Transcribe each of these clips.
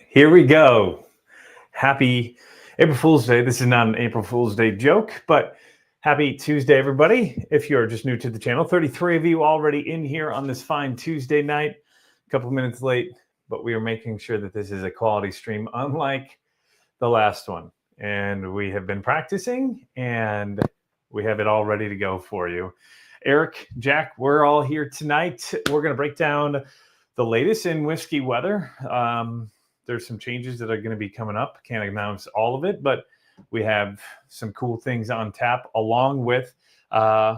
Here we go. Happy April Fool's Day. This is not an April Fool's Day joke, but happy Tuesday, everybody. If you're just new to the channel, 33 of you already in here on this fine Tuesday night. A couple minutes late, but we are making sure that this is a quality stream, unlike the last one. And we have been practicing, and we have it all ready to go for you. Eric, Jack, we're all here tonight. We're going to break down the latest in whiskey weather. There's some changes that are going to be coming up. Can't announce all of it, but we have some cool things on tap, along with we're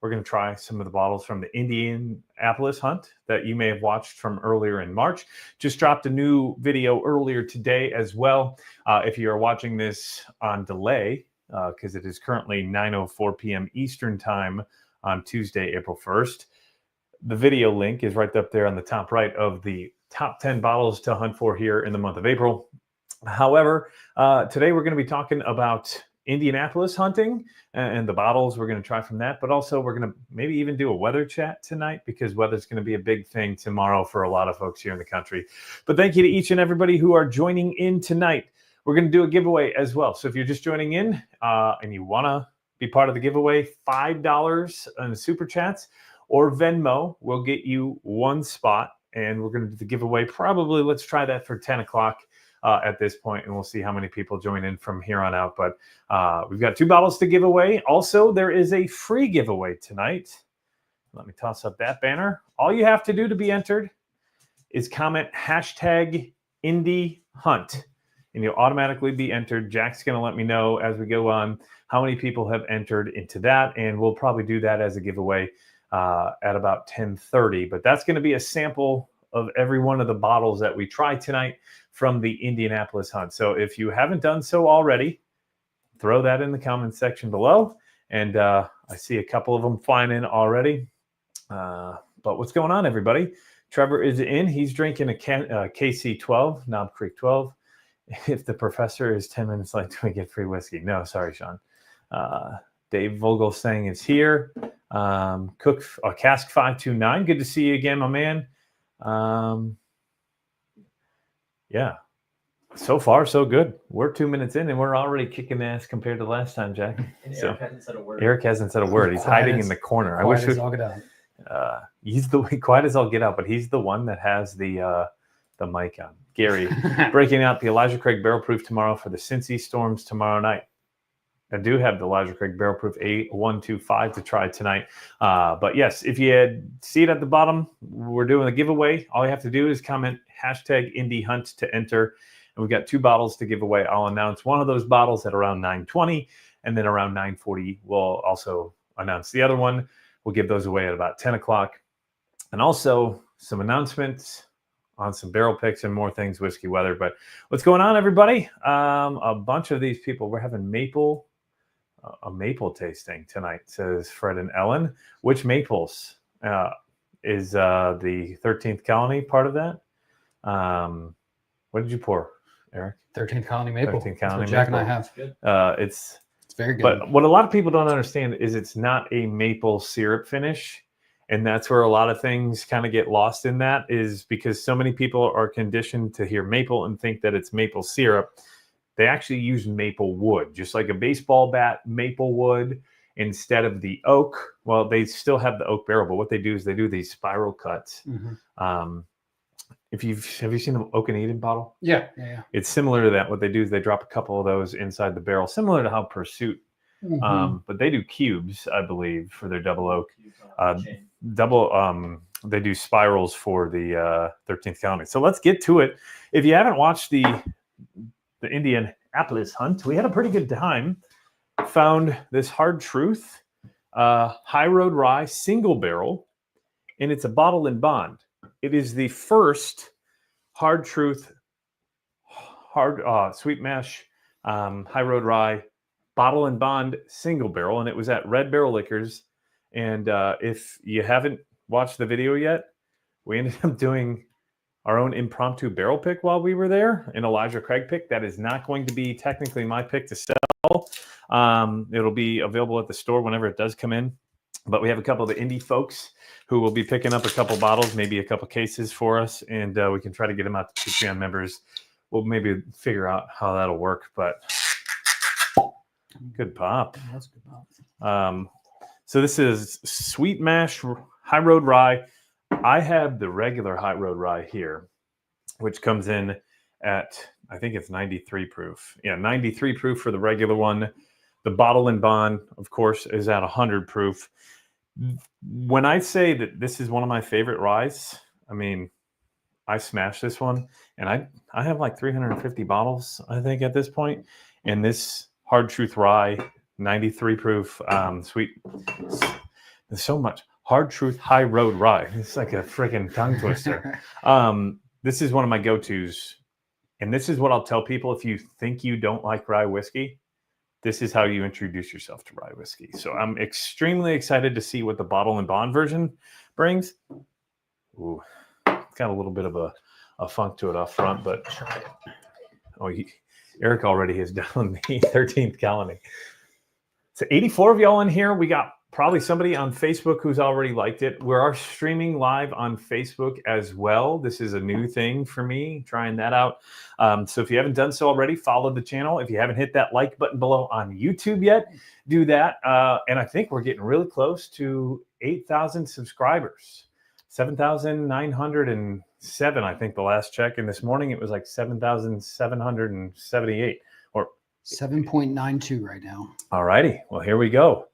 going to try some of the bottles from the Indianapolis hunt that you may have watched from earlier in March. Just dropped a new video earlier today as well. If you are watching this on delay, because it is currently 9:04 p.m. Eastern time on Tuesday, April 1st. The video link is right up there on the top right of the top 10 bottles to hunt for here in the month of April. However, today we're going to be talking about Indianapolis hunting and the bottles we're going to try from that, but also we're going to maybe even do a weather chat tonight, because weather's going to be a big thing tomorrow for a lot of folks here in the country. But thank you to each and everybody who are joining in tonight. We're going to do a giveaway as well. So if you're just joining in and you want to be part of the giveaway, $5 on the Super Chats or Venmo will get you one spot. And we're going to do the giveaway. Probably let's try that for 10 o'clock at this point, and we'll see how many people join in from here on out. But we've got 2 bottles to give away. Also, there is a free giveaway tonight. Let me toss up that banner. All you have to do to be entered is comment hashtag Indy Hunt, and you'll automatically be entered. Jack's going to let me know as we go on how many people have entered into that, and we'll probably do that as a giveaway at about 10:30. But that's going to be a sample of every one of the bottles that we try tonight from the Indianapolis hunt. So if you haven't done so already, throw that in the comment section below. And I see a couple of them flying in already. But what's going on, everybody? Trevor is in. He's drinking a KC 12, Knob Creek 12. If the professor is 10 minutes late, do we get free whiskey? No, sorry, Sean. Dave Vogel saying is here. Cook Cask 529. Good to see you again, my man. Yeah, so far so good. We're 2 minutes in and we're already kicking ass compared to last time, Jack. And Eric hasn't said a word. Eric hasn't said a word. He's hiding in the corner. I wish all get out. He's the quiet as I'll get out, but he's the one that has the mic on. Gary breaking out the Elijah Craig Barrel Proof tomorrow for the Cincy Storms tomorrow night. I do have the Elijah Craig Barrel Proof A125 to try tonight. But yes, if you see it at the bottom, we're doing a giveaway. All you have to do is comment hashtag Indy Hunt to enter. And we've got 2 bottles to give away. I'll announce one of those bottles at around 9:20, and then around 9:40, we'll also announce the other one. We'll give those away at about 10 o'clock. And also some announcements on some barrel picks and more things, whiskey weather. But what's going on, everybody? A bunch of these people, we're having a maple tasting tonight, says Fred and Ellen. Which maples? Is the 13th Colony part of that? What did you pour, Eric? 13th Colony Maple. 13th Colony Jack Maple. and I have. Good. It's very good. But what a lot of people don't understand is it's not a maple syrup finish. And that's where a lot of things kind of get lost in that, is because so many people are conditioned to hear maple and think that it's maple syrup. They actually use maple wood, just like a baseball bat, maple wood instead of the oak. Well, they still have the oak barrel, but what they do is they do these spiral cuts. Mm-hmm. Have you seen the Oak and Eden bottle? Yeah. It's similar to that. What they do is they drop a couple of those inside the barrel, similar to how Pursuit. Mm-hmm. But they do cubes, I believe, for their double oak. They do spirals for the 13th Colony. So let's get to it. If you haven't watched the Indianapolis hunt, we had a pretty good time. Found this Hard Truth High Road Rye single barrel, and it's a bottle and bond. It is the first Hard Truth Sweet Mash High Road Rye bottle and bond single barrel, and it was at Red Barrel Liquors. And if you haven't watched the video yet, we ended up doing our own impromptu barrel pick while we were there, an Elijah Craig pick. That is not going to be technically my pick to sell. It'll be available at the store whenever it does come in. But we have a couple of the Indy folks who will be picking up a couple bottles, maybe a couple cases for us, and we can try to get them out to Patreon members. We'll maybe figure out how that'll work, but good pop. That's good pop. So this is Sweet Mash High Road Rye. I have the regular High Road Rye here, which comes in at, I think it's 93 proof. Yeah, 93 proof for the regular one. The Bottle and Bond, of course, is at 100 proof. When I say that this is one of my favorite ryes, I mean, I smashed this one, and I have like 350 bottles, I think, at this point. And this Hard Truth Rye, 93 proof, sweet. There's so much. Hard Truth High Road Rye. It's like a freaking tongue twister. This is one of my go-tos. And this is what I'll tell people if you think you don't like rye whiskey. This is how you introduce yourself to rye whiskey. So I'm extremely excited to see what the Bottle and Bond version brings. Ooh, it's got a little bit of a funk to it off front, but Eric already has done the 13th colony. So 84 of y'all in here. We got probably somebody on Facebook who's already liked it. We are streaming live on Facebook as well. This is a new thing for me, trying that out. So if you haven't done so already, follow the channel. If you haven't hit that like button below on YouTube yet, do that. And I think we're getting really close to 8,000 subscribers. 7,907, I think, the last check. And this morning it was like 7,778 or 7.92 right now. All righty. Well, here we go.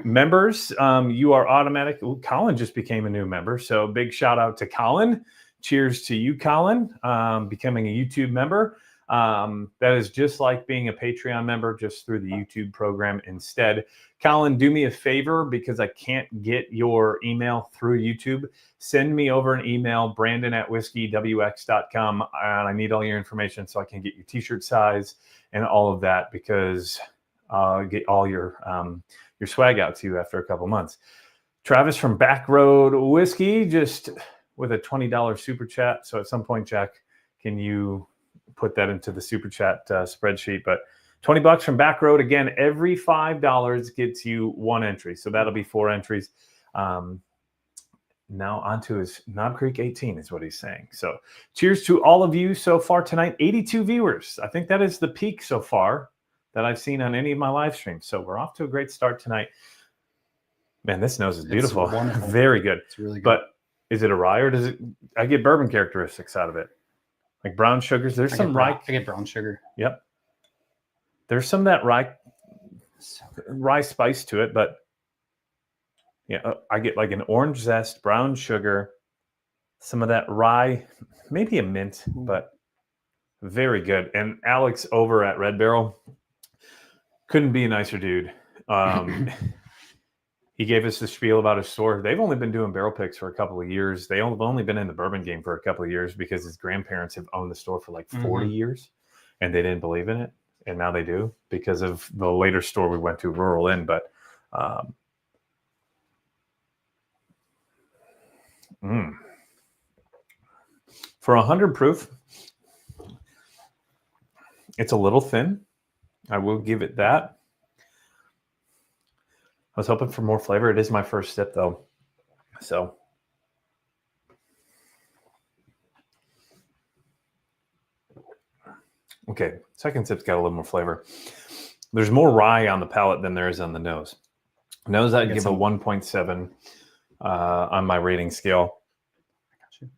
Members, you are automatic. Ooh, Colin just became a new member. So big shout out to Colin. Cheers to you, Colin, becoming a YouTube member. That is just like being a Patreon member, just through the YouTube program instead. Colin, do me a favor, because I can't get your email through YouTube. Send me over an email, brandon@whiskeywx.com, and I need all your information so I can get your t-shirt size and all of that, because I'll get all your swag out to you after a couple months. Travis from Back Road Whiskey, just with a $20 super chat. So at some point, Jack, can you put that into the super chat spreadsheet? But $20 from Back Road. Again, every $5 gets you one entry. So that'll be 4 entries. Now onto his Knob Creek 18 is what he's saying. So cheers to all of you so far tonight. 82 viewers. I think that is the peak so far that I've seen on any of my live streams. So we're off to a great start tonight. Man, this nose is beautiful. It's wonderful. Very good. It's really good. But is it a rye, or does it? I get bourbon characteristics out of it, like brown sugars. There's some rye. I get brown sugar. Yep. There's some of that rye spice to it, but yeah, I get like an orange zest, brown sugar, some of that rye, maybe a mint, but very good. And Alex over at Red Barrel couldn't be a nicer dude. He gave us the spiel about his store. They've only been doing barrel picks for a couple of years. They've only been in the bourbon game for a couple of years, because his grandparents have owned the store for like 40 years, and they didn't believe in it. And now they do, because of the later store we went to, Rural Inn. But for 100 proof, it's a little thin. I will give it that. I was hoping for more flavor. It is my first sip, though. So okay, second sip's got a little more flavor. There's more rye on the palate than there is on the nose. Nose, I'd give a 1.7 on my rating scale. I got you.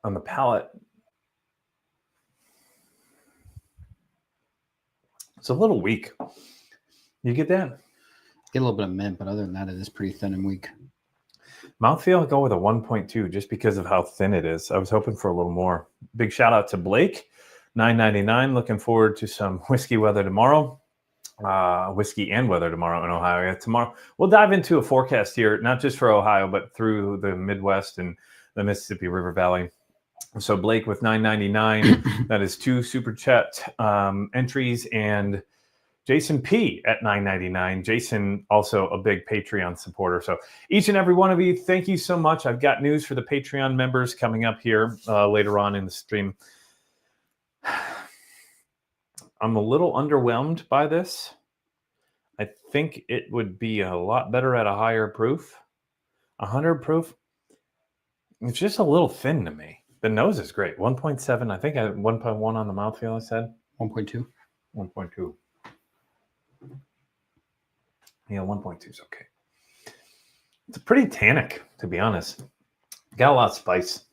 On the palate, it's a little weak. You get that? Get a little bit of mint, but other than that, it is pretty thin and weak. Mouthfeel, I'll go with a 1.2 just because of how thin it is. I was hoping for a little more. Big shout out to Blake, $9.99. Looking forward to some whiskey weather tomorrow. Whiskey and weather tomorrow in Ohio. Yeah, tomorrow we'll dive into a forecast here, not just for Ohio, but through the Midwest and the Mississippi River Valley. So Blake with $9.99. That is 2 super chat entries, and Jason P at $9.99. Jason, also a big Patreon supporter. So each and every one of you, thank you so much. I've got news for the Patreon members coming up here later on in the stream. I'm a little underwhelmed by this. I think it would be a lot better at a higher proof. 100 proof. It's just a little thin to me. The nose is great. 1.7. I think I had 1.1 on the mouthfeel. I said 1.2. 1.2. Yeah, 1.2 is okay. It's pretty tannic, to be honest. Got a lot of spice.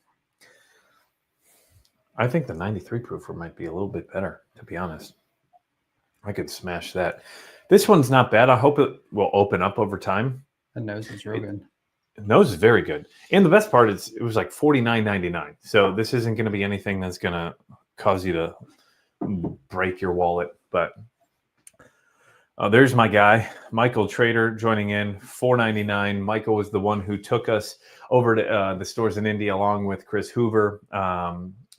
I think the 93 proofer might be a little bit better, to be honest. I could smash that. This one's not bad. I hope it will open up over time. The nose is real good. The nose is very good. And the best part is it was like $49.99. So this isn't going to be anything that's going to cause you to break your wallet. But there's my guy, Michael Trader, joining in, $4.99. Michael was the one who took us over to the stores in Indy along with Chris Hoover.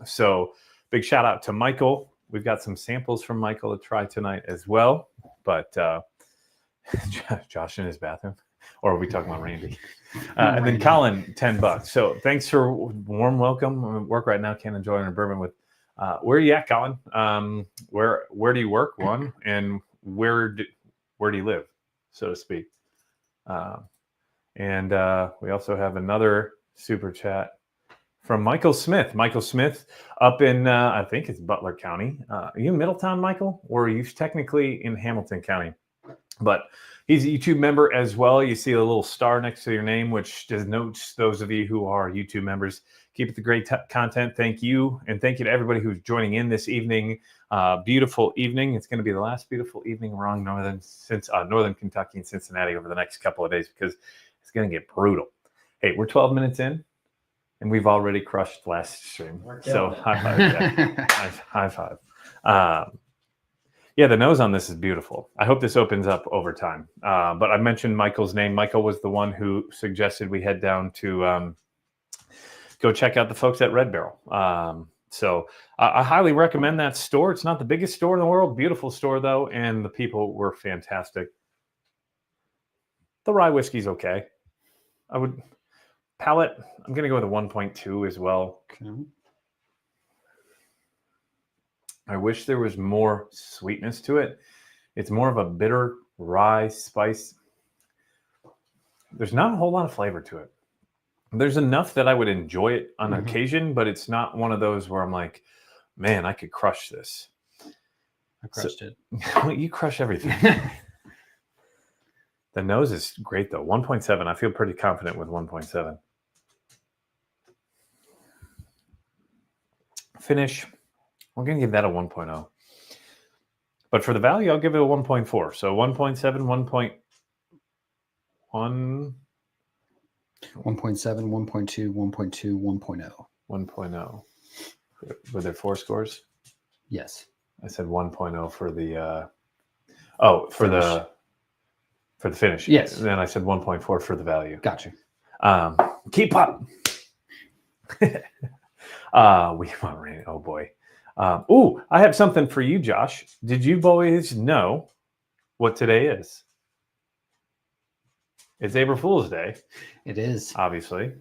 So big shout out to Michael. We've got some samples from Michael to try tonight as well. But Josh in his bathroom, or are we talking about Randy? And then Colin, $10. So thanks for warm welcome. I'm at work right now. Can't enjoy our bourbon with. Where are you at, Colin? Where do you work? One, and where do you live, so to speak? And we also have another super chat from Michael Smith. Michael Smith up in, I think it's Butler County. Are you in Middletown, Michael? Or are you technically in Hamilton County? But he's a YouTube member as well. You see a little star next to your name, which denotes those of you who are YouTube members. Keep it the great content. Thank you. And thank you to everybody who's joining in this evening. Beautiful evening. It's going to be the last beautiful evening around Northern Kentucky and Cincinnati over the next couple of days because it's going to get brutal. Hey, we're 12 minutes in. And we've already crushed last stream. So high five. Yeah. high five. Yeah, the nose on this is beautiful. I hope this opens up over time. But I mentioned Michael's name. Michael was the one who suggested we head down to go check out the folks at Red Barrel. So I highly recommend that store. It's not the biggest store in the world. Beautiful store, though. And the people were fantastic. The rye whiskey's okay. Palate, I'm going to go with a 1.2 as well. Okay. I wish there was more sweetness to it. It's more of a bitter rye spice. There's not a whole lot of flavor to it. There's enough that I would enjoy it on occasion, but it's not one of those where I'm like, man, I could crush this. I crushed it. You crush everything. The nose is great, though. 1.7. I feel pretty confident with 1.7. Finish. We're going to give that a 1.0. But for the value, I'll give it a 1.4. So 1.7, 1.1. 1.7, 1.2, 1.2, 1.0. 1.0. Were there 4 scores? Yes. I said 1.0 for the for the finish. Yes. And then I said 1.4 for the value. Gotcha. Keep up. Oh boy. I have something for you, Josh. Did you boys know what today is? It's April Fool's Day. It is. Obviously.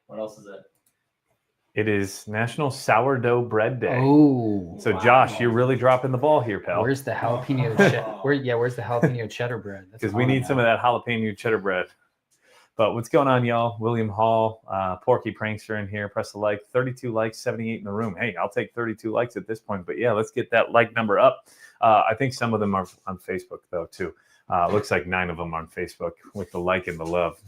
What else is it? It is National Sourdough Bread Day. Oh. So, Josh, you're really dropping the ball here, pal. Where's the jalapeno cheddar? Where's the jalapeno cheddar bread? Because we need some of that jalapeno cheddar bread. But what's going on, y'all? William Hall, Porky Prankster in here. Press the like. 32 likes, 78 in the room. Hey, I'll take 32 likes at this point. But yeah, let's get that like number up. I think some of them are on Facebook, though, too. Looks like 9 of them on Facebook with the like and the love.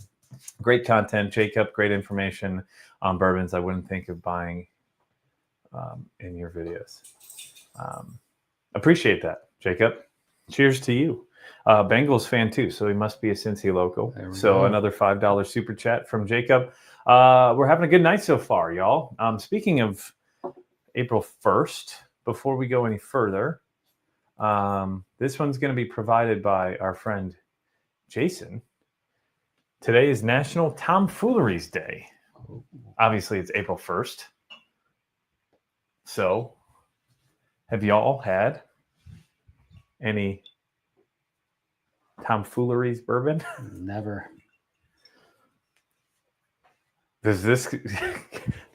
Great content, Jacob. Great information on bourbons I wouldn't think of buying in your videos. Appreciate that, Jacob. Cheers to you. Bengals fan too, so he must be a Cincy local. So another $5 super chat from Jacob. We're having a good night so far, y'all. Speaking of April 1st, before we go any further, this one's going to be provided by our friend Jason. Today is National Tomfooleries Day. Obviously, it's April 1st. So, have y'all had any Tomfooleries bourbon? Never. Does this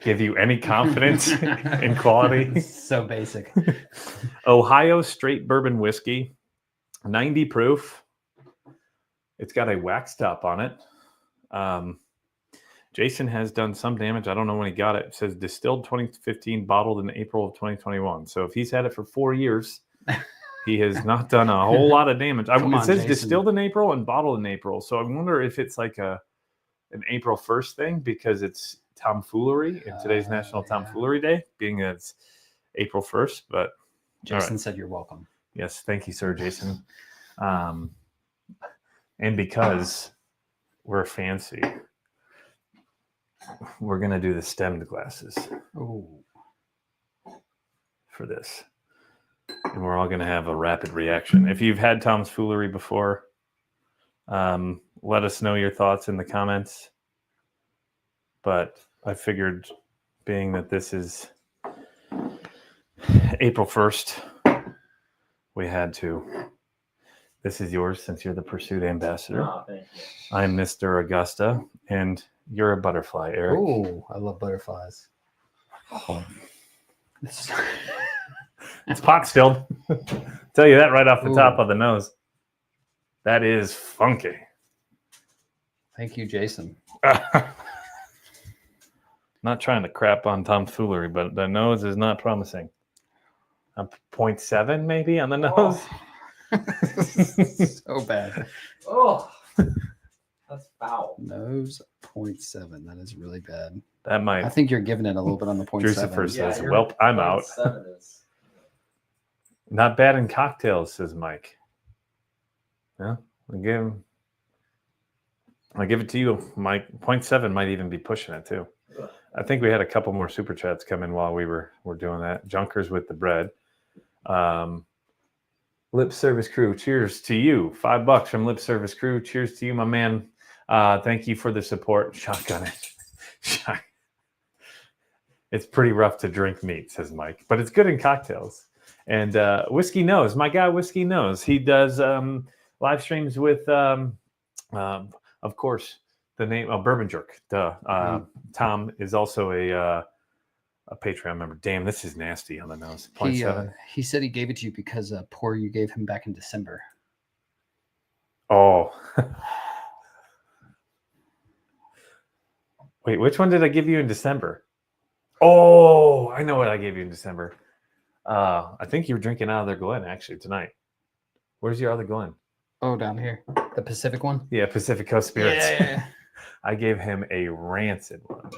give you any confidence in quality? So basic. Ohio Straight Bourbon Whiskey. 90 proof. It's got a wax top on it. Jason has done some damage. I don't know when he got it. It says distilled 2015, bottled in April of 2021. So if he's had it for 4 years, he has not done a whole lot of damage. It says Jason. distilled in April and bottled in April. So I wonder if it's like an April 1st thing because it's tomfoolery in today's National Tomfoolery Day, being that it's April 1st. But Jason said you're welcome. yes, thank you, sir, Jason. And because we're fancy, we're going to do the stemmed glasses for this. And we're all going to have a rapid reaction. If you've had Tom's Foolery before, let us know your thoughts in the comments. But I figured, being that this is April 1st, we had to. This is yours since you're the Pursuit Ambassador. Oh, thank you. I'm Mr. Augusta, and you're a butterfly, Eric. Oh, I love butterflies. Oh. It's pot stilled. Tell you that right off the top of the nose. That is funky. Thank you, Jason. Not trying to crap on Tom's Foolery, but the nose is not promising. A 0.7 maybe on the nose. So bad. Oh, that's foul. Nose 0.7. That is really bad. That might. I think you're giving it a little bit on the 0.7. Drucifer says, your "Welp, I'm out." 0.7 is- Not bad in cocktails, says Mike. Yeah, I give it to you, Mike. 0.7 might even be pushing it too. I think we had a couple more super chats come in while we were doing that. Junkers with the bread. Lip Service Crew, cheers to you. $5 from Lip Service Crew. Cheers to you, my man. Thank you for the support. Shotgun it. It's pretty rough to drink meat, says Mike, but it's good in cocktails. And Whiskey Knows, my guy Whiskey Knows. He does live streams with, of course, the name Bourbon Jerk. Tom is also a Patreon member. Damn, this is nasty on the nose. 0.7. He said he gave it to you because pour you gave him back in December. Oh. Wait, which one did I give you in December? Oh, I know what I gave you in December. I think you were drinking out of their Glen actually tonight. Where's your other Glen? Oh, down here. The Pacific one? Yeah, Pacific Coast Spirits. Yeah. I gave him a rancid one.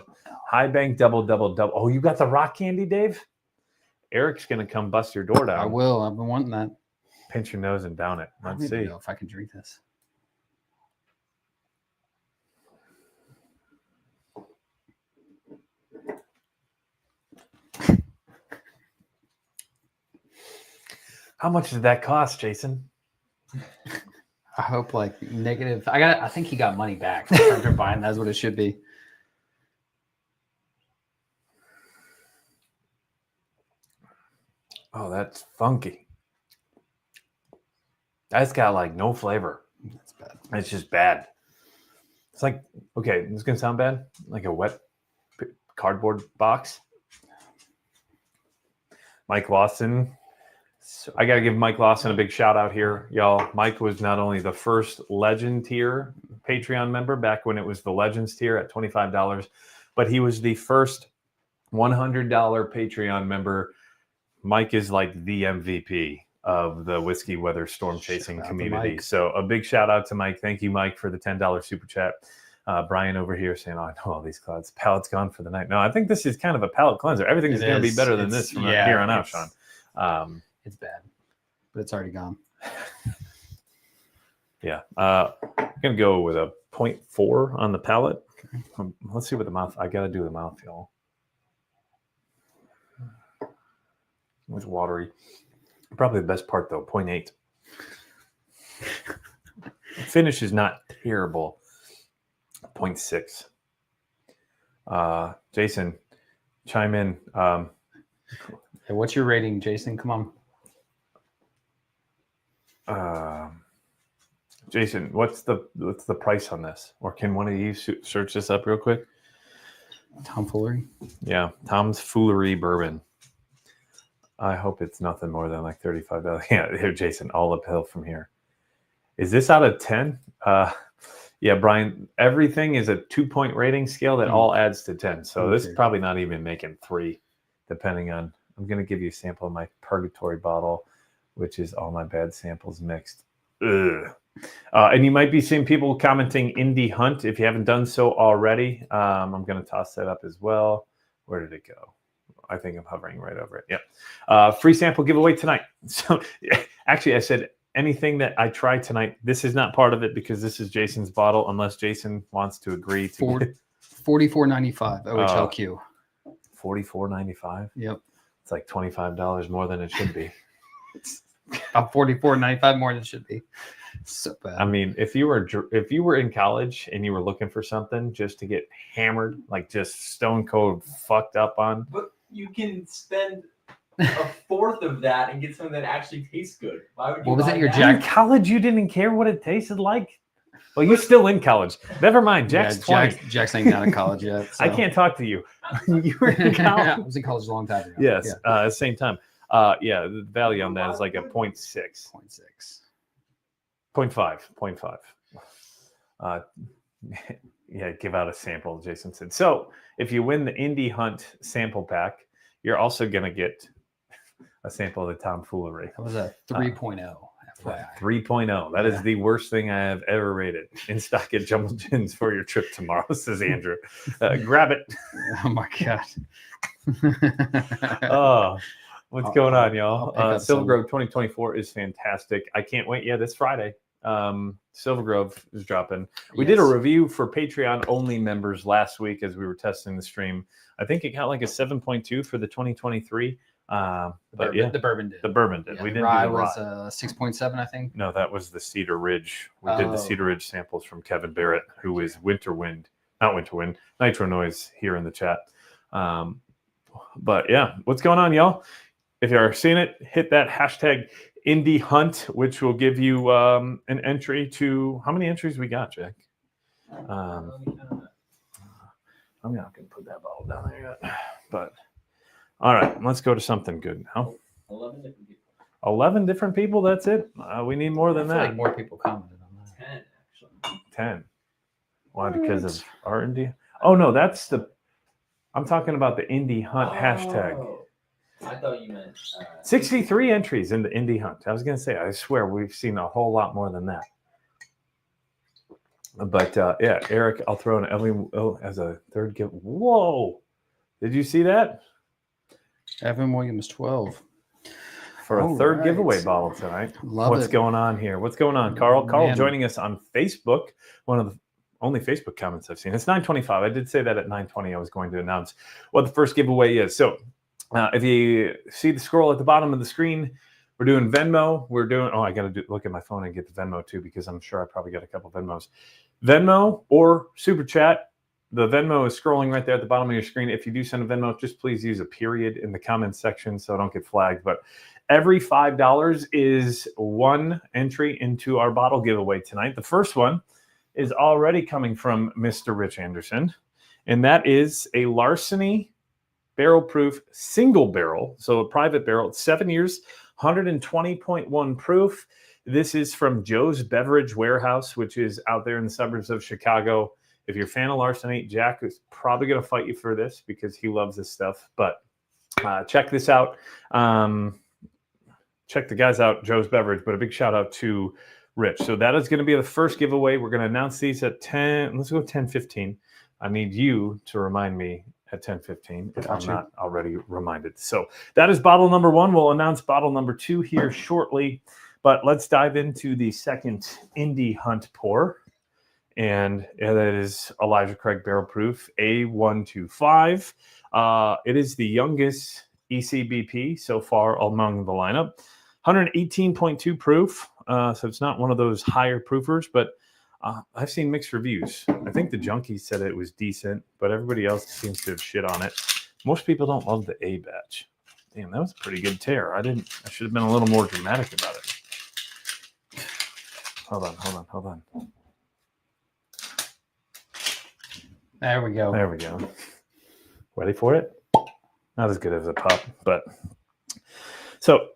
High Bank double. Oh, you got the rock candy, Dave? Eric's going to come bust your door down. I will. I've been wanting that. Pinch your nose and down it. I Let's don't see. even know if I can drink this. How much did that cost, Jason? I hope like negative. I think he got money back after buying. That's what it should be. Oh, that's funky. That's got like no flavor. That's bad. It's just bad. It's like, okay, this is going to sound bad. Like a wet cardboard box. Mike Lawson. I got to give Mike Lawson a big shout out here, y'all. Mike was not only the first Legend tier Patreon member back when it was the Legends tier at $25, but he was the first $100 Patreon member. Mike is like the MVP of the Whiskey Weather Storm Chasing community. So a big shout out to Mike. Thank you, Mike, for the $10 super chat. Brian over here saying, "Oh, I know all these clouds. Palate's gone for the night." No, I think this is kind of a palate cleanser. Everything is going to be better than this from here on out, Sean. It's bad, but it's already gone. Yeah. I'm going to go with a 0.4 on the palate. Let's see what the mouth, I got to do the mouth, y'all. It's watery. Probably the best part, though, 0.8. Finish is not terrible. 0.6. Jason, chime in. Hey, what's your rating, Jason? Come on. Jason, what's the price on this? Or can one of you search this up real quick? Tomfoolery. Yeah, Tom's Foolery Bourbon. I hope it's nothing more than like $35. Yeah, here, Jason, all uphill from here. Is this out of 10? Yeah, Brian, everything is a 2-point rating scale that all adds to 10. So this is probably not even making 3, depending on. I'm going to give you a sample of my Purgatory bottle, which is all my bad samples mixed. Ugh. And you might be seeing people commenting Indy Hunt. If you haven't done so already, I'm going to toss that up as well. Where did it go? I think I'm hovering right over it. Yeah. Free sample giveaway tonight. So actually, I said anything that I try tonight, this is not part of it because this is Jason's bottle, unless Jason wants to agree to $44.95 OHLQ. $44.95. Yep. It's like $25 more than it should be. About $44.95 more than it should be. So bad. I mean, if you were in college and you were looking for something just to get hammered, like just stone cold fucked up on, But you can spend a fourth of that and get something that actually tastes good. Why would you? What was buy it, your that? Jack- in college you didn't care what it tasted like. Well, you're still in college. Never mind. Jack's 20. Jack's ain't out of college yet. So. I can't talk to you. You were in college. I was in college a long time ago. Yes, Yeah. at the same time. Yeah, the value on that is like a 0.6. 0.6. 0.5. Yeah, give out a sample, Jason said. So if you win the Indy Hunt sample pack, you're also going to get a sample of the tomfoolery. That was a 3.0. FYI. 3.0. That is the worst thing I have ever rated. In stock at Jumble Gins for your trip tomorrow, says Andrew. Grab it. Oh, my God. Oh, what's going on, y'all? I'll pick up Silver some. Grove 2024 is fantastic. I can't wait. Yeah, this Friday. Silver Grove is dropping. We did a review for Patreon only members last week as we were testing the stream. I think it got like a 7.2 for the 2023. But yeah, the bourbon did. the bourbon did. Yeah, We didn't rye do the was rye. 6.7, I think. No, that was the Cedar Ridge. We did the Cedar Ridge samples from Kevin Barrett, who is Nitro Noise here in the chat. But yeah, what's going on, y'all? If you are seeing it, hit that hashtag Indy Hunt, which will give you an entry to how many entries we got, Jack? I'm not going to put that bottle down there yet, but all right, let's go to something good now. 11 different people. 11 different people. That's it. We need more than I feel that. like more people commented on that. 10, actually. 10. Why? Because of our Indy? Oh no, that's the. I'm talking about the Indy Hunt hashtag. Oh, I thought you meant 63 entries in the Indy Hunt. I was going to say, I swear we've seen a whole lot more than that. But yeah, Eric, I'll throw an Evan as a third give. Whoa! Did you see that? Evan Williams, 12. For a All third right. giveaway bottle tonight. Love What's it. going on here? What's going on, Carl? Carl Man. joining us on Facebook. One of the only Facebook comments I've seen. It's 9:25. I did say that at 9:20 I was going to announce what the first giveaway is. So if you see the scroll at the bottom of the screen, we're doing Venmo. We're doing, I got to look at my phone and get the Venmo too, because I'm sure I probably got a couple Venmos. Venmo or Super Chat. The Venmo is scrolling right there at the bottom of your screen. If you do send a Venmo, just please use a period in the comments section so I don't get flagged. But every $5 is one entry into our bottle giveaway tonight. The first one is already coming from Mr. Rich Anderson, and that is a Larceny barrel proof single barrel. So a private barrel. It's 7 years, 120.1 proof. This is from Joe's Beverage Warehouse, which is out there in the suburbs of Chicago. If you're a fan of Larceny, Jack is probably going to fight you for this because he loves this stuff. But check this out. Check the guys out, Joe's Beverage. But a big shout out to Rich. So that is going to be the first giveaway. We're going to announce these at 10. Let's go 10:15. I need you to remind me at 10:15 if I'm not already reminded. So that is bottle number one. We'll announce bottle number two here shortly. But let's dive into the second Indy Hunt pour. And that is Elijah Craig Barrel Proof A125. It is the youngest ECBP so far among the lineup. 118.2 proof. So it's not one of those higher proofers, but I've seen mixed reviews. I think the junkies said it was decent, but everybody else seems to have shit on it. Most people don't love the A batch. Damn, that was a pretty good tear. I should have been a little more dramatic about it. Hold on. There we go. There we go. Ready for it? Not as good as a pup, but so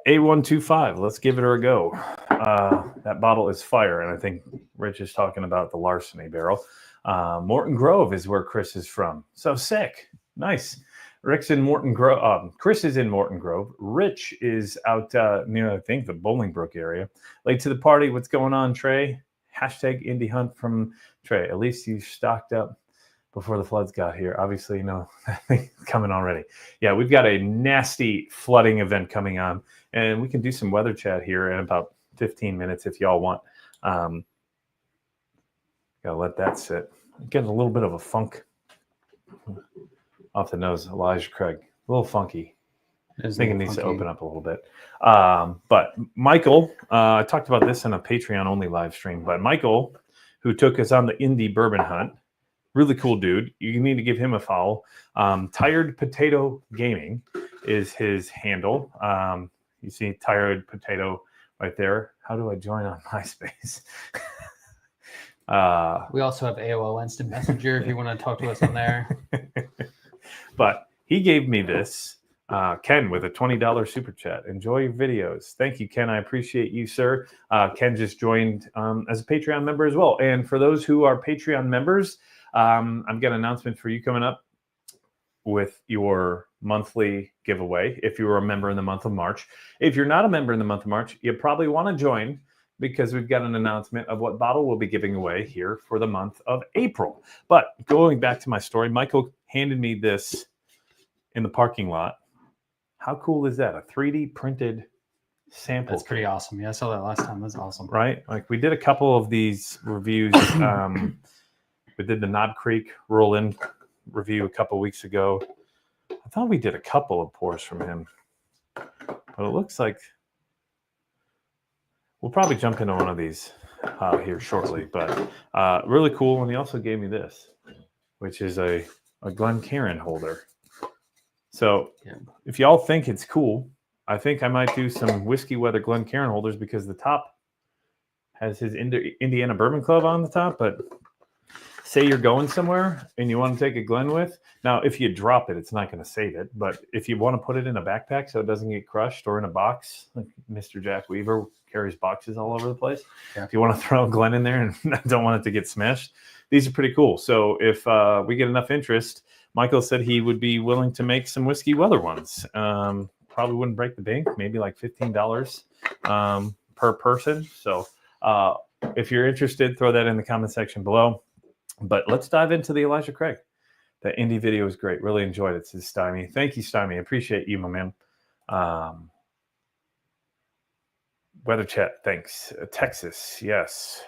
A125. Let's give it a go. That bottle is fire, and I think Rich is talking about the larceny barrel. Morton Grove is where Chris is from. So sick. Nice. Rick's in Morton Grove. Chris is in Morton Grove. Rich is out near, I think, the Bolingbrook area. Late to the party. What's going on, Trey? Hashtag Indy Hunt from Trey. At least you stocked up before the floods got here. Obviously, you know, coming already. Yeah, we've got a nasty flooding event coming on, and we can do some weather chat here in about 15 minutes if y'all want. Gotta let that sit. Getting a little bit of a funk off the nose. Elijah Craig, a little funky. I think it needs to open up a little bit. But Michael, I talked about this in a Patreon only live stream, but Michael, who took us on the Indy Bourbon Hunt, really cool dude. You need to give him a follow. Tired Potato Gaming is his handle. You see Tired Potato right there. How do I join on MySpace? We also have AOL Instant Messenger if you want to talk to us on there. But he gave me this, Ken, with a $20 super chat. Enjoy your videos. Thank you, Ken. I appreciate you, sir. Ken just joined as a Patreon member as well. And for those who are Patreon members, I've got an announcement for you coming up with your monthly giveaway if you were a member in the month of March. If you're not a member in the month of March, you probably want to join because we've got an announcement of what bottle we'll be giving away here for the month of April. But going back to my story, Michael handed me this in the parking lot. How cool is that? A 3D printed sample. That's pretty awesome. Yeah, I saw that last time. That's awesome. Right? Like we did a couple of these reviews. We did the Knob Creek Roll In review a couple weeks ago. I thought we did a couple of pours from him. But it looks like we'll probably jump into one of these here shortly. But really cool. And he also gave me this, which is a Glencairn holder. So if y'all think it's cool, I think I might do some Whiskey Weather Glencairn holders because the top has his Indiana Bourbon Club on the top. But say you're going somewhere and you want to take a Glen with. Now, if you drop it, it's not going to save it. But if you want to put it in a backpack so it doesn't get crushed or in a box, like Mr. Jack Weaver carries boxes all over the place. Yeah. If you want to throw a Glen in there and don't want it to get smashed, these are pretty cool. So if we get enough interest, Michael said he would be willing to make some Whiskey Weather ones. Probably wouldn't break the bank, maybe like $15 per person. So if you're interested, throw that in the comment section below. But let's dive into the Elijah Craig. That Indy video was great. Really enjoyed it. Says Stymie. Thank you, Stymie. Appreciate you, my man. Weather chat. Thanks. Texas. Yes.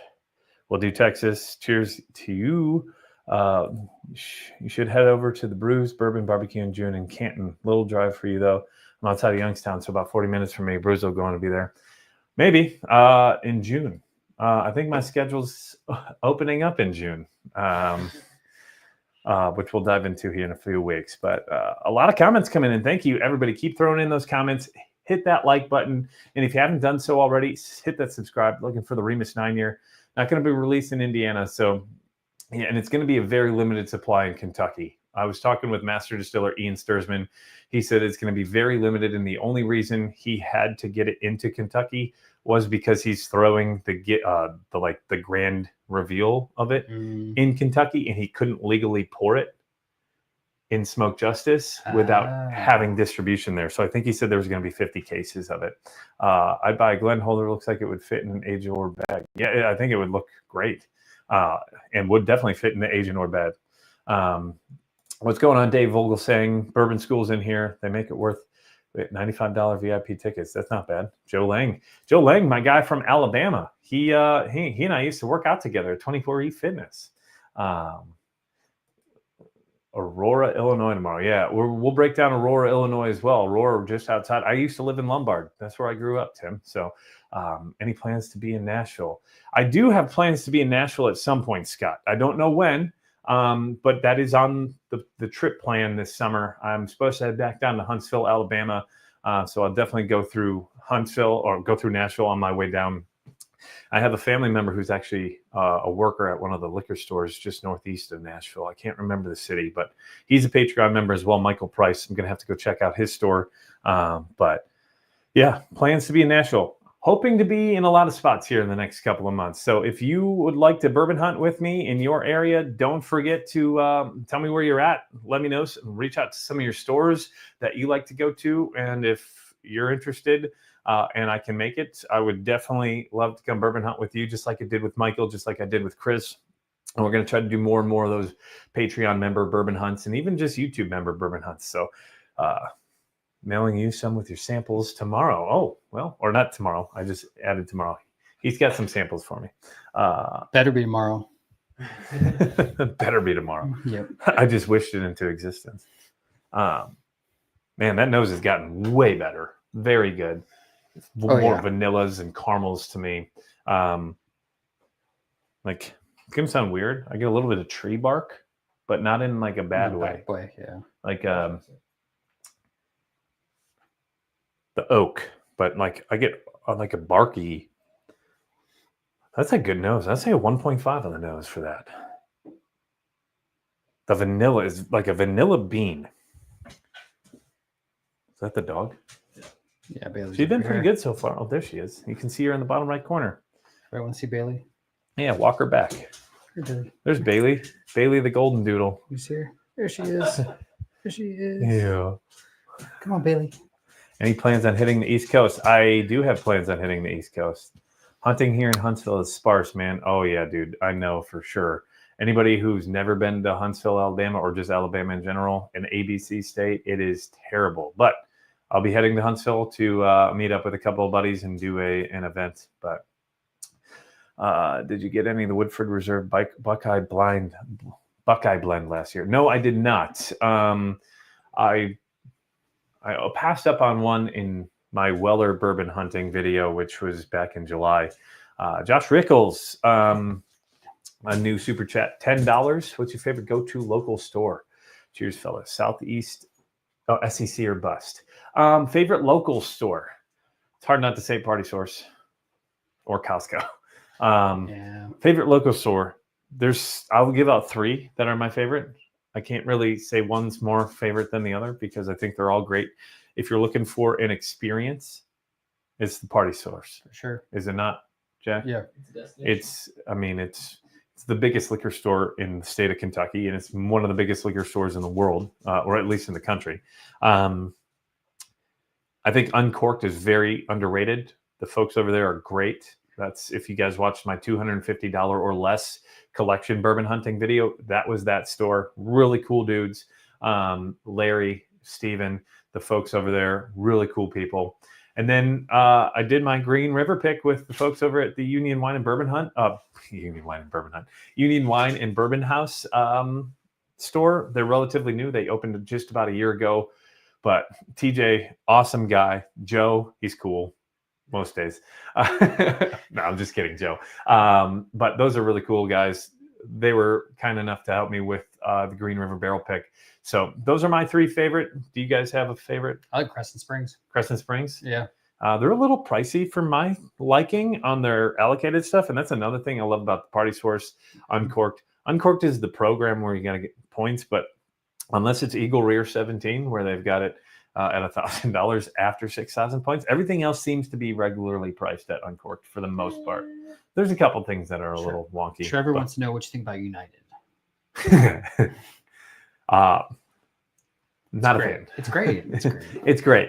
We'll do Texas. Cheers to you. You should head over to the Brews Bourbon Barbecue in June in Canton. Little drive for you, though. I'm outside of Youngstown, so about 40 minutes from me. Brews will going to be there. Maybe in June. I think my schedule's opening up in June, which we'll dive into here in a few weeks. But a lot of comments coming in. Thank you, everybody. Keep throwing in those comments. Hit that like button. And if you haven't done so already, hit that subscribe. Looking for the Remus 9-year. Not going to be released in Indiana. So, yeah, and it's going to be a very limited supply in Kentucky. I was talking with Master Distiller Ian Sturzman. He said it's going to be very limited. And the only reason he had to get it into Kentucky was because he's throwing the grand reveal of it in Kentucky, and he couldn't legally pour it in Smoke Justice without having distribution there. So I think he said there was going to be 50 cases of it. I'd buy a Glen holder. Looks like it would fit in an Agent Or bag. Yeah, I think it would look great and would definitely fit in the Agent Or bag. What's going on, Dave Vogel saying, Bourbon School's in here. They make it worth $95 VIP tickets. That's not bad. Joe Lang, my guy from Alabama. He and I used to work out together at 24E Fitness. Aurora, Illinois tomorrow. Yeah, we'll break down Aurora, Illinois as well. Aurora, just outside. I used to live in Lombard. That's where I grew up, Tim. So any plans to be in Nashville? I do have plans to be in Nashville at some point, Scott. I don't know when. But that is on the trip plan this summer. I'm supposed to head back down to Huntsville, Alabama. So I'll definitely go through Huntsville or go through Nashville on my way down. I have a family member who's actually a worker at one of the liquor stores just northeast of Nashville. I can't remember the city, but he's a Patreon member as well, Michael Price. I'm going to have to go check out his store. But Yeah, plans to be in Nashville. Hoping to be in a lot of spots here in the next couple of months. So if you would like to bourbon hunt with me in your area, don't forget to tell me where you're at. Let me know. Reach out to some of your stores that you like to go to. And if you're interested and I can make it, I would definitely love to come bourbon hunt with you, just like I did with Michael, just like I did with Chris. And we're going to try to do more and more of those Patreon member bourbon hunts and even just YouTube member bourbon hunts. So, mailing you some with your samples tomorrow. Oh, well, or not tomorrow. I just added tomorrow. He's got some samples for me. Better be tomorrow. Better be tomorrow. Yep. I just wished it into existence. Man, that nose has gotten way better. Very good. More vanillas and caramels to me. Like, it's going to sound weird. I get a little bit of tree bark, but not in like a bad way. Yeah. Like, the oak, but like I get like a barky. That's a good nose. I'd say a 1.5 on the nose for that. The vanilla is like a vanilla bean. Is that the dog? Yeah, Bailey. She's been pretty good so far. Oh, there she is. You can see her in the bottom right corner. I want to see Bailey. Yeah, walk her back. Here, Bailey. There's Bailey. Bailey the golden doodle. You see her? There she is. There she is. Yeah. Come on, Bailey. Any plans on hitting the East Coast? I do have plans on hitting the East Coast. Hunting here in Huntsville is sparse, man. Oh, yeah, dude. I know for sure. Anybody who's never been to Huntsville, Alabama, or just Alabama in general, an ABC state, it is terrible. But I'll be heading to Huntsville to meet up with a couple of buddies and do an event. But did you get any of the Woodford Reserve Buckeye Blend last year? No, I did not. I passed up on one in my Weller bourbon hunting video, which was back in July. Josh Rickles, a new super chat, $10. What's your favorite go-to local store? Cheers, fellas. Southeast, SEC or bust. Favorite local store. It's hard not to say Party Source or Costco. Favorite local store. I'll give out 3 that are my favorite. I can't really say one's more favorite than the other because I think they're all great. If you're looking for an experience, it's the Party Source. For sure. Is it not, Jack? Yeah. It's the biggest liquor store in the state of Kentucky, and it's one of the biggest liquor stores in the world, or at least in the country. I think Uncorked is very underrated. The folks over there are great. That's if you guys watched my $250 or less collection bourbon hunting video, that was that store. Really cool dudes. Larry, Steven, the folks over there, really cool people. And then I did my Green River pick with the folks over at the Union Wine and Bourbon House store. They're relatively new. They opened just about a year ago. But TJ, awesome guy. Joe, he's cool. Most days. No, I'm just kidding, Joe. But those are really cool guys. They were kind enough to help me with the Green River barrel pick. So those are my 3 favorite. Do you guys have a favorite? I like Crescent Springs. Crescent Springs? Yeah. They're a little pricey for my liking on their allocated stuff. And that's another thing I love about the Party Source Uncorked. Uncorked is the program where you got to get points, but unless it's Eagle Rear 17, where they've got it at $1,000 after 6,000 points. Everything else seems to be regularly priced at Uncorked for the most part. There's a couple things that are a little wonky. Trevor wants to know what you think about United. Not a fan. It's great. It's great. It's great.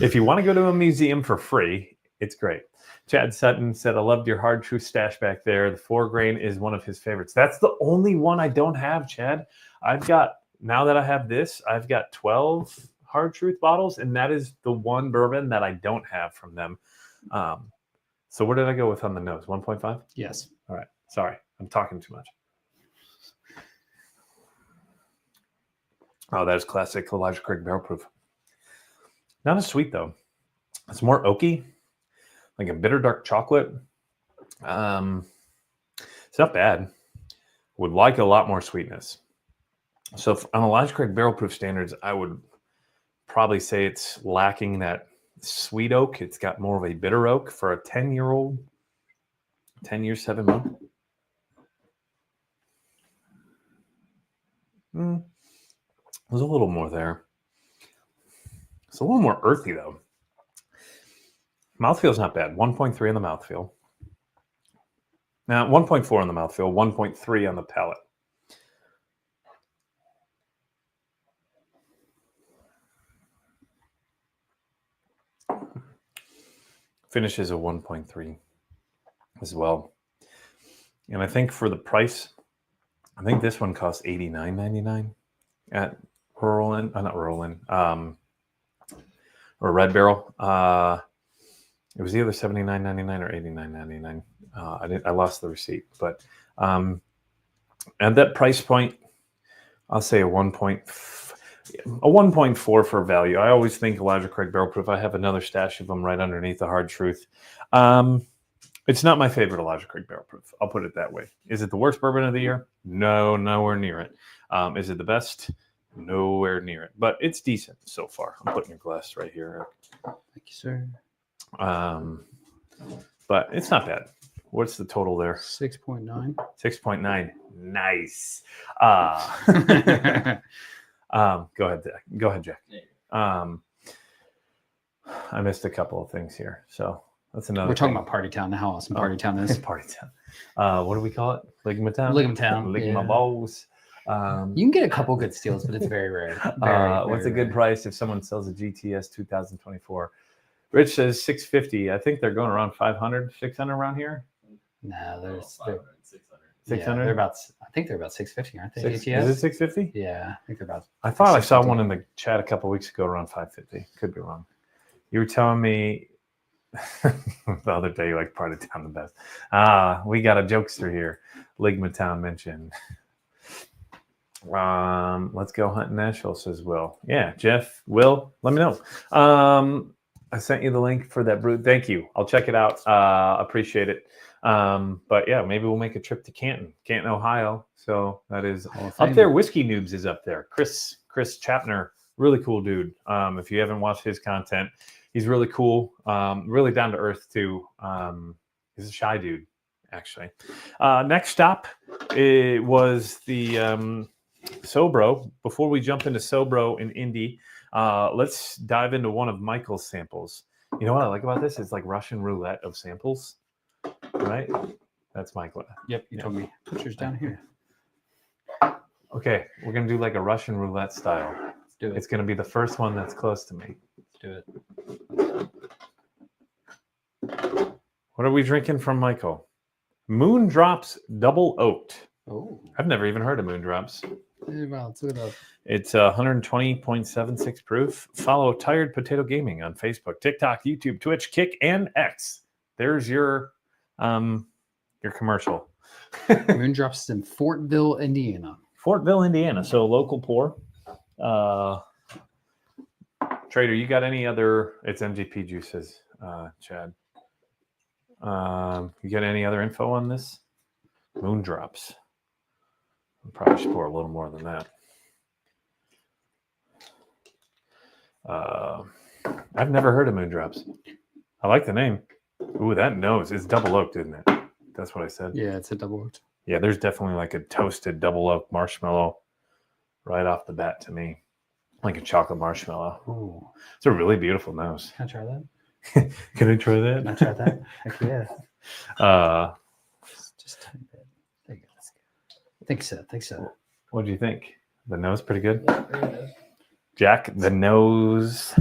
If you want to go to a museum for free, it's great. Chad Sutton said, I loved your hard truth stash back there. The 4-grain is one of his favorites. That's the only one I don't have, Chad. Now that I have this, I've got 12 hard truth bottles, and that is the one bourbon that I don't have from them. So where did I go with on the nose? 1.5? Yes. All right. Sorry. I'm talking too much. Oh, that is classic Elijah Craig barrel proof. Not as sweet, though. It's more oaky, like a bitter dark chocolate. It's not bad. Would like a lot more sweetness. So on Elijah Craig barrel proof standards, I would probably say it's lacking that sweet oak. It's got more of a bitter oak for a 10-year-old, 10 years, 7 months. There's a little more there. It's a little more earthy, though. Mouthfeel's not bad. 1.3 on the mouthfeel. Now 1.4 on the mouthfeel, 1.3 on the palate. Finish is a 1.3 as well. And I think for the price, I think this one costs $89.99 at Rural Inn, not Rural Inn, or Red Barrel. It was either $79.99 or $89.99. I lost the receipt, but at that price point, I'll say a 1.4 for value. I always think Elijah Craig Barrel Proof. I have another stash of them right underneath the Hard Truth. It's not my favorite Elijah Craig Barrel Proof. I'll put it that way. Is it the worst bourbon of the year? No, nowhere near it. Is it the best? Nowhere near it. But it's decent so far. I'm putting your glass right here. Thank you, sir. But it's not bad. What's the total there? 6.9. 6.9. Nice. Go ahead, Jack. I missed a couple of things here, so that's another. We're talking thing. about Party Town. How awesome Party Town is. Party Town. What do we call it? Ligma Town. Ligma Town. Ligma Yeah. balls. You can get a couple good steals, but it's very rare. What's a good price if someone sells a GTS 2024? Rich says 650. I think they're going around 500, 600 around here. No, they're 600. 600. they're about. I think they're about 650, aren't they? Is GTS? it 650? Yeah, I think they're about. I thought I saw 650. one in the chat a couple weeks ago around 550. Could be wrong. You were telling me the other day, like Party Town the best. We got a jokester here. Ligma Town mentioned. Let's go hunt in Nashville, says Will. Yeah, Jeff, Will, let me know. I sent you the link for that brew. Thank you. I'll check it out. Appreciate it. But yeah, maybe we'll make a trip to Canton, Ohio. So that is up there. Whiskey Noobs is up there. Chris Chapner, really cool dude. If you haven't watched his content, he's really cool. Really down to earth too. He's a shy dude, actually. Next stop, it was the Sobro. Before we jump into Sobro in Indy, let's dive into one of Michael's samples. You know what I like about this? It's like Russian roulette of samples, right? That's Michael. Yep, you told me. Put yours down here. Okay, we're gonna do like a Russian roulette style. Let's do it. It's gonna be the first one that's close to me. Let's do it. What are we drinking from Michael? Moondrops Double Oaked. Oh, I've never even heard of Moondrops. well, let's look it up. It's 120.76 proof. Follow Tired Potato Gaming on Facebook, TikTok, YouTube, Twitch, Kick, and X. There's your commercial. Moondrops is in Fortville, Indiana. Fortville, Indiana. So local pour. Trader, you got any other? It's MGP juices, Chad. You got any other info on this? Moondrops. I'll probably should pour a little more than that. I've never heard of Moondrops. I like the name. Ooh, that nose. It's double oaked, isn't it? That's what I said. Yeah, it's a double oaked. Yeah, there's definitely like a toasted double oak marshmallow right off the bat to me. Like a chocolate marshmallow. Ooh. It's a really beautiful nose. Can I try that? Can I try that? Can I try that? Heck yeah. Just a tiny bit. There you go. That's good. Think so. What do you think? The nose pretty good? Yeah, there it is. Jack, the nose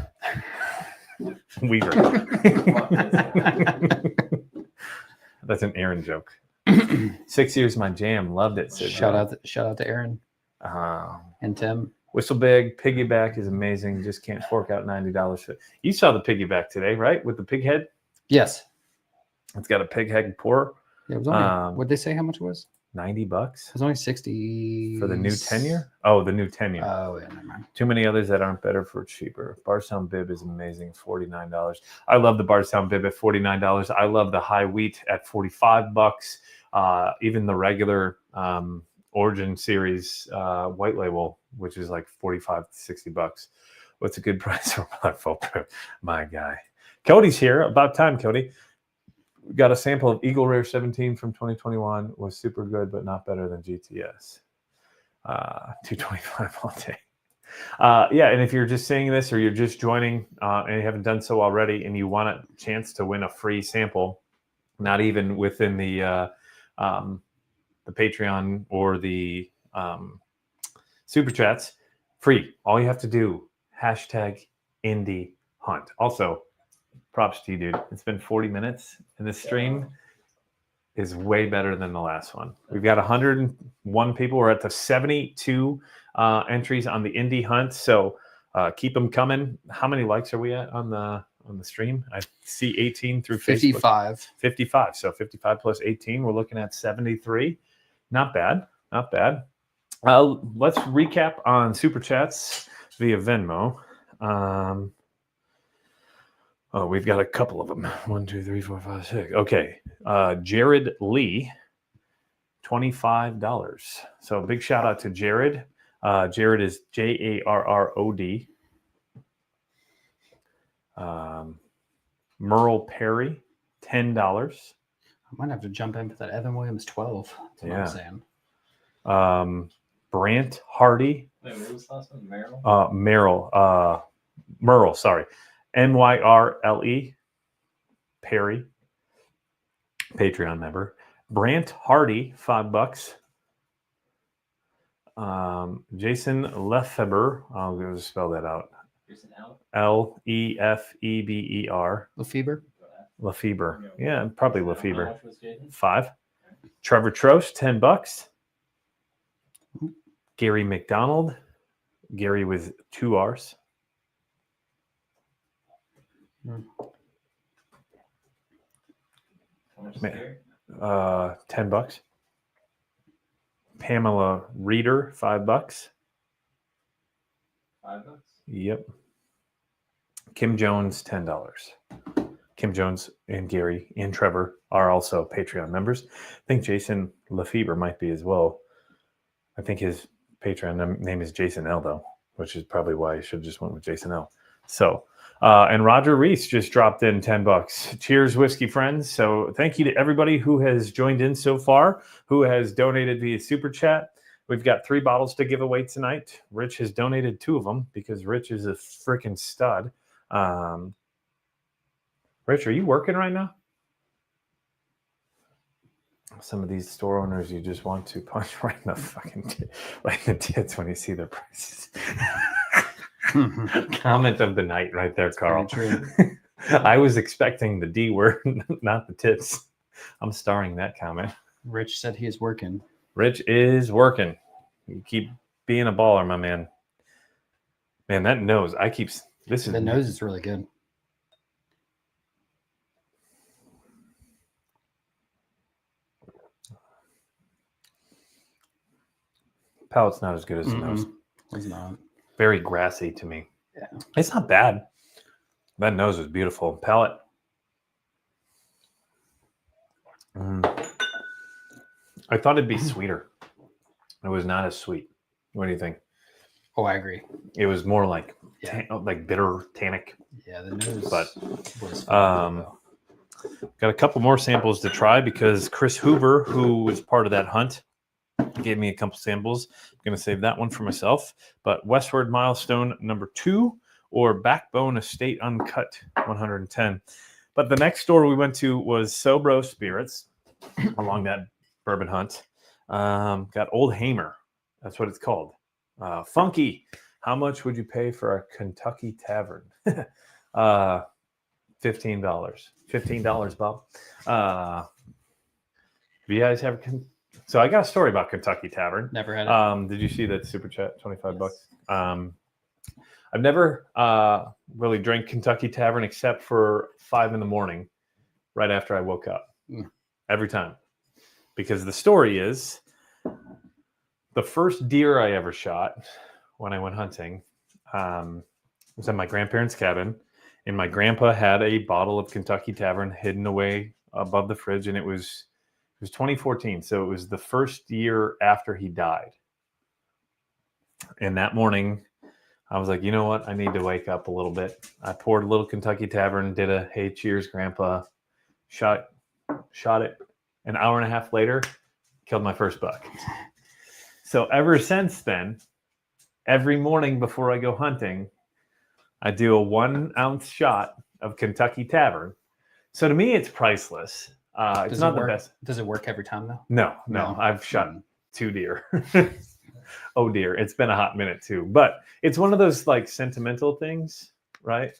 Weaver. That's an Aaron joke. 6 years my jam. Loved it. Sid. Shout out to Aaron and Tim. Whistlebag piggyback is amazing. Just can't fork out $90 for it. You saw the piggyback today, right? With the pig head. Yes. It's got a pig head pour. Yeah, it was only, what'd they say how much it was? $90 It was only 60 for the new tenure. Oh, the new tenure. Oh, yeah, never mind. Too many others that aren't better for cheaper. Bardstown Bib is amazing, $49. I love the Bardstown Bib at $49. I love the high wheat at $45. Even the regular Origin Series white label, which is like $45 to $60. What's a good price for my full proof? My guy. Cody's here. About time, Cody. We got a sample of Eagle Rare 17 from 2021. Was super good, but not better than GTS. 225 all day. Yeah, and if you're just seeing this or you're just joining and you haven't done so already and you want a chance to win a free sample, not even within the Patreon or the Super Chats, free. All you have to do, #Indy Hunt. Also, props to you, dude. It's been 40 minutes and this stream is way better than the last one. We've got 101 people. We're at the 72 entries on the Indy Hunt. So keep them coming. How many likes are we at on the stream? I see 18 through 55. Facebook. 55. So 55 plus 18. We're looking at 73. Not bad. Not bad. Let's recap on Super Chats via Venmo. We've got a couple of them. 1, 2, 3, 4, 5, 6. Okay. Jared Lee, $25. So a big shout out to Jared. Jared is Jarrod. Merle Perry, $10. I might have to jump in for that. Evan Williams, 12. That's what I'm saying. Brant Hardy. Wait, what was the last one? Merle, sorry. Myrle Perry, Patreon member. Brant Hardy, $5. Jason Lefeber, I'll go spell that out. Lefeber. Lefeber. Yeah, probably Lefeber. 5. Trevor Trost, $10. Gary McDonald. Gary with 2 R's. $10. Pamela Reeder, $5. $5? Yep. Kim Jones, $10. Kim Jones and Gary and Trevor are also Patreon members. I think Jason Lefeber might be as well. I think his Patreon name is Jason L, though, which is probably why I should have just went with Jason L. So, and Roger Reese just dropped in $10. Cheers, whiskey friends. So thank you to everybody who has joined in so far, who has donated via Super Chat. We've got 3 bottles to give away tonight. Rich has donated 2 of them because Rich is a freaking stud. Rich, are you working right now? Some of these store owners, you just want to punch right in the fucking right in the tits when you see their prices. Comment of the night right there, Carl. I was expecting the D word, not the tits. I'm starring that comment. Rich said he is working. Rich is working. You keep being a baller, my man. Man, that nose. The nose is really good. Palate's not as good as the nose. It's not. Very grassy to me. Yeah. It's not bad. That nose is beautiful. Palate. I thought it'd be sweeter. It was not as sweet. What do you think? Oh, I agree. It was more like Yeah. bitter, tannic. Yeah, the nose. But was got a couple more samples to try because Chris Hoover, who was part of that hunt, gave me a couple samples. I'm going to save that one for myself. But Westward Milestone number 2 or Backbone Estate Uncut 110. But the next store we went to was Sobro Spirits along that bourbon hunt. Got Old Hamer. That's what it's called. Funky. How much would you pay for a Kentucky Tavern? $15. $15, Bob. Do you guys have... So I got a story about Kentucky Tavern. Never had it. Did you see that super chat? $25. I've never really drank Kentucky Tavern except for 5 a.m, right after I woke up. Every time. Because the story is the first deer I ever shot when I went hunting was at my grandparents' cabin. And my grandpa had a bottle of Kentucky Tavern hidden away above the fridge. And it was 2014. So it was the first year after he died. And that morning, I was like, you know what? I need to wake up a little bit. I poured a little Kentucky Tavern, did a, hey, cheers, Grandpa. Shot it. An hour and a half later, killed my first buck. So ever since then, every morning before I go hunting, I do a 1 ounce shot of Kentucky Tavern. So to me, it's priceless. It's Does not it the work? best. Does it work every time though? No. No. I've shot Mm. 2 deer. Oh dear, it's been a hot minute too. But it's one of those like sentimental things, right?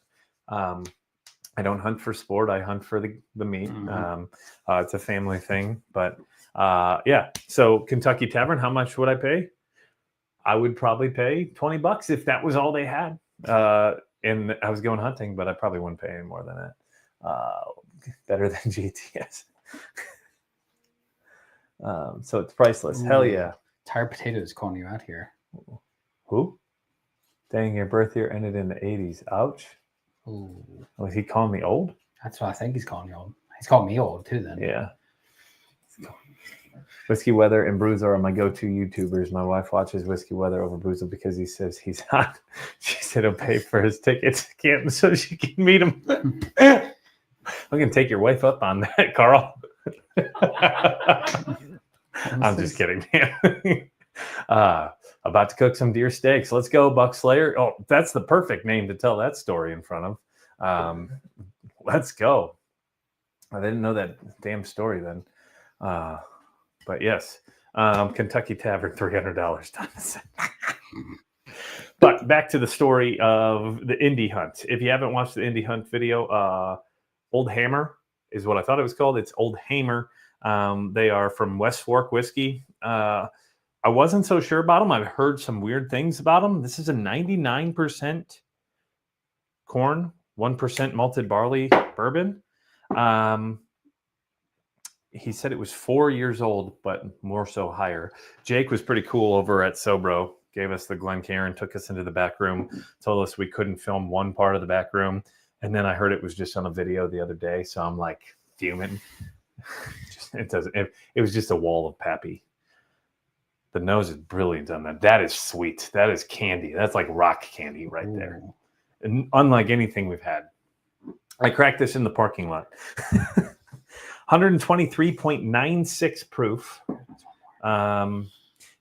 I don't hunt for sport. I hunt for the meat. Mhm. It's a family thing. But yeah, so Kentucky Tavern, how much would I pay? I would probably pay $20 if that was all they had. And I was going hunting, but I probably wouldn't pay any more than that. Better than GTS. So it's priceless. Hell Ooh. yeah. Tired Potato is calling you out here. Who? Dang, your birth year ended in the 80s. Ouch. Ooh. Was he calling me old? That's what I think he's calling you old. He's called me old too then. Yeah. Whiskey Weather and Bruiser are my go-to YouTubers. My wife watches Whiskey Weather over Bruiser because he says he's hot. She said he'll pay for his tickets to Canton so she can meet him. I'm going to take your wife up on that, Carl. I'm just kidding, man. About to cook some deer steaks. Let's go, Buck Slayer. Oh, that's the perfect name to tell that story in front of. Let's go. I didn't know that damn story then. But yes, Kentucky Tavern, $300. But back to the story of the Indy hunt. If you haven't watched the Indy hunt video, Old Hammer is what I thought it was called. It's Old Hammer. They are from West Fork whiskey. I wasn't so sure about them. I've heard some weird things about them. This is a 99% corn, 1% malted barley bourbon. He said it was 4 years old, but more so higher. Jake was pretty cool over at Sobro. Gave us the Glencairn, took us into the back room, told us we couldn't film one part of the back room. And then I heard it was just on a video the other day. So I'm like fuming. It was just a wall of pappy. The nose is brilliant on that. That is sweet. That is candy. That's like rock candy right there. And unlike anything we've had. I cracked this in the parking lot. 123.96 proof.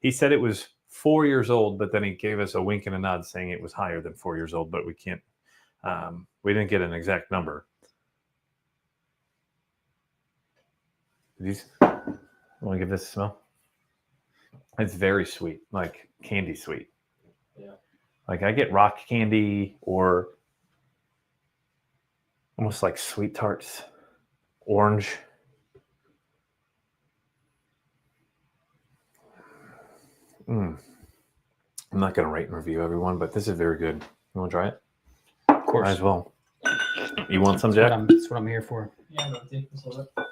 He said it was 4 years old, but then he gave us a wink and a nod saying it was higher than 4 years old, but we can't, we didn't get an exact number. Want to give this a smell? It's very sweet, like candy sweet. Yeah. Like I get rock candy or almost like sweet tarts, orange. I'm not going to rate and review everyone, but this is very good. You want to try it? Of course. Might as well. You want some, That's Jack? that's what I'm here for. Yeah, no, take this a little bit.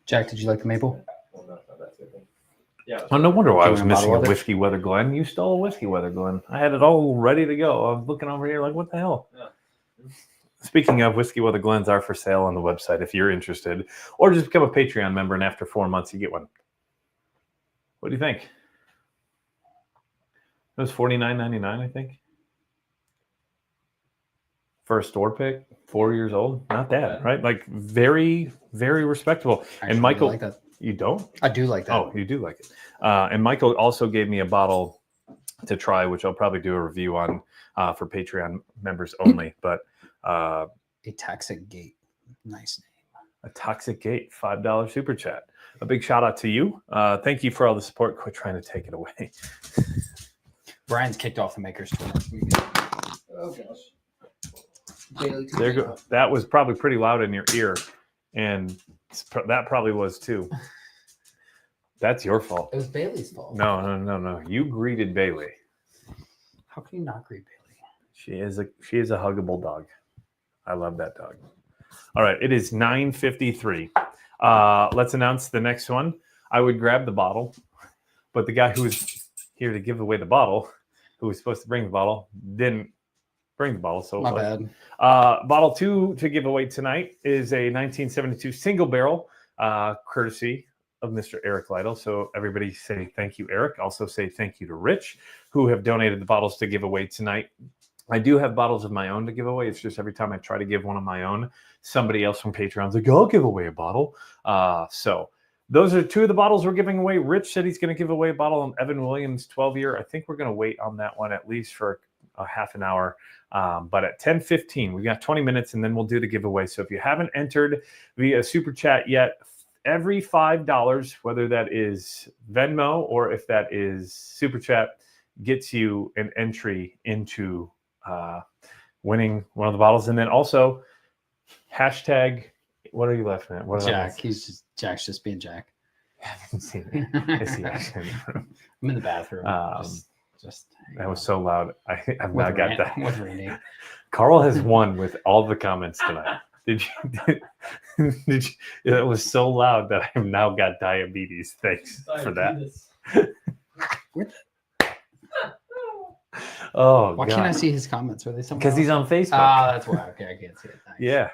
Jack, did you like the maple? Well, no, that's good. Yeah. Oh, no wonder why I was Do you want a missing a bottle of it? Whiskey Weather Glen. You stole a Whiskey Weather Glen. I had it all ready to go. I was looking over here like, what the hell? Yeah. Speaking of, Whiskey Weather Glens are for sale on the website if you're interested. Or just become a Patreon member, and after 4 months, you get one. What do you think? It was $49.99, I think. For a store pick, 4 years old. Not bad, right? Like very, very respectable. I And Michael, like that. you don't? I do like that. Oh, you do like it. And Michael also gave me a bottle to try, which I'll probably do a review on for Patreon members only. But A Toxic Gate. Nice name. a Toxic Gate, $5 super chat. A big shout out to you. Thank you for all the support. Quit trying to take it away. Brian's kicked off the Maker's Tour. Oh gosh. There go. That was probably pretty loud in your ear, and that probably was too. That's your fault. It was Bailey's fault. No. You greeted Bailey. How can you not greet Bailey? She is a huggable dog. I love that dog. All right, it is 9:53. Let's announce the next one. I would grab the bottle, but the guy who was here to give away the bottle, who was supposed to bring the bottle, didn't bring the bottle. So My bad. Bottle 2 to give away tonight is a 1972 single barrel, courtesy of Mr. Eric Lytle. So everybody say thank you, Eric. Also say thank you to Rich, who have donated the bottles to give away tonight. I do have bottles of my own to give away. It's just every time I try to give one of my own, somebody else from Patreon's like, I'll give away a bottle. So those are two of the bottles we're giving away. Rich said he's going to give away a bottle of Evan Williams 12-year. I think we're going to wait on that one at least for a half an hour. But at 10:15, we've got 20 minutes, and then we'll do the giveaway. So if you haven't entered via Super Chat yet, every $5, whether that is Venmo or if that is Super Chat, gets you an entry into winning one of the bottles. And then also hashtag, what are you laughing at? What did I miss? Jack's just being Jack. I haven't seen it. I see actually. I'm in the bathroom. That was so loud. I've now got that. With Randy. Carl has won with all the comments tonight. Did you? It was so loud that I've now got diabetes. Thanks for that. Oh, why can't I see his comments? Are they somewhere? Because he's on Facebook. That's why. Okay, I can't see it. Nice. Yeah,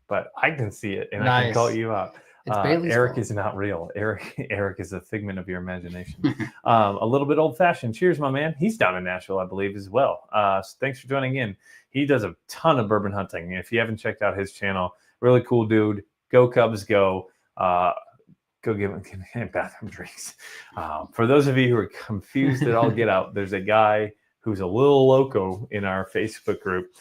but I can see it, and I can call you out. Eric is not real. Eric is a figment of your imagination. A little bit old-fashioned. Cheers, my man. He's down in Nashville, I believe, as well. So thanks for joining in. He does a ton of bourbon hunting. If you haven't checked out his channel, really cool dude. Go Cubs, go. Go give him bathroom drinks. For those of you who are confused at all, get out. There's a guy who's a little loco in our Facebook group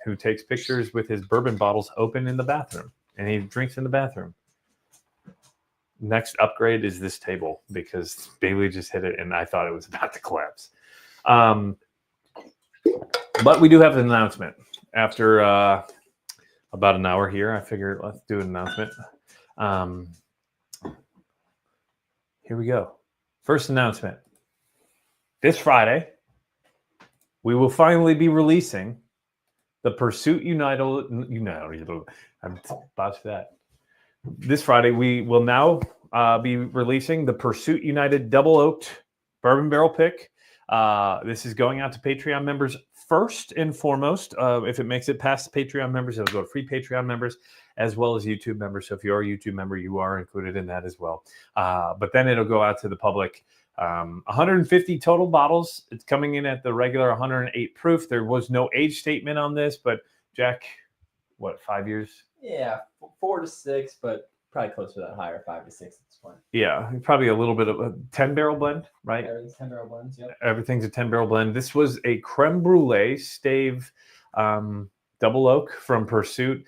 who takes pictures with his bourbon bottles open in the bathroom, and he drinks in the bathroom. Next upgrade is this table because Bailey just hit it and I thought it was about to collapse. But we do have an announcement. After about an hour here, I figured let's do an announcement. Here we go. First announcement. This Friday, we will finally be releasing the Pursuit United. I'm about that. This Friday, we will now be releasing the Pursuit United Double Oaked Bourbon Barrel Pick. This is going out to Patreon members first and foremost. If it makes it past the Patreon members, it'll go to free Patreon members as well as YouTube members. So if you're a YouTube member, you are included in that as well. But then it'll go out to the public. 150 total bottles. It's coming in at the regular 108 proof. There was no age statement on this, but Jack, what, 5 years? Yeah, 4 to 6, but probably closer to that higher, 5 to 6 at this point. Yeah, probably a little bit of a 10-barrel blend, right? Everything's 10-barrel blends, yep. Everything's a 10-barrel blend. This was a creme brulee stave double oak from Pursuit.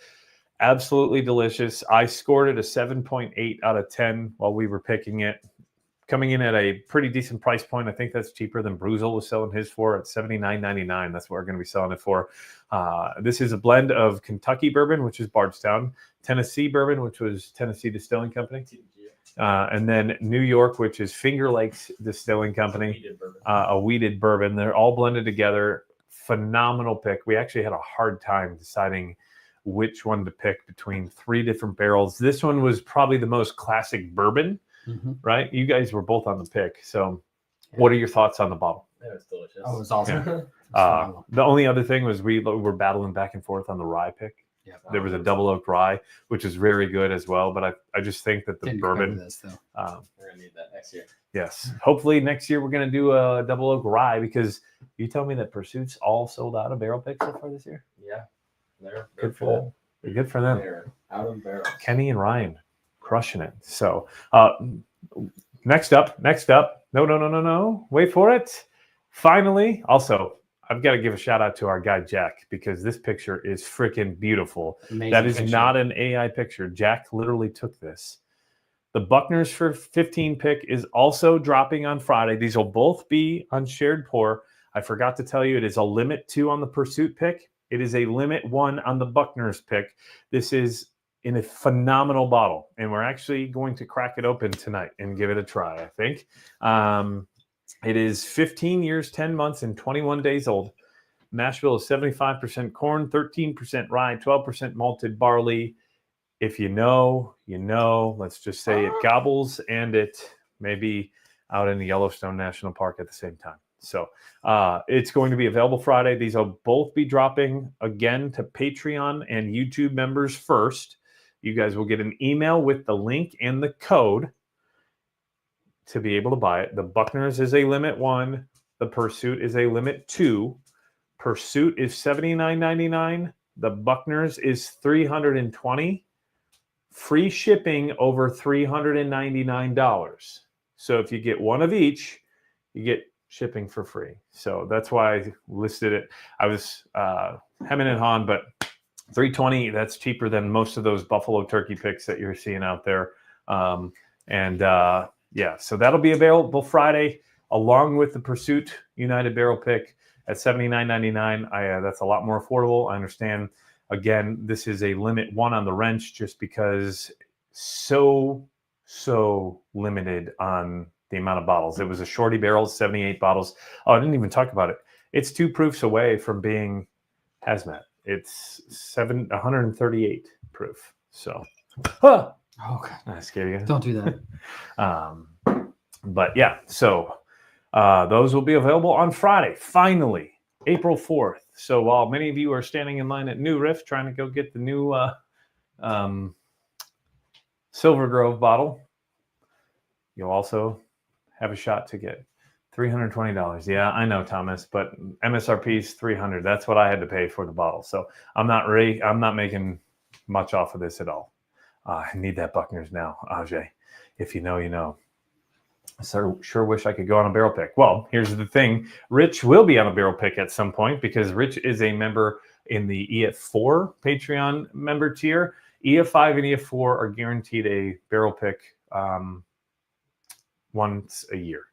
Absolutely delicious. I scored it a 7.8 out of 10 while we were picking it. Coming in at a pretty decent price point. I think that's cheaper than Bruzel was selling his for at $79.99. That's what we're going to be selling it for. This is a blend of Kentucky bourbon, which is Bardstown, Tennessee bourbon, which was Tennessee Distilling Company, and then New York, which is Finger Lakes Distilling Company, a wheated bourbon. They're all blended together. Phenomenal pick. We actually had a hard time deciding which one to pick between 3 different barrels. This one was probably the most classic bourbon. Mm-hmm. Right? You guys were both on the pick. So what are your thoughts on the bottle? It was delicious. Oh, it was awesome. Yeah. The only other thing was we were battling back and forth on the rye pick. Yeah. There was a double oak rye, which is very good as well. But I just think that the Didn't bourbon. cover this, though. We're going to need that next year. Yes. Hopefully next year we're going to do a double oak rye because you tell me that Pursuit's all sold out of barrel picks so far this year. Yeah. They're Good for them. Good for them. They're out of barrels. Kenny and Ryan crushing it. So next up. No. Wait for it. Finally, also, I've got to give a shout out to our guy, Jack, because this picture is freaking beautiful. Amazing that is picture. not an AI picture. Jack literally took this. The Buckner's for 15 pick is also dropping on Friday. These will both be on shared pour. I forgot to tell you, it is a limit 2 on the Pursuit pick. It is a limit 1 on the Buckner's pick. This is in a phenomenal bottle, and we're actually going to crack it open tonight and give it a try, I think. It is 15 years, 10 months, and 21 days old. Nashville is 75% corn, 13% rye, 12% malted barley. If you know, you know. Let's just say it gobbles and it may be out in the Yellowstone National Park at the same time. So it's going to be available Friday. These will both be dropping again to Patreon and YouTube members first. You guys will get an email with the link and the code to be able to buy it. The Buckner's is a limit 1. The Pursuit is a limit 2. Pursuit is $79.99. The Buckner's is $320. free shipping over $399. So if you get one of each, you get shipping for free. So that's why I listed it. I was hemming and hawing, but $320, that's cheaper than most of those buffalo turkey picks that you're seeing out there. Yeah, so that'll be available Friday along with the Pursuit United Barrel Pick at $79.99. That's a lot more affordable. I understand. Again, this is a limit one on the wrench just because so limited on the amount of bottles. It was a shorty barrel, 78 bottles. Oh, I didn't even talk about it. It's 2 proofs away from being hazmat. It's 138 proof. So, Oh, God. I scare you. Don't do that. But yeah, so those will be available on Friday, finally, April 4th. So while many of you are standing in line at New Riff trying to go get the new Silver Grove bottle, you'll also have a shot to get $320. Yeah, I know, Thomas, but MSRP is $300. That's what I had to pay for the bottle. So I'm not making much off of this at all. I need that Buckner's now, Ajay. If you know, you know. So sure wish I could go on a barrel pick. Well, here's the thing. Rich will be on a barrel pick at some point because Rich is a member in the EF4 Patreon member tier. EF5 and EF4 are guaranteed a barrel pick once a year.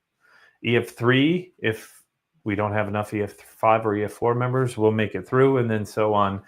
EF3, if we don't have enough EF5 or EF4 members, we'll make it through, and then so on.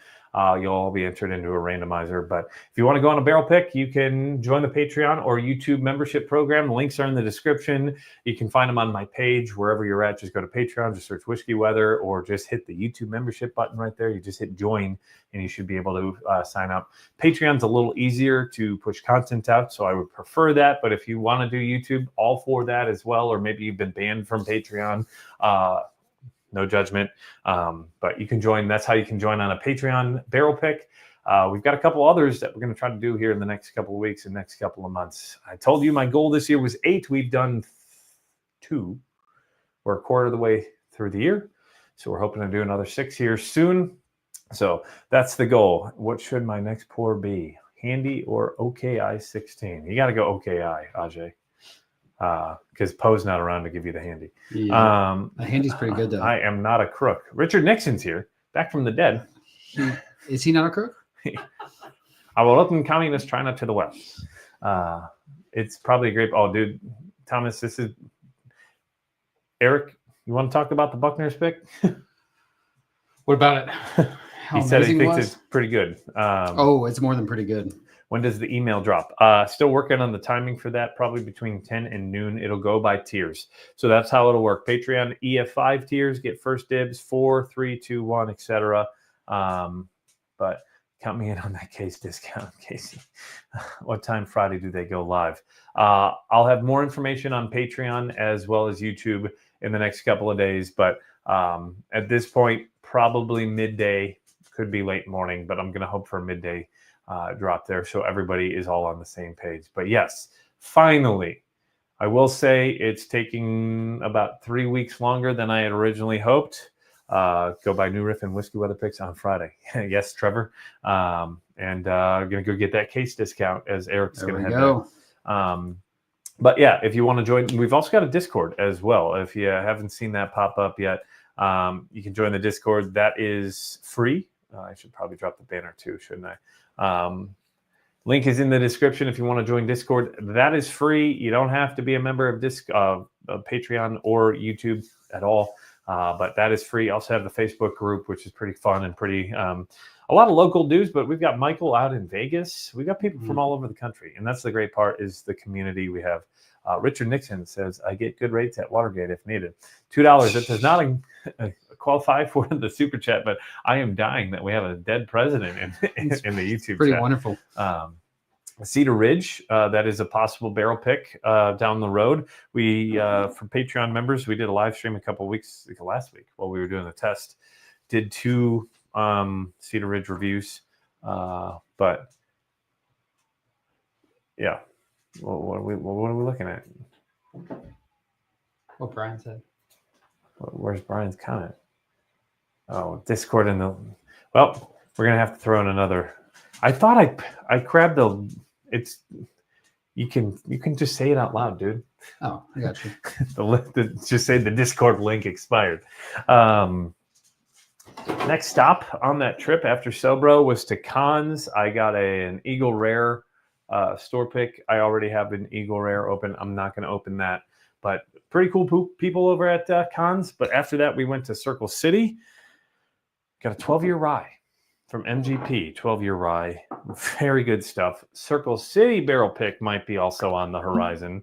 You'll all be entered into a randomizer. But if you want to go on a barrel pick, you can join the Patreon or YouTube membership program. The links are in the description. You can find them on my page wherever you're at. Just go to Patreon, just search Whiskey Weather, or just hit the YouTube membership button right there. You just hit join, and you should be able to sign up. Patreon's a little easier to push content out, so I would prefer that. But if you want to do YouTube, all for that as well, or maybe you've been banned from Patreon, no judgment, but you can join. That's how you can join on a Patreon barrel pick. We've got a couple others that we're going to try to do here in the next couple of weeks and next couple of months. I told you my goal this year was 8. We've done 2. We're a quarter of the way through the year, so we're hoping to do another 6 here soon. So that's the goal. What should my next pour be? Handy or OKI 16? You got to go OKI, Ajay. Because Poe's not around to give you the handy. Yeah. The handy's pretty good, though. I am not a crook. Richard Nixon's here, back from the dead. Is he not a crook? I will open communist China to the west. It's probably a great. Oh, dude, Thomas, this is Eric. You want to talk about the Buckner's pick? What about it? He said he thinks it's pretty good. It's more than pretty good. When does the email drop? Still working on the timing for that, probably between 10 and noon. It'll go by tiers. So that's how it'll work. Patreon EF5 tiers get first dibs, 4, 3, 2, 1, etc. But count me in on that case discount, Casey. What time Friday do they go live? I'll have more information on Patreon as well as YouTube in the next couple of days. But at this point, probably midday, could be late morning, but I'm going to hope for a midday drop there so everybody is all on the same page. But yes, finally, I will say it's taking about 3 weeks longer than I had originally hoped. Go by New Riff and Whiskey Weather Picks on Friday. Yes, Trevor. And I'm going to go get that case discount as Eric's going to head there. But yeah, if you want to join, we've also got a Discord as well. If you haven't seen that pop up yet, you can join the Discord. That is free. I should probably drop the banner too, shouldn't I? Link is in the description if you want to join Discord. That is free. You don't have to be a member of Patreon or YouTube at all, but that is free. Also have the Facebook group, which is pretty fun and pretty a lot of local dudes. But we've got Michael out in Vegas. We got people from all over the country, and that's the great part is the community we have. Richard Nixon says, "I get good rates at Watergate if needed." $2. That does not qualify for the super chat, but I am dying that we have a dead president in the YouTube pretty chat. Wonderful. Cedar Ridge, that is a possible barrel pick down the road. We for Patreon members, we did a live stream a couple of weeks last week while we were doing the test. Did 2 Cedar Ridge reviews, but yeah. Well, what are we looking at? What Brian said. Where's Brian's comment? Oh, Discord and the. Well, we're gonna have to throw in another. I thought I grabbed the It's you can just say it out loud, dude. Oh, I got you. Just say the Discord link expired. Next stop on that trip after Sobro was to Cons. I got an Eagle Rare store pick. I already have an Eagle Rare open. I'm not going to open that, but pretty cool people over at Cons. But after that, we went to Circle City. Got a 12-year rye from MGP, 12-year rye. Very good stuff. Circle City barrel pick might be also on the horizon.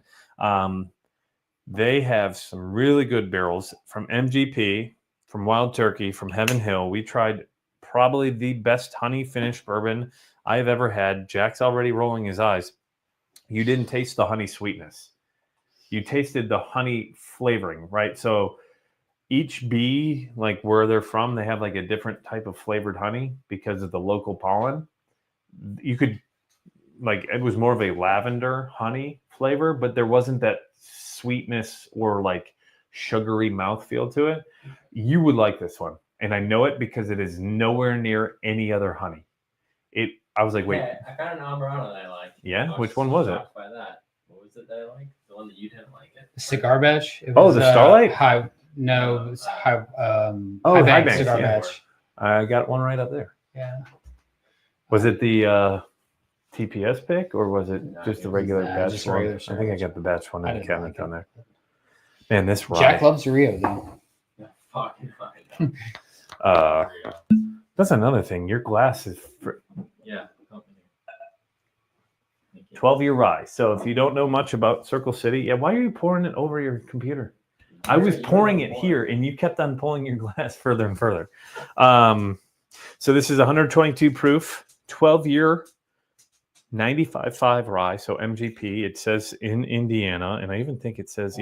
They have some really good barrels from MGP, from Wild Turkey, from Heaven Hill. We tried probably the best honey finished bourbon I've ever had. Jack's already rolling his eyes. You didn't taste the honey sweetness. You tasted the honey flavoring, right? So each bee, like where they're from, they have like a different type of flavored honey because of the local pollen. You could, like, it was more of a lavender honey flavor, but there wasn't that sweetness or like sugary mouthfeel to it. You would like this one. And I know it because it is nowhere near any other honey. I was like, wait. Yeah, I found an Ambrano that I like. Yeah? Which one was it? By that. What was it that I liked? The one that you didn't like it. The cigar batch. It Oh, was, the Starlight? No, it was high. High bank bank, cigar yeah. batch. I got one right up there. Yeah. Was it the TPS pick or was it No, just the it was regular that, batch just one? regular I think I got the batch one I in the didn't cabinet like down it. there. Man, this rye. Jack loves Rio though. Yeah, fucking fine. That's another thing. Your glass is Yeah. 12-year rye. So if you don't know much about Circle City, yeah, why are you pouring it over your computer? I was pouring it here, and you kept on pulling your glass further and further. So this is 122 proof, 12-year, 95.5 rye. So MGP. It says in Indiana, and I even think it says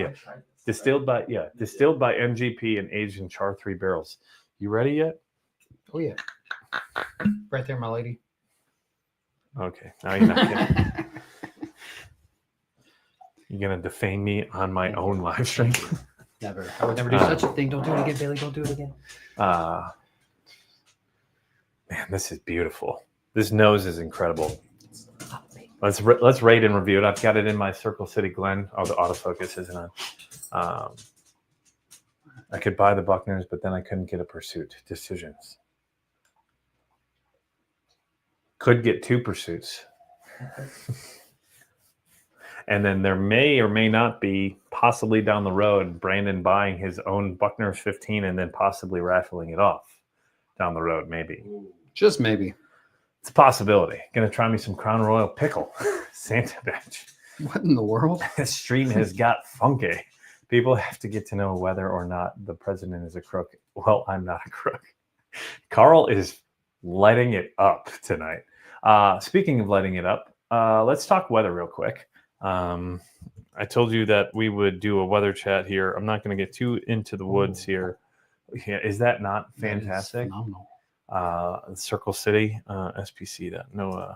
distilled by MGP and aged in char 3 barrels. You ready yet? Oh yeah. Right there, my lady. Okay. Now you're not kidding. You're gonna defame me on my own live stream. Never. I would never do such a thing. Don't do it again, Bailey. Don't do it again. Man, this is beautiful. This nose is incredible. Let's rate and review it. I've got it in my Circle City Glen. Oh, the autofocus isn't on. I could buy the Buckners, but then I couldn't get a Pursuit. Decisions. Could get 2 Pursuits. And then there may or may not be, possibly down the road, Brandon buying his own Buckner's 15 and then possibly raffling it off down the road, maybe. Just maybe. It's a possibility. Gonna try me some Crown Royal Pickle. Santa batch. What in the world? This stream has got funky. People have to get to know whether or not the president is a crook. Well, I'm not a crook. Carl is lighting it up tonight. Speaking of lighting it up, let's talk weather real quick. I told you that we would do a weather chat here. I'm not going to get too into the woods here. Yeah, is that not fantastic? That is phenomenal. Circle City, spc.noaa.gov.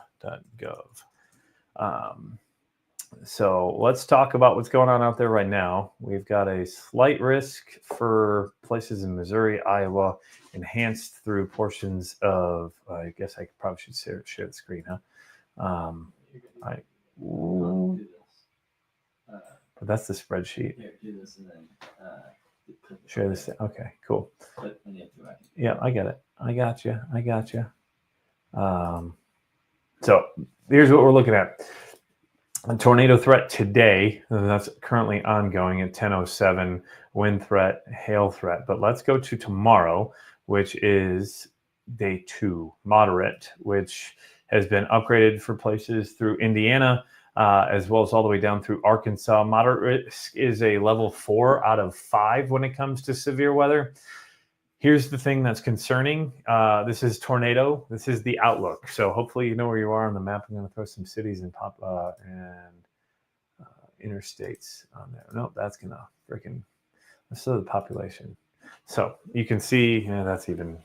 So let's talk about what's going on out there right now. We've got a slight risk for places in Missouri, Iowa, enhanced through portions of, I guess I probably should share the screen, huh? But that's the spreadsheet. Here, do this and then Share this. Okay, cool. Yeah, I get it. I got you. So here's what we're looking at. A tornado threat today. That's currently ongoing at 10:07. Wind threat, hail threat. But let's go to tomorrow, which is day 2, moderate, which has been upgraded for places through Indiana, as well as all the way down through Arkansas. Moderate risk is a level 4 out of 5 when it comes to severe weather. Here's the thing that's concerning. This is tornado. This is the outlook. So hopefully you know where you are on the map. I'm going to throw some cities and interstates on there. Nope, that's going to freaking, let's throw the population. So you can see, that's even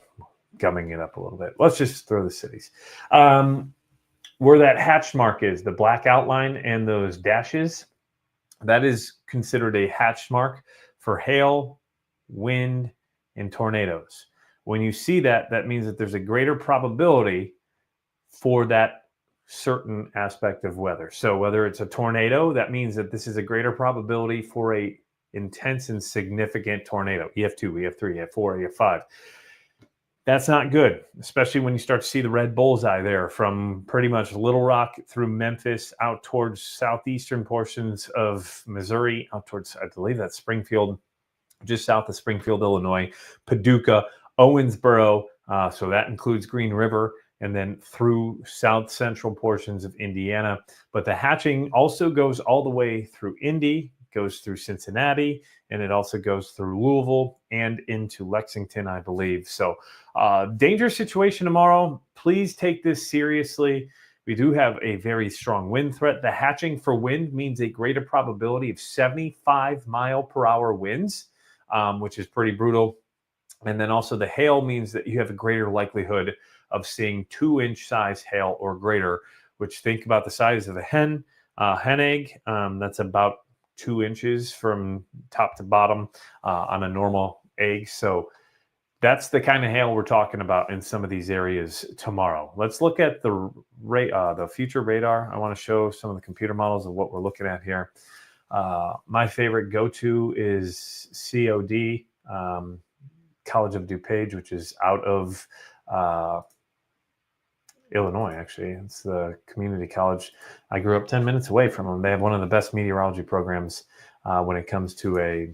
gumming it up a little bit. Let's just throw the cities. Where that hatch mark is, the black outline and those dashes, that is considered a hatch mark for hail, wind, and tornadoes. When you see that, that means that there's a greater probability for that certain aspect of weather. So whether it's a tornado, that means that this is a greater probability for a intense and significant tornado. EF2, EF3, EF4, EF5. That's not good, especially when you start to see the red bullseye there from pretty much Little Rock through Memphis out towards southeastern portions of Missouri, out towards, I believe that's Springfield, just south of Springfield, Illinois, Paducah, Owensboro. So that includes Green River, and then through south central portions of Indiana. But the hatching also goes all the way through Indy, goes through Cincinnati, and it also goes through Louisville and into Lexington, I believe. So dangerous situation tomorrow. Please take this seriously. We do have a very strong wind threat. The hatching for wind means a greater probability of 75-mile-per-hour winds, which is pretty brutal. And then also the hail means that you have a greater likelihood of seeing 2-inch size hail or greater, which, think about the size of a hen egg. That's about 2 inches from top to bottom on a normal egg. So that's the kind of hail we're talking about in some of these areas tomorrow. Let's look at the future radar. I want to show some of the computer models of what we're looking at here. My favorite go-to is COD, College of DuPage, which is out of Illinois, actually. It's the community college. I grew up 10 minutes away from them. They have one of the best meteorology programs when it comes to a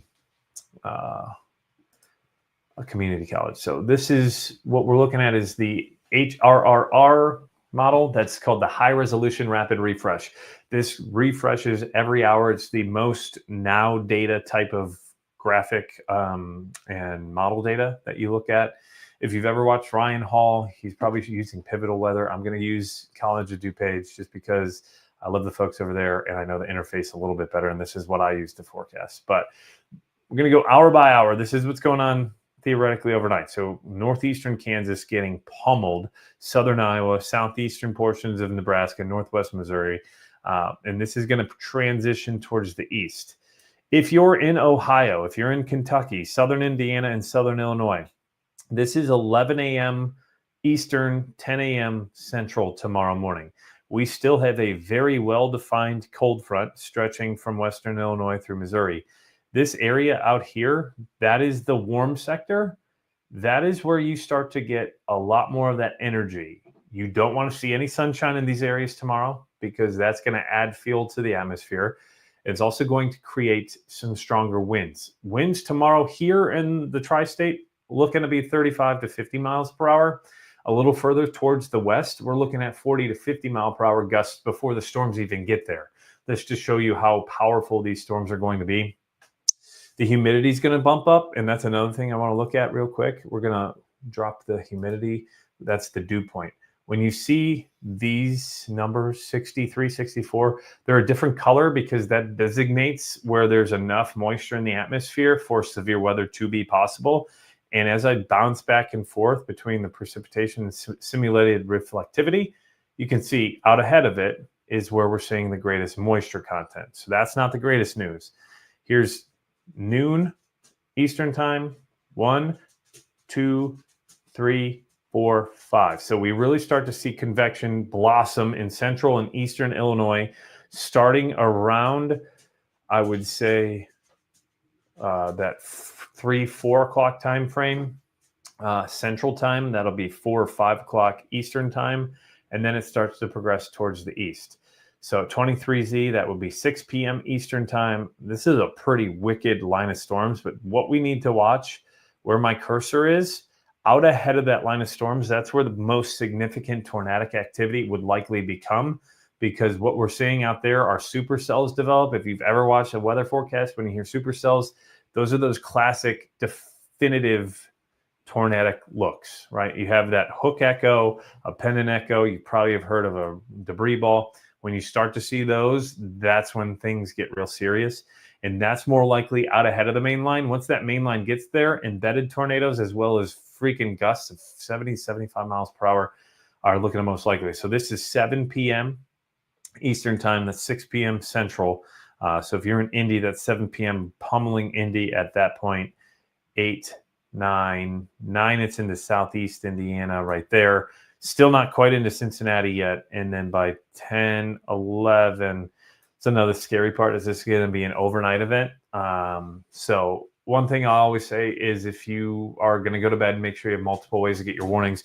community college. So this is what we're looking at, is the HRRR model. That's called the High Resolution Rapid Refresh. This refreshes every hour. It's the most now data type of graphic and model data that you look at. If you've ever watched Ryan Hall, he's probably using Pivotal Weather. I'm going to use College of DuPage just because I love the folks over there and I know the interface a little bit better, and this is what I use to forecast. But we're going to go hour by hour. This is what's going on theoretically overnight. So northeastern Kansas getting pummeled, southern Iowa, southeastern portions of Nebraska, northwest Missouri, and this is going to transition towards the east. If you're in Ohio, if you're in Kentucky, southern Indiana, and southern Illinois, this is 11 a.m. Eastern, 10 a.m. Central tomorrow morning. We still have a very well-defined cold front stretching from western Illinois through Missouri. This area out here, that is the warm sector. That is where you start to get a lot more of that energy. You don't want to see any sunshine in these areas tomorrow because that's going to add fuel to the atmosphere. It's also going to create some stronger winds. Winds tomorrow here in the tri-state, looking to be 35 to 50 miles per hour. A little further towards the west, we're looking at 40 to 50 mile per hour gusts before the storms even get there. This to show you how powerful these storms are going to be. The humidity is going to bump up, and that's another thing I want to look at real quick. We're going to drop the humidity. That's the dew point. When you see these numbers, 63, 64, they're a different color because that designates where there's enough moisture in the atmosphere for severe weather to be possible. And as I bounce back and forth between the precipitation and simulated reflectivity, you can see out ahead of it is where we're seeing the greatest moisture content. So that's not the greatest news. Here's noon Eastern time, 1, 2, 3, 4, 5. So we really start to see convection blossom in central and eastern Illinois starting around, I would say, that 3, 4 o'clock time frame, central time. That'll be 4 or 5 o'clock Eastern time. And then it starts to progress towards the east. So 23Z, that would be 6 p.m. Eastern time. This is a pretty wicked line of storms, but what we need to watch, where my cursor is, out ahead of that line of storms, that's where the most significant tornadic activity would likely become, because what we're seeing out there are supercells develop. If you've ever watched a weather forecast, when you hear supercells, those are those classic definitive tornadic looks, right? You have that hook echo, a pendant echo. You probably have heard of a debris ball. When you start to see those, that's when things get real serious. And that's more likely out ahead of the main line. Once that main line gets there, embedded tornadoes as well as freaking gusts of 70, 75 miles per hour are looking at most likely. So this is 7 p.m. Eastern time. That's 6 p.m. Central. So if you're in Indy, that's 7 p.m. pummeling Indy at that point. 8, 9, it's into southeast Indiana right there. Still not quite into Cincinnati yet. And then by 10, 11, it's another scary part. Is this going to be an overnight event? So one thing I always say is if you are going to go to bed, make sure you have multiple ways to get your warnings.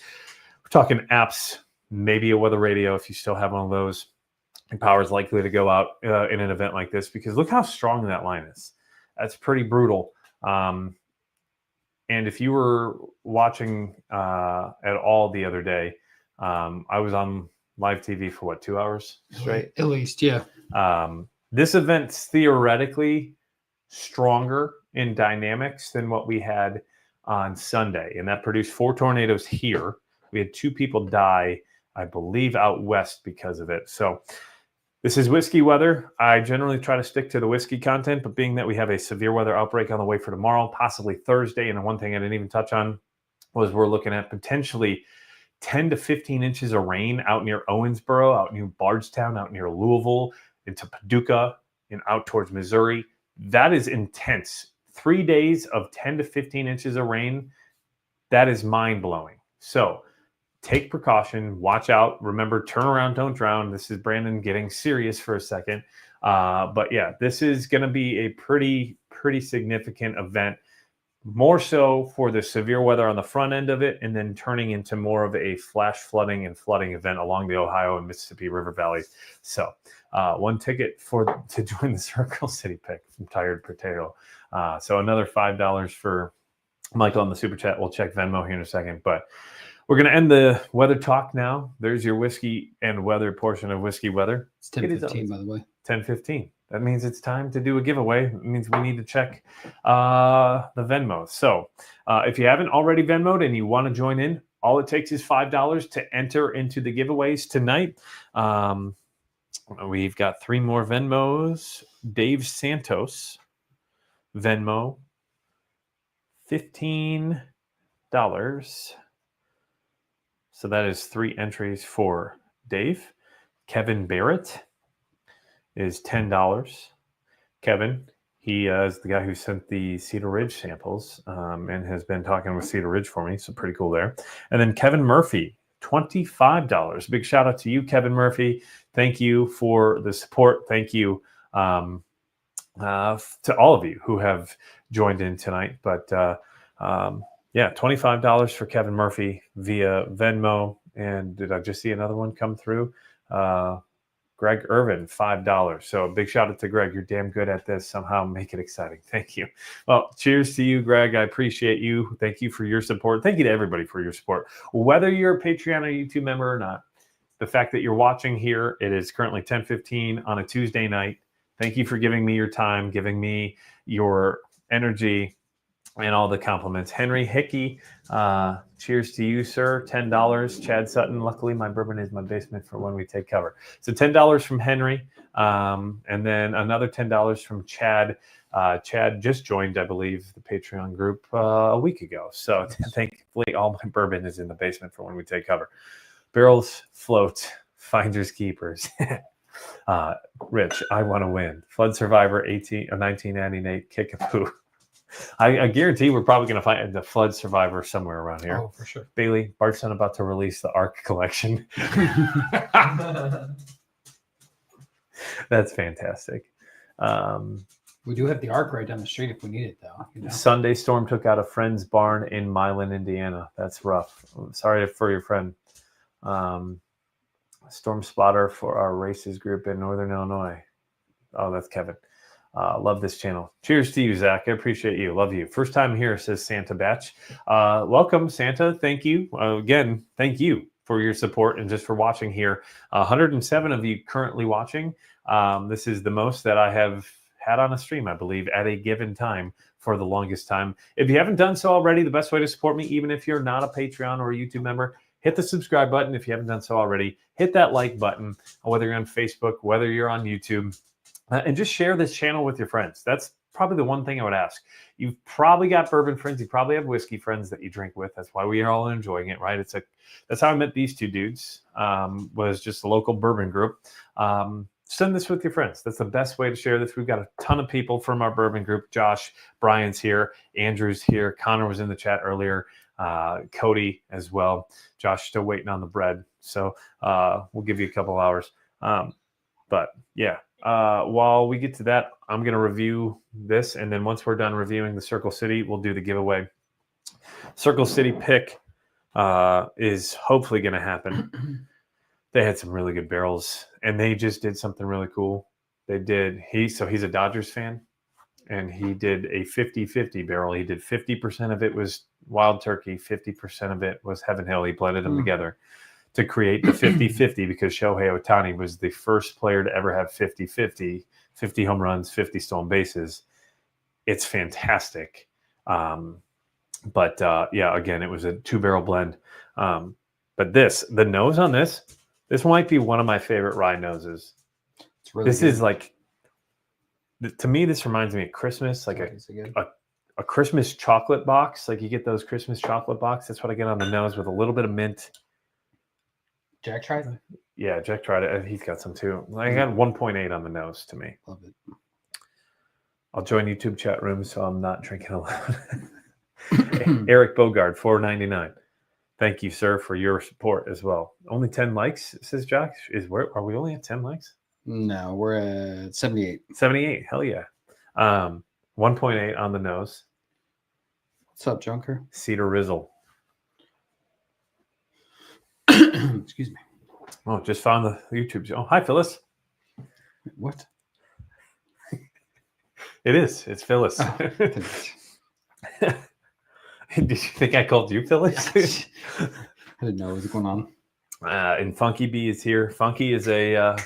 We're talking apps, maybe a weather radio if you still have one of those. And power is likely to go out in an event like this because look how strong that line is. That's pretty brutal. And if you were watching at all the other day, I was on live TV for what, 2 hours straight? At least, yeah. This event's theoretically stronger in dynamics than what we had on Sunday, and that produced 4 tornadoes here. We had 2 people die, I believe, out west because of it. So this is whiskey weather. I generally try to stick to the whiskey content, but being that we have a severe weather outbreak on the way for tomorrow, possibly Thursday, and the one thing I didn't even touch on was we're looking at potentially 10 to 15 inches of rain out near Owensboro, out near Bardstown, out near Louisville, into Paducah, and out towards Missouri. That is intense. 3 days of 10 to 15 inches of rain, that is mind-blowing. So take precaution, watch out. Remember, turn around, don't drown. This is Brandon getting serious for a second. But yeah, this is going to be a pretty significant event, more so for the severe weather on the front end of it, and then turning into more of a flash flooding and flooding event along the Ohio and Mississippi River valleys. So one ticket to join the Circle City pick from Tired Potato. So another $5 for Michael on the Super Chat. We'll check Venmo here in a second, but we're going to end the weather talk now. There's your whiskey and weather portion of Whiskey Weather. It's 10:15, by the way. 10:15. That means it's time to do a giveaway. It means we need to check the Venmo. So if you haven't already Venmoed and you want to join in, all it takes is $5 to enter into the giveaways tonight. We've got 3 more Venmos. Dave Santos, Venmo, $15. So that is 3 entries for Dave. Kevin Barrett is $10. Kevin, he is the guy who sent the Cedar Ridge samples and has been talking with Cedar Ridge for me. So pretty cool there. And then Kevin Murphy, $25. Big shout out to you, Kevin Murphy. Thank you for the support. Thank you to all of you who have joined in tonight. But yeah, $25 for Kevin Murphy via Venmo. And did I just see another one come through? Greg Irvin, $5. So a big shout out to Greg. You're damn good at this. Somehow make it exciting. Thank you. Well, cheers to you, Greg. I appreciate you. Thank you for your support. Thank you to everybody for your support. Whether you're a Patreon or YouTube member or not, the fact that you're watching here, it is currently 10:15 on a Tuesday night. Thank you for giving me your time, giving me your energy, and all the compliments. Henry Hickey, cheers to you, sir. $10. Chad Sutton, luckily my bourbon is my basement for when we take cover. So $10 from Henry, and then another $10 from Chad. Chad just joined, I believe, the Patreon group a week ago. So thankfully all my bourbon is in the basement for when we take cover. Barrels float, finders keepers. Rich, I want to win. Flood survivor 1998, Kickapoo. I guarantee we're probably going to find the flood survivor somewhere around here. Oh, for sure. Bailey, Bart's about to release the Ark collection. That's fantastic. We do have the Ark right down the street if we need it, though. You know? Sunday storm took out a friend's barn in Milan, Indiana. That's rough. Sorry for your friend. Storm spotter for our races group in Northern Illinois. Oh, that's Kevin. Love this channel. Cheers to you, Zach. I appreciate you. Love you. First time here, says Santa Batch. Welcome, Santa. Thank you. Again, thank you for your support and just for watching here. 107 of you currently watching. This is the most that I have had on a stream, I believe, at a given time for the longest time. If you haven't done so already, the best way to support me, even if you're not a Patreon or a YouTube member, hit the subscribe button. If you haven't done so already, hit that like button, whether you're on Facebook, whether you're on YouTube. And just share this channel with your friends. That's probably the one thing I would ask. You've probably got bourbon friends. You probably have whiskey friends that you drink with. That's why we are all enjoying it, right? That's how I met these 2 dudes, was just a local bourbon group. Send this with your friends. That's the best way to share this. We've got a ton of people from our bourbon group. Josh, Brian's here. Andrew's here. Connor was in the chat earlier. Cody as well. Josh still waiting on the bread, so we'll give you a couple hours. But yeah, while we get to that, I'm going to review this, and then once we're done reviewing the Circle City, we'll do the giveaway. Circle City pick is hopefully going to happen. They had some really good barrels, and they just did something really cool. He's a Dodgers fan, and he did a 50-50 barrel. He did 50% of it was Wild Turkey, 50% of it was Heaven Hill. He blended them together to create the 50-50 because Shohei Ohtani was the first player to ever have 50-50, 50 home runs, 50 stolen bases. It's fantastic. But again, it was a 2-barrel blend. But the nose on this might be one of my favorite rye noses. It's really this good. is like, to me, this reminds me of Christmas, like a Christmas chocolate box. Like you get those Christmas chocolate box. That's what I get on the nose with a little bit of mint. Jack tried it? Yeah, Jack tried it. He's got some too. I got 1.8 on the nose to me. Love it. I'll join YouTube chat room so I'm not drinking alone. Eric Bogard, $4.99. Thank you, sir, for your support as well. Only 10 likes, says Jack. Are we only at 10 likes? No, we're at 78. 78. Hell yeah. 1.8 on the nose. What's up, Junker? Cedar Rizzle. Excuse me. Oh, just found the YouTube. Oh, hi, Phyllis. What? It is. It's Phyllis. Oh, Did you think I called you Phyllis? I didn't know what was going on. And Funky Bee is here. Funky is a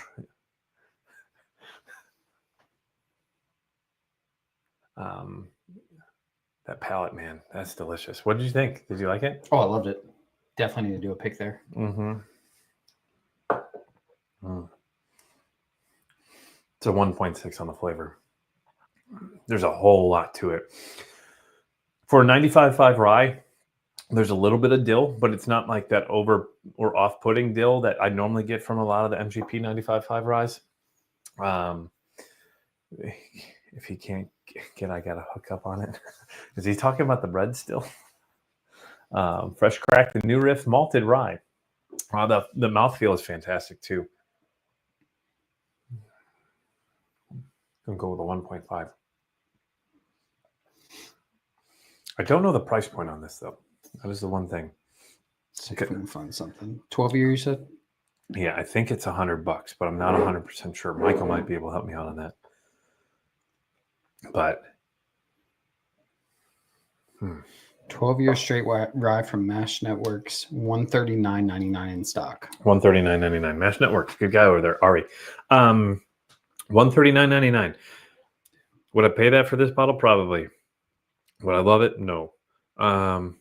that palette, man. That's delicious. What did you think? Did you like it? Oh, I loved it. Definitely need to do a pick there. Mm-hmm. It's a 1.6 on the flavor. There's a whole lot to it. For a 95.5 rye, there's a little bit of dill, but it's not like that over or off-putting dill that I normally get from a lot of the MGP 95.5 ryes. If he can't get, I got to hook up on it. Is he talking about the bread still? Fresh cracked and new riff malted rye. The mouthfeel is fantastic too. I'm going to go with a 1.5. I don't know the price point on this though. That is the one thing. See if we can find something. 12 year, you said? Yeah, I think it's $100, but I'm not 100% sure. Michael might be able to help me out on that. But 12-year straight rye from Mash Networks, $139.99 in stock. $139.99. Mash Networks, good guy over there, Ari. $139.99. Would I pay that for this bottle? Probably. Would I love it? No. I'm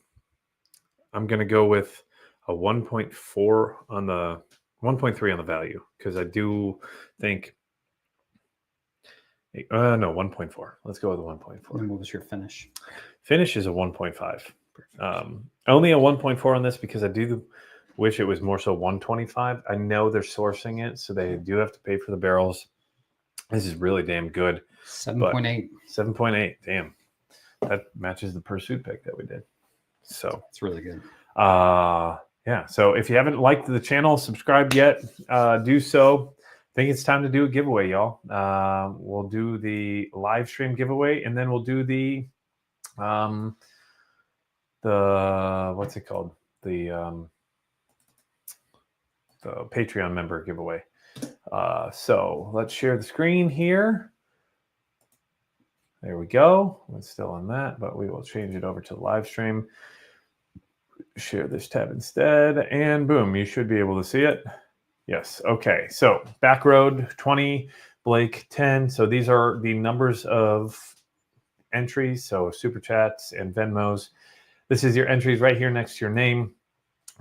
going to go with a 1.4 on the 1.3 on the value because I do think. No, 1.4. Let's go with a 1.4. And what was your finish? Finish is a 1.5. Only a 1.4 on this because I do wish it was more so 125. I know they're sourcing it, so they do have to pay for the barrels. This is really damn good. 7.8. 7.8. Damn. That matches the pursuit pick that we did. So it's really good. Yeah. So if you haven't liked the channel, subscribed yet, do so. I think it's time to do a giveaway, y'all. We'll do the live stream giveaway, and then we'll do the what's it called? The Patreon member giveaway. So let's share the screen here. There we go. It's still on that, but we will change it over to the live stream. Share this tab instead, and boom, you should be able to see it. Yes. Okay. So Backroad 20, Blake 10. So these are the numbers of entries. So Super Chats and Venmos. This is your entries right here next to your name.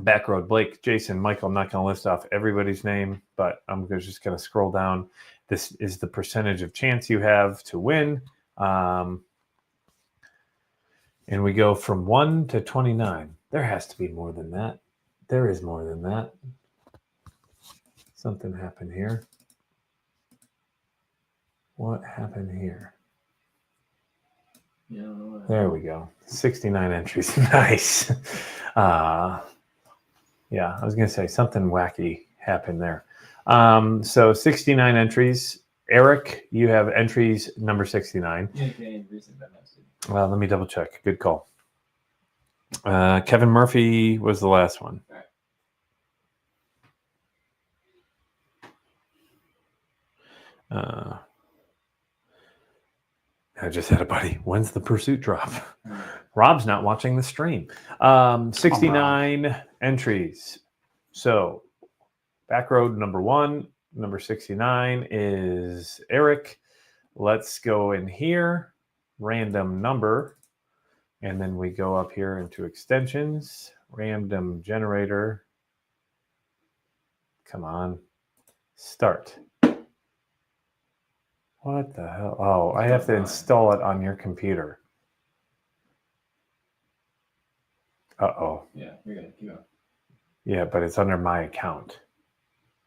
Backroad, Blake, Jason, Michael. I'm not going to list off everybody's name, but I'm just going to scroll down. This is the percentage of chance you have to win. And we go from 1 to 29. There has to be more than that. There is more than that. Something happened here. What happened here? Yeah, I don't know what There we go. 69 entries. Nice. Yeah, I was going to say something wacky happened there. So 69 entries. Eric, you have entries number 69. Yeah, Canadian recent by Messi. Well, let me double check. Good call. Kevin Murphy was the last one. All right. I just had a buddy. When's the pursuit drop? Rob's not watching the stream. 69 entries. So back road number 1, number 69 is Eric. Let's go in here, random number, and then we go up here into extensions, random generator. Come on, start. What the hell? Oh, I have to install it on your computer. Uh-oh. Yeah, you're gonna keep going. Yeah, but it's under my account.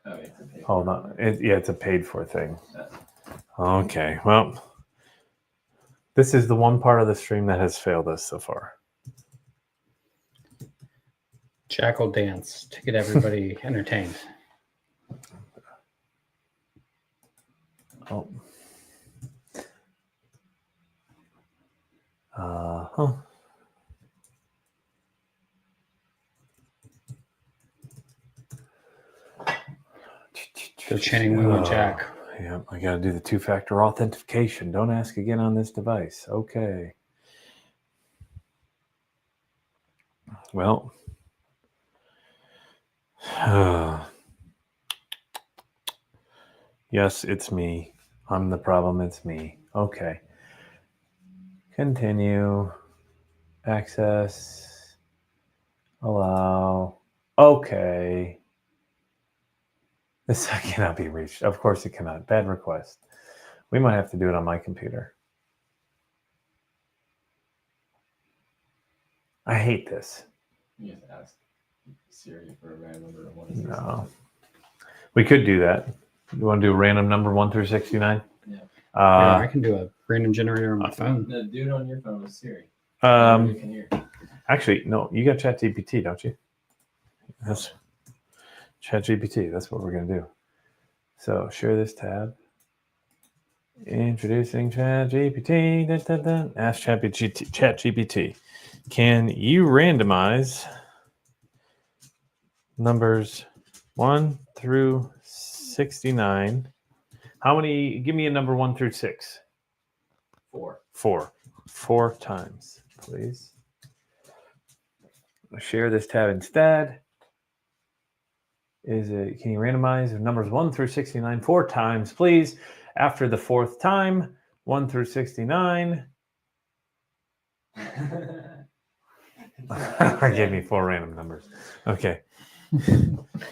Oh, yeah, it's a paid Hold for on. one. It's a paid for thing. That's- Okay, well, this is the one part of the stream that has failed us so far. Jackal dance to get everybody entertained. Oh. Huh. They're chanting "We want Jack." Yeah, I got to do the 2-factor authentication. Don't ask again on this device. Okay. Well. Yes, it's me. I'm the problem. It's me. Okay. Continue. Access. Allow. Okay. This cannot be reached. Of course it cannot. Bad request. We might have to do it on my computer. I hate this. You just ask Siri for a random number of 1 to 69. No. We could do that. You want to do a random number 1 through 69? Yeah. Yeah, I can do a random generator on my phone. No, do it on your phone with Siri. You can hear. Actually, no, you got ChatGPT, don't you? That's ChatGPT. That's what we're going to do. So share this tab. Introducing ChatGPT. Ask ChatGPT. Can you randomize numbers 1 through 69? How many? Give me a number 1 through 6. 4. 4. 4 times, please. Share this tab instead. Can you randomize numbers 1 through 69 4 times, please? After the 4th time, 1 through 69. I gave me 4 random numbers. Okay.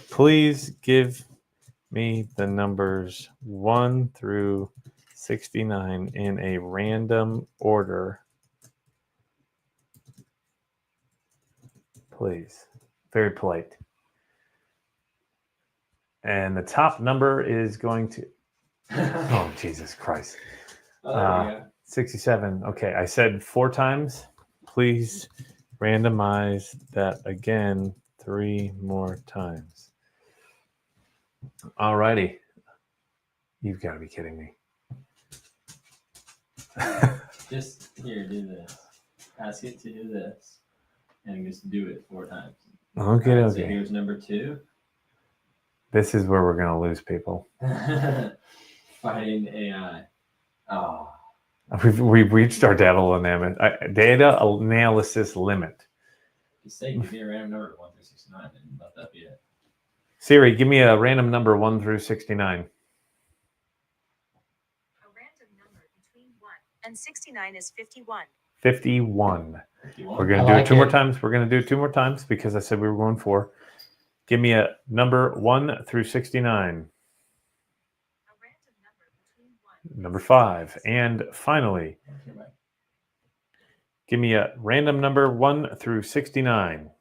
Please give me the numbers 1 through 69 in a random order. Please. Very polite. And the top number is going to... Oh, Jesus Christ. Oh, there we go. 67. Okay, I said 4 times. Please randomize that again 3 more times. All righty. You've got to be kidding me. Just here, do this. Ask it to do this. And just do it 4 times. Okay, Alright, so okay. here's number 2. This is where we're going to lose people. Fighting AI. Oh. We've reached our data analysis limit. Just say, give me a random number 1 through 69 and let that be it. Siri, give me a random number 1 through 69. A random number between 1 and 69 is 51. 51. 51. We're going to do it 2 more times. We're going to do it 2 more times because I said we were going 4. Give me a number 1 through 69. A random number between 1 Number 5. And finally, Okay, bye. give me a random number 1 through 69.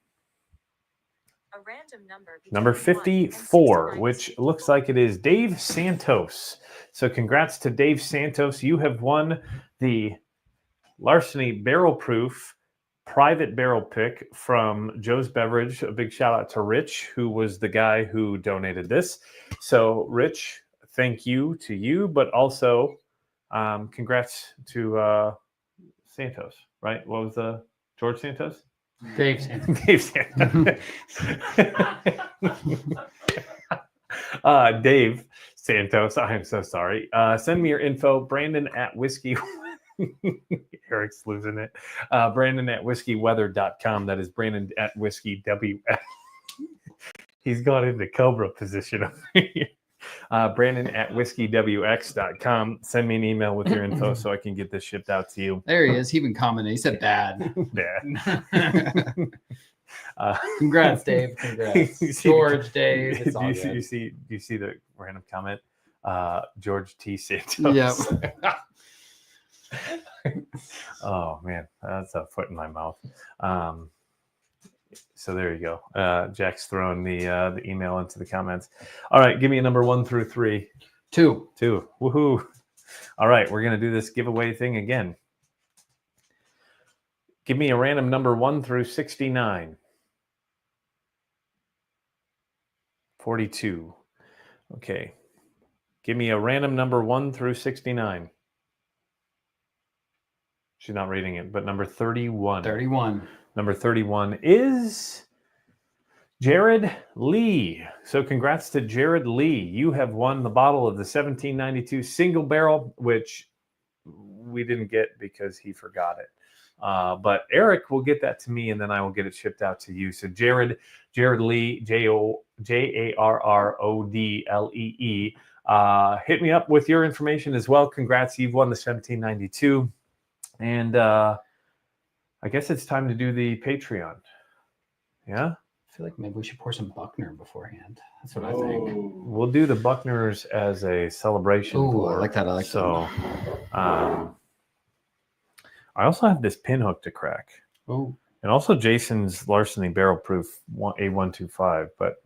A random number between Number 1 and 54, 69 which is looks like it is Dave Santos. So congrats to Dave Santos. You have won the Larceny Barrel Proof private barrel pick from Joe's Beverage. A big shout out to Rich, who was the guy who donated this. So, Rich, thank you to you, but also congrats to Santos, right? What was the George Santos? Dave Santos. Dave Santos. Dave Santos, I'm so sorry. Send me your info, Brandon at whiskey. Eric's losing it. Brandon at whiskeyweather.com. That is Brandon at whiskey WF. He's gone into Cobra position over here. Brandon at whiskeywx.com. Send me an email with your info so I can get this shipped out to you. There he is. He even commented. He said bad. Yeah. Congrats, Dave. Congrats. George, Dave. It's all good. You see the random comment? George T. Santos. Yep. Oh man, that's a foot in my mouth. So there you go. Jack's throwing the email into the comments. All right, give me a number 1 through 3. 2. 2. Woohoo! All right, we're gonna do this giveaway thing again. Give me a random number 1 through 69. 42. Okay. Give me a random number 1 through 69. She's not reading it, but number 31. 31. Number 31 is Jared Lee. So congrats to Jared Lee. You have won the bottle of the 1792 single barrel, which we didn't get because he forgot it. But Eric will get that to me, and then I will get it shipped out to you. So Jared Lee, JARRODLEE. Hit me up with your information as well. Congrats, you've won the 1792. And I guess it's time to do the Patreon. Yeah? I feel like maybe we should pour some Buckner beforehand. That's what I think. We'll do the Buckners as a celebration. Oh, I like that. So, I also have this pinhook to crack. Oh. And also Jason's Larceny Barrel Proof A125, but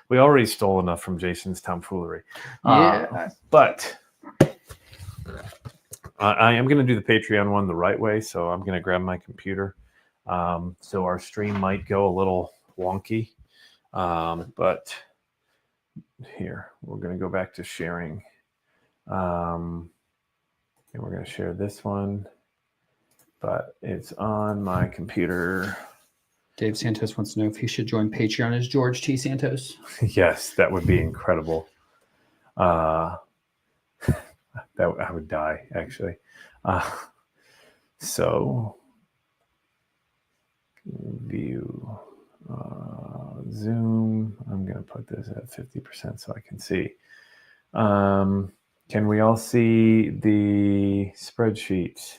we already stole enough from Jason's tomfoolery. Yeah. But I am going to do the Patreon one the right way, so I'm going to grab my computer. So our stream might go a little wonky, but here, we're going to go back to sharing. And we're going to share this one, but it's on my computer. Dave Santos wants to know if he should join Patreon as George T. Santos. Yes, that would be incredible. That I would die, actually. So view Zoom. I'm going to put this at 50% so I can see. Can we all see the spreadsheet?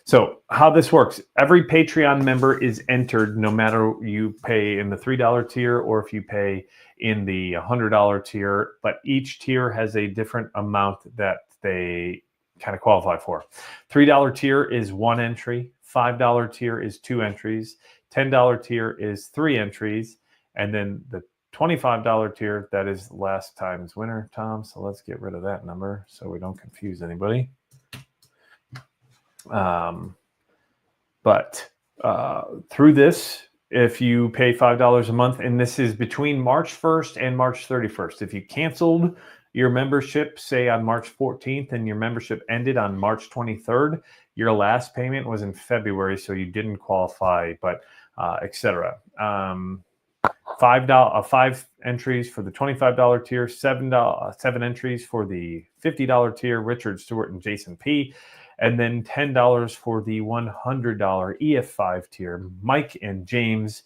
So how this works, every Patreon member is entered no matter you pay in the $3 tier or if you pay in the $100 tier, but each tier has a different amount that they kind of qualify for. $3 tier is 1 entry, $5 tier is 2 entries, $10 tier is 3 entries, and then the $25 tier, that is last time's winner, Tom. So let's get rid of that number so we don't confuse anybody. But through this, if you pay $5 a month, and this is between March 1st and March 31st, if you canceled your membership, say on March 14th, and your membership ended on March 23rd, your last payment was in February, so you didn't qualify, but etc. 5 entries for the $25 tier, 7 entries for the $50 tier, Richard Stewart and Jason P., and then $10 for the $100 EF5 tier, Mike and James.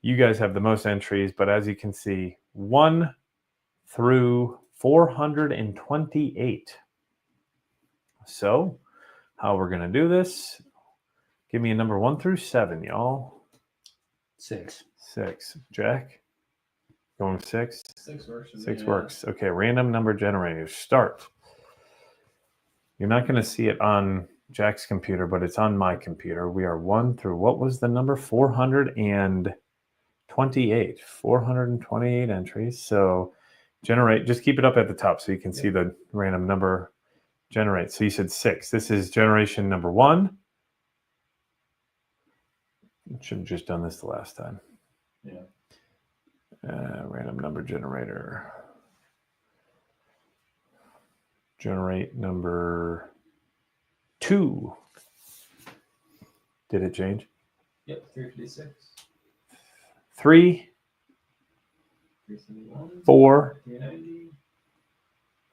You guys have the most entries, but as you can see, 1 through 428. So how we're going to do this, give me a number 1 through 7, y'all. 6. 6. Jack? Going with 6? 6 works. 6 works. Okay, random number generator. Start. You're not going to see it on Jack's computer, but it's on my computer. We are 1 through, what was the number? 428. 428 entries. So generate, just keep it up at the top so you can see the random number generate. So you said 6. This is generation number 1, Should have just done this the last time. Yeah. Random number generator. Generate number 2. Did it change? Yep, 356. 3, 371. 4, 390.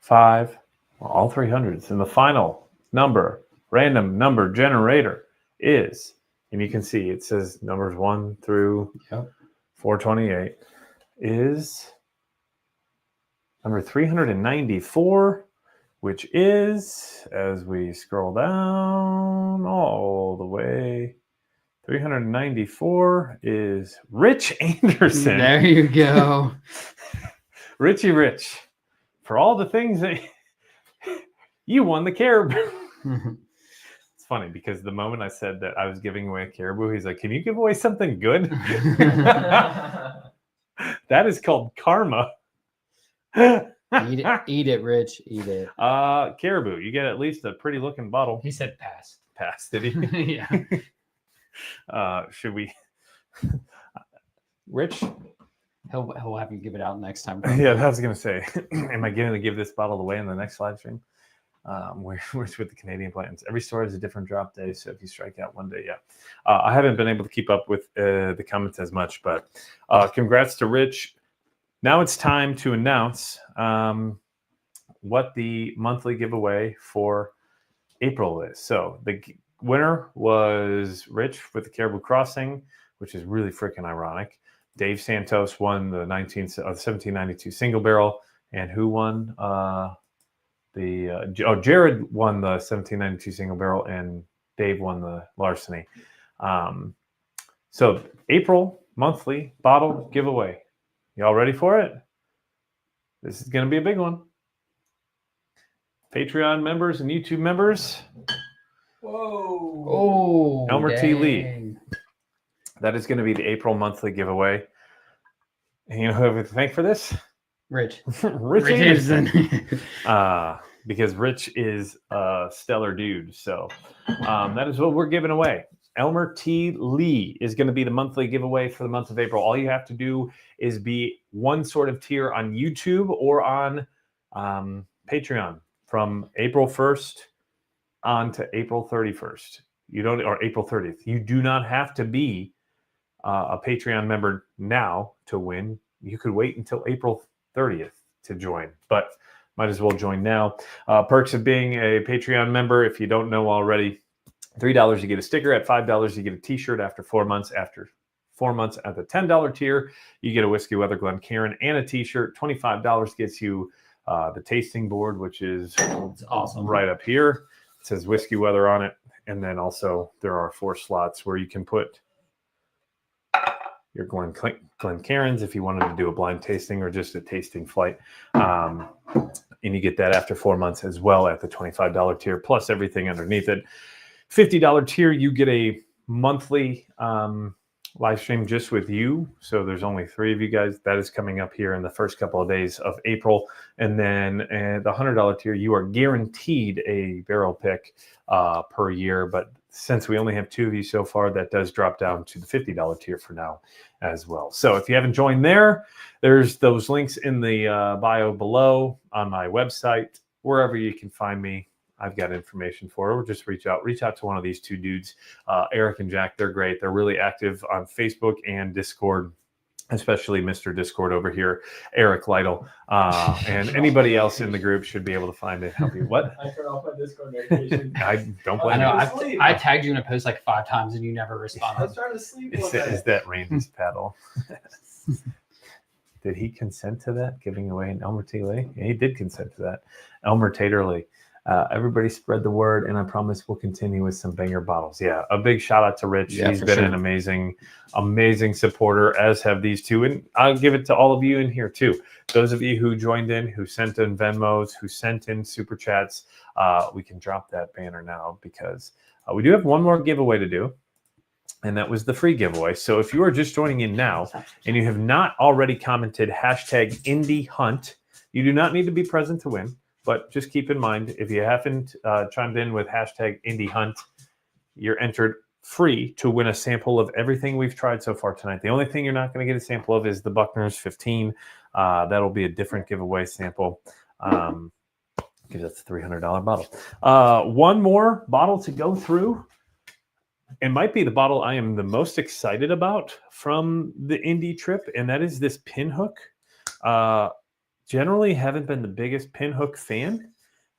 5. Well, all 300s. And the final number, random number generator, is, and you can see it says numbers 1 through 428, is number 394, which is, as we scroll down all the way, 394 is Rich Anderson. There you go. Richie Rich. For all the things that you won the caribou. It's funny because the moment I said that I was giving away a caribou, he's like, can you give away something good? That is called karma. Eat it, Rich. Eat it. Caribou, you get at least a pretty looking bottle. He said pass. Pass, did he? Yeah. Should we? Rich? He'll have you give it out next time. Yeah, I was going to say, am I going to give this bottle away in the next live stream? We're with the Canadian plans. Every store has a different drop day, so if you strike out one day, yeah. I haven't been able to keep up with the comments as much, but congrats to Rich. Now it's time to announce what the monthly giveaway for April is. So the winner was Rich with the Caribou Crossing, which is really freaking ironic. Dave Santos won the 1792 single barrel, and who won? Jared won the 1792 single barrel, and Dave won the larceny. So April monthly bottle giveaway. Y'all ready for it? This is going to be a big one. Patreon members and YouTube members. Whoa. Oh, Elmer T. Lee. dang. That is going to be the April monthly giveaway. And you know who I have to thank for this? Rich. Rich Anderson. Because Rich is a stellar dude. So that is what we're giving away. Elmer T. Lee is going to be the monthly giveaway for the month of April. All you have to do is be one sort of tier on YouTube or on Patreon from April 1st on to April 31st. You don't, or April 30th. You do not have to be a Patreon member now to win. You could wait until April 30th to join, but might as well join now. Perks of being a Patreon member, if you don't know already, $3 you get a sticker. At $5 you get a t-shirt. After 4 months, after 4 months at the $10 tier, you get a Whiskey Weather Glencairn and a t-shirt. $25 gets you the tasting board, which is awesome. Right up here. It says Whiskey Weather on it. And then also there are 4 slots where you can put your Glencairns if you wanted to do a blind tasting or just a tasting flight. And you get that after 4 months as well at the $25 tier, plus everything underneath it. $50 tier, you get a monthly live stream just with you. So there's only 3 of you guys. That is coming up here in the first couple of days of April. And then the $100 tier, you are guaranteed a barrel pick per year. But since we only have 2 of you so far, that does drop down to the $50 tier for now as well. So if you haven't joined there, there's those links in the bio below on my website, wherever you can find me. I've got information for it. Or just reach out to one of these 2 dudes, Eric and Jack. They're great. They're really active on Facebook and Discord, especially Mr. Discord over here, Eric Lytle. And anybody else in the group should be able to find it. Help you. What? I turn off my Discord notifications. I don't I blame know. you. I tagged you in a post like 5 times and you never I was responded. trying to sleep. Is that Randy's paddle? Did he consent to that, giving away an Elmer T. Lee? Yeah, he did consent to that. Elmer Tater Lee. Everybody spread the word, and I promise we'll continue with some banger bottles. Yeah, a big shout out to Rich. Yeah, He's been an amazing supporter, as have these 2. And I'll give it to all of you in here too. Those of you who joined in, who sent in Venmos, who sent in super chats, we can drop that banner now because we do have one more giveaway to do. And that was the free giveaway. So if you are just joining in now and you have not already commented hashtag Indy Hunt, you do not need to be present to win. But just keep in mind, if you haven't chimed in with hashtag Indy Hunt, you're entered free to win a sample of everything we've tried so far tonight. The only thing you're not going to get a sample of is the Buckner's 15. That'll be a different giveaway sample. Because that's a $300 bottle. One more bottle to go through. It might be the bottle I am the most excited about from the Indy trip, and that is this Pinhook. Generally haven't been the biggest Pinhook fan.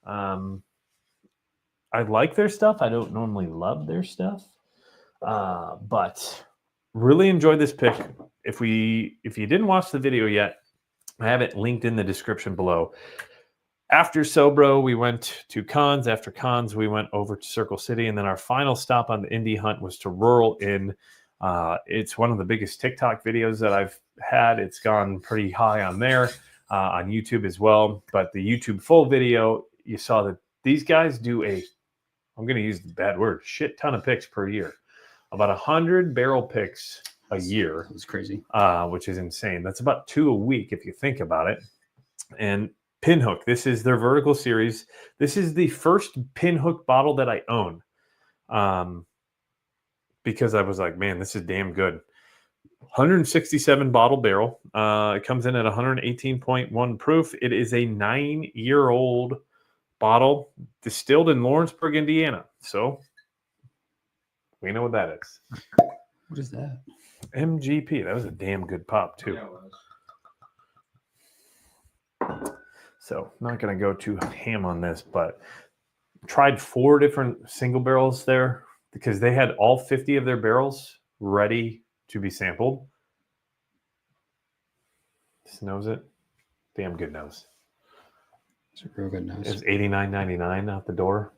I like their stuff. I don't normally love their stuff, but really enjoyed this pick. If you didn't watch the video yet, I have it linked in the description below. After Sobro, we went to Cons. After Cons, we went over to Circle City. And then our final stop on the Indy hunt was to Rural Inn. It's one of the biggest TikTok videos that I've had. It's gone pretty high on there, on YouTube as well. But the YouTube full video, you saw that these guys do I'm going to use the bad word, shit ton of picks per year. About 100 barrel picks a year. That's crazy. Which is insane. That's about 2 a week if you think about it. And Pinhook, this is their vertical series. This is the first Pinhook bottle that I own, because I was like, man, this is damn good. 167 bottle barrel. It comes in at 118.1 proof. It is a 9-year-old bottle distilled in Lawrenceburg, Indiana. So we know what that is. What is that? MGP. That was a damn good pop too. Yeah, it was. So not going to go too ham on this, but tried 4 different single barrels there because they had all 50 of their barrels ready to be sampled. Just knows it. Damn good nose. It's a real good nose. It was $89.99 out the door.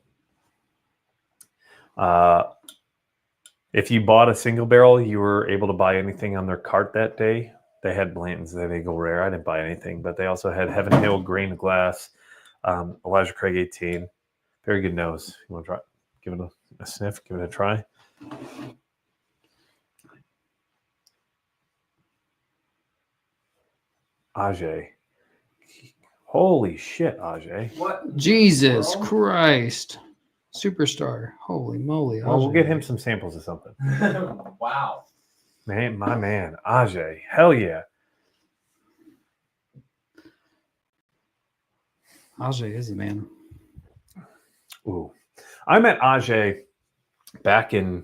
If you bought a single barrel, you were able to buy anything on their cart that day. They had Blanton's, they go rare. I didn't buy anything, but they also had Heaven Hill Grain Glass, Elijah Craig 18. Very good nose. You want to try? Give it a sniff. Give it a try. Ajay. Holy shit, Ajay. What? Jesus Bro? Christ. Superstar. Holy moly. Well, we'll Ajay. get him some samples of something. Wow. Man, my man, Ajay. Hell yeah. Ajay is the man. Ooh. I met Ajay back in,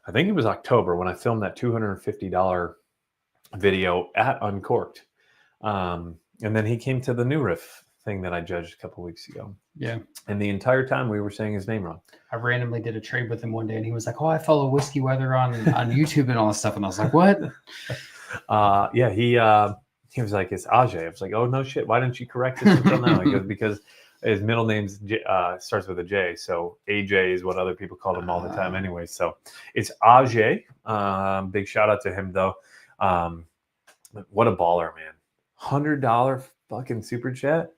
I think it was October when I filmed that $250 video at Uncorked. And then he came to the New Riff thing that I judged a couple weeks ago. Yeah. And the entire time we were saying his name wrong. I randomly did a trade with him one day and he was like, oh, I follow Whiskey Weather on YouTube and all this stuff. And I was like, what? Yeah, he was like, it's Ajay. I was like, oh, no shit. Why didn't you correct this until now? He goes, because his middle name starts with a J. So AJ is what other people call him all the time anyway. So it's Ajay. Big shout out to him, though. What a baller, man. $100 fucking super chat.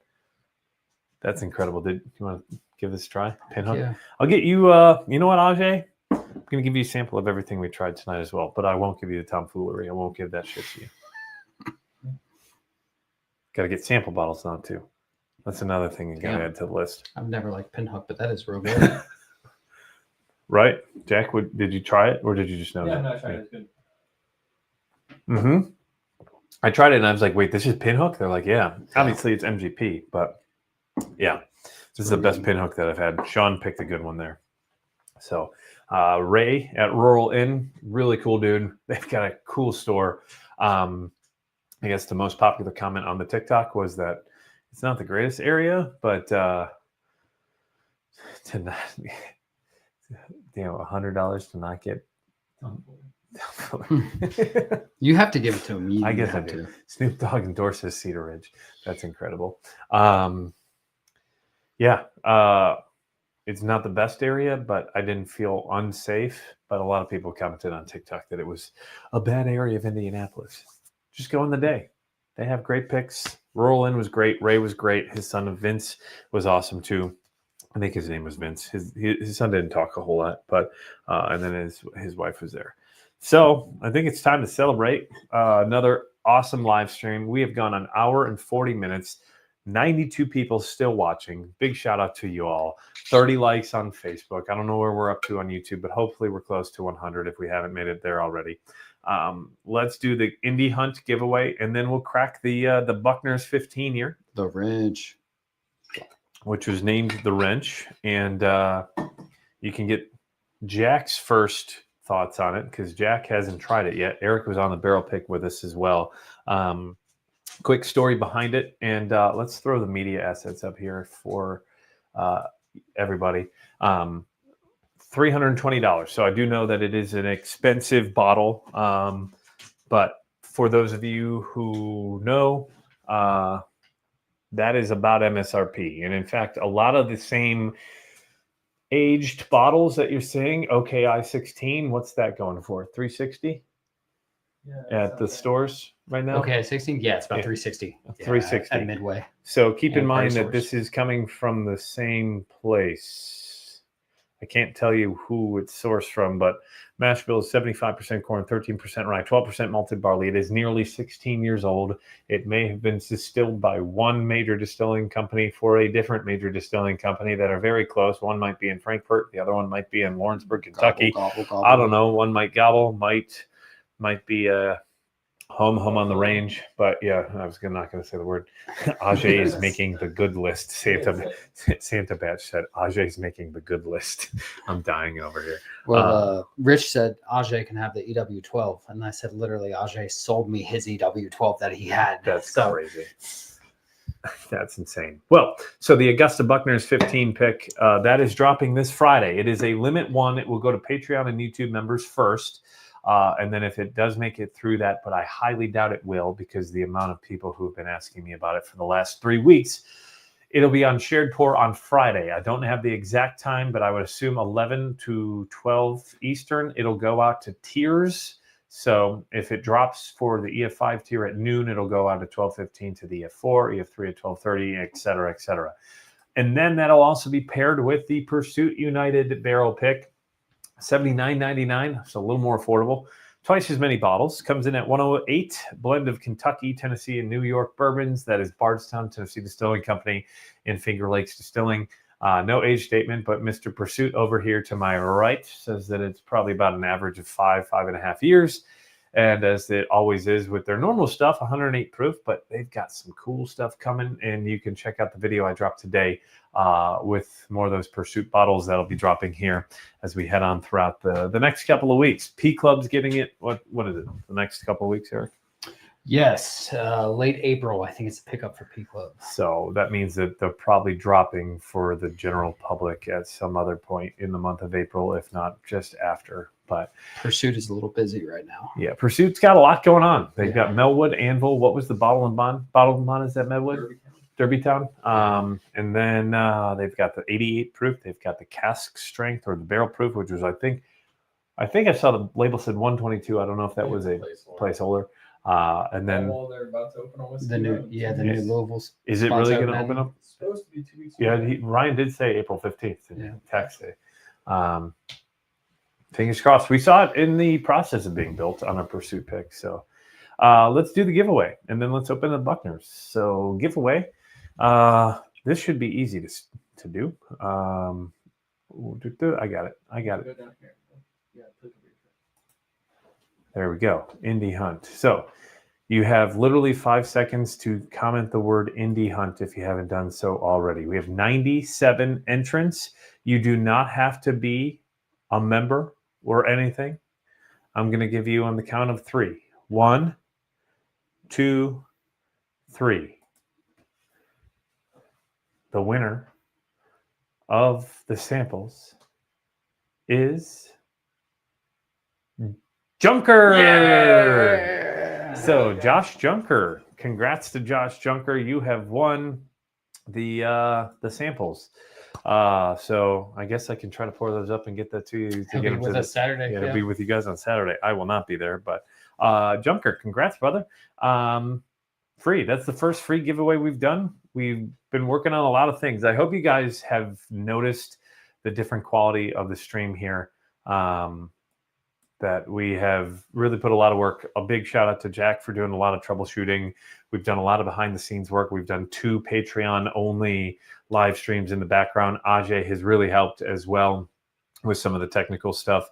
That's incredible. Did you want to give this a try? Pinhook? Yeah. I'll get you, you know what, Ajay? I'm going to give you a sample of everything we tried tonight as well, but I won't give you the tomfoolery. I won't give that shit to you. Got to get sample bottles now, too. That's another thing you got to add to the list. I've never liked Pinhook, but that is real good. Right? Jack, did you try it or did you just know Yeah, that? no, I tried it. It's good. Mm-hmm. I tried it and I was like, wait, this is Pinhook? They're like, yeah. Obviously, it's MGP, but yeah. This is the best Pinhook that I've had. Sean picked a good one there. So Ray at Rural Inn, really cool dude. They've got a cool store. I guess the most popular comment on the TikTok was that it's not the greatest area, but to not, $100 to not get. You have to give it to him. You I guess I have do. to. Snoop Dogg endorses Cedar Ridge. That's incredible. It's not the best area, but I didn't feel unsafe. But a lot of people commented on TikTok that it was a bad area of Indianapolis. Just go in the day. They have great picks. Rural Inn was great. Ray was great. His son Vince was awesome too. I think his name was Vince. His son didn't talk a whole lot, but and then his wife was there. So I think it's time to celebrate another awesome live stream. We have gone an hour and 40 minutes. 92 people still watching. Big shout out to you all. 30 likes on Facebook. I don't know where we're up to on YouTube, but hopefully we're close to 100 if we haven't made it there already. Let's do the Indy Hunt giveaway, and then we'll crack the Buckner's 15 year. The wrench. Which was named the wrench. And you can get Jack's first thoughts on it because Jack hasn't tried it yet. Eric was on the barrel pick with us as well. Quick story behind it, and let's throw the media assets up here for everybody. $320. So I do know that it is an expensive bottle, but for those of you who know, that is about MSRP. And in fact, a lot of the same aged bottles that you're seeing, OKI 16, what's that going for? 360 at the stores right now? Okay, 16. Yeah, it's about 360. 360 at Midway. So keep in And mind that Price this is coming from the same place. I can't tell you who it's sourced from, but mash bill is 75% corn, 13% rye, 12% malted barley. It is nearly 16 years old. It may have been distilled by one major distilling company for a different major distilling company that are very close. One might be in Frankfurt. The other one might be in Lawrenceburg, Kentucky. Gobble, gobble. I don't know. One might gobble, might be home on the range. But yeah, I was not going to say the word. Ajay is making the good list. Santa Batch said Ajay is making the good list. I'm dying over here. Well, Rich said Ajay can have the EW12, and I said literally Ajay sold me his EW12 that he had. That's crazy. That's insane. Well, so the Augusta Buckner's 15 pick, that is dropping this Friday. It is a limit one. It will go to Patreon and YouTube members first. And then if it does make it through that, but I highly doubt it will because the amount of people who have been asking me about it for the last 3 weeks, it'll be on Shared Pour on Friday. I don't have the exact time, but I would assume 11 to 12 Eastern. It'll go out to tiers. So if it drops for the EF5 tier at noon, it'll go out at 12:15 to the EF4, EF3 at 12:30, et cetera, et cetera. And then that'll also be paired with the Pursuit United barrel pick. $79.99, so a little more affordable. Twice as many bottles. Comes in at 108. Blend of Kentucky, Tennessee, and New York bourbons. That is Bardstown, Tennessee Distilling Company, and Finger Lakes Distilling. No age statement, but Mr. Pursuit over here to my right says that it's probably about an average of 5.5 years. And as it always is with their normal stuff, 108 proof, but they've got some cool stuff coming. And you can check out the video I dropped today with more of those Pursuit bottles that'll be dropping here as we head on throughout the next couple of weeks. P Club's getting it. What is it? The next couple of weeks, Eric? Yes, late April. I think it's a pickup for P Club. So that means that they're probably dropping for the general public at some other point in the month of April, if not just after. But Pursuit is a little busy right now. yeah, Pursuit's got a lot going on. They've got Melwood, Anvil. What was the Bottle and Bond? Bottle and Bond is that Melwood? Derbytown. And then they've got the 88 proof. They've got the cask strength or the barrel proof, which was I think I saw the label said 122. I don't know if that was a placeholder. And then they're about to open almost The new Louisville's. is it really going to open up? It's supposed to be 2 weeks. Yeah, Ryan did say April 15th in tax day. Fingers crossed. We saw it in the process of being built on a Pursuit pick. So let's do the giveaway, and then let's open the Buckners. So giveaway. This should be easy to do. I got it. Go down here. Yeah, click over here. There we go. Indy Hunt. So you have literally 5 seconds to comment the word Indy Hunt if you haven't done so already. We have 97 entrants. You do not have to be a member or anything. I'm going to give you on the count of 3. 1, 2, 3. The winner of the samples is Junker. Yeah! So Josh Junker, congrats to Josh Junker. You have won the samples. So I guess I can try to pour those up and get that to you. To He'll get be with us Saturday. Yeah, it'll be with you guys on Saturday. I will not be there, but Junker, congrats, brother. Free. That's the first free giveaway we've done. We've been working on a lot of things. I hope you guys have noticed the different quality of the stream here. that we have really put a lot of work. A big shout out to Jack for doing a lot of troubleshooting. We've done a lot of behind the scenes work. We've done 2 Patreon only live streams in the background. Ajay has really helped as well with some of the technical stuff,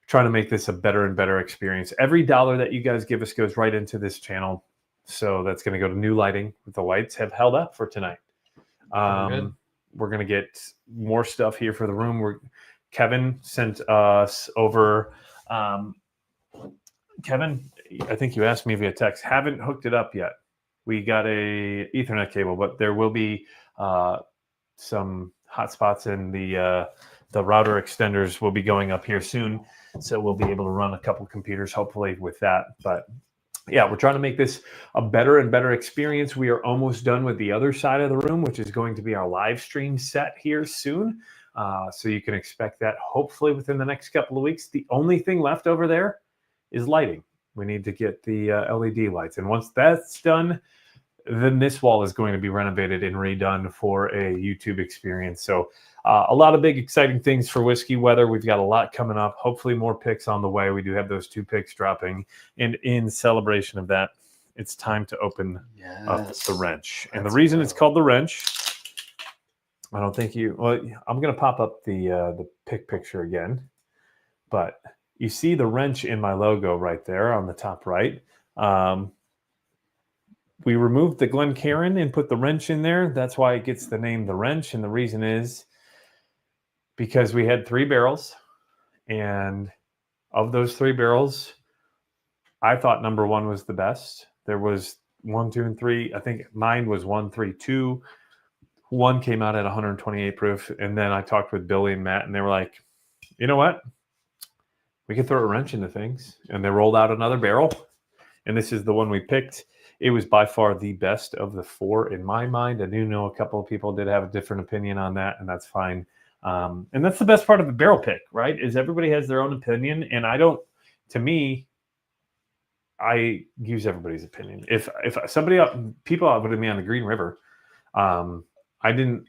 trying to make this a better and better experience. Every dollar that you guys give us goes right into this channel. So that's going to go to new lighting. The lights have held up for tonight. We're going to get more stuff here for the room. Kevin sent us over. Kevin, I think you asked me via text. Haven't hooked it up yet. We got a Ethernet cable, but there will be some hotspots, and the router extenders will be going up here soon. So we'll be able to run a couple computers, hopefully, with that. But yeah, we're trying to make this a better and better experience. We are almost done with the other side of the room, which is going to be our live stream set here soon. So you can expect that hopefully within the next couple of weeks. The only thing left over there is lighting. We need to get the LED lights. And once that's done, then this wall is going to be renovated and redone for a YouTube experience. So a lot of big, exciting things for Whiskey Weather. We've got a lot coming up. Hopefully more picks on the way. We do have those 2 picks dropping. And in celebration of that, it's time to open up the wrench. And the reason it's called the wrench, I don't think you... Well, I'm going to pop up the pick picture again. But you see the wrench in my logo right there on the top right. We removed the Glencairn and put the wrench in there. That's why it gets the name The Wrench. And the reason is because we had 3 barrels. And of those 3 barrels, I thought number 1 was the best. There was 1, 2, and 3. I think mine was 1, 3, 2. 1 came out at 128 proof. And then I talked with Billy and Matt, and they were like, you know what? We could throw a wrench into things. And they rolled out another barrel. And this is the one we picked. It was by far the best of the 4 in my mind. I do know a couple of people did have a different opinion on that, and that's fine. And that's the best part of the barrel pick, right? Is everybody has their own opinion. And to me, I use everybody's opinion. If people outvoted me on the Green River, I didn't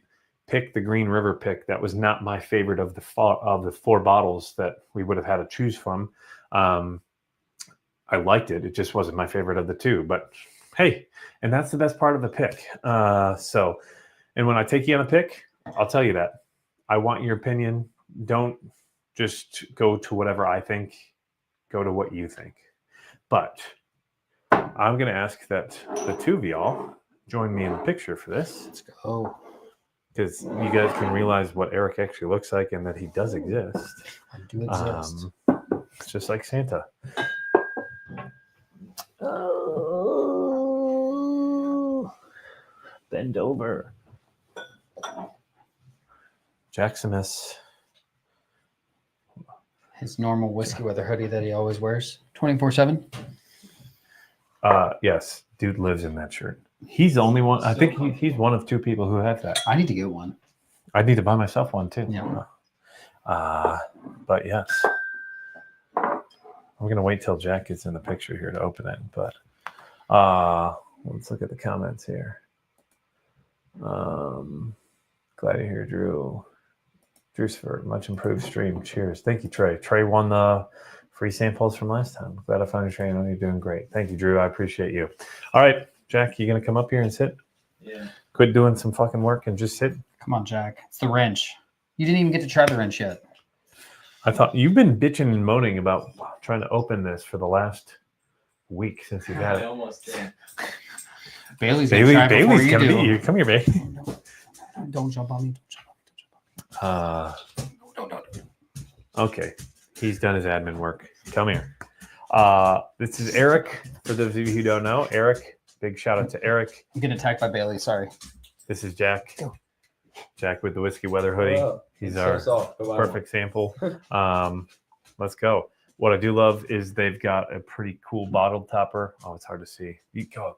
pick the Green River pick. That was not my favorite of the 4 bottles that we would have had to choose from. I liked it. It just wasn't my favorite of the 2. But hey, and that's the best part of the pick. And when I take you on a pick, I'll tell you that. I want your opinion. Don't just go to whatever I think. Go to what you think. But I'm going to ask that the 2 of y'all join me in the picture for this. Let's go. Because you guys can realize what Eric actually looks like and that he does exist. I do exist. It's just like Santa. Bend over. Jacksonus. His normal Whiskey Weather hoodie that he always wears 24/7. Yes, dude lives in that shirt. He's the only one. I think he's one of 2 people who have that. I need to get one. I need to buy myself one too. Yeah. But yes, I'm gonna wait till Jack gets in the picture here to open it. But let's look at the comments here. Glad to hear Drew. Drew's for much improved stream. Cheers. Thank you, Trey. Trey won the free samples from last time. Glad I found you, Trey. I know you're doing great. Thank you, Drew. I appreciate you. All right, Jack, you gonna come up here and sit? Yeah. Quit doing some fucking work and just sit. Come on, Jack. It's the wrench. You didn't even get to try the wrench yet. I thought you've been bitching and moaning about trying to open this for the last week since you've had I it. almost did. Bailey's gonna try before Bailey's you gonna do. be here. Come here, babe. Don't jump on me. No. Okay. He's done his admin work. Come here. This is Eric. For those of you who don't know, Eric. Big shout out to Eric. I'm getting attacked by Bailey. Sorry. This is Jack. Jack with the Whiskey Weather hoodie. Oh, He's so our soft. Go buy perfect sample. Let's go. What I do love is they've got a pretty cool bottle topper. Oh, it's hard to see. You go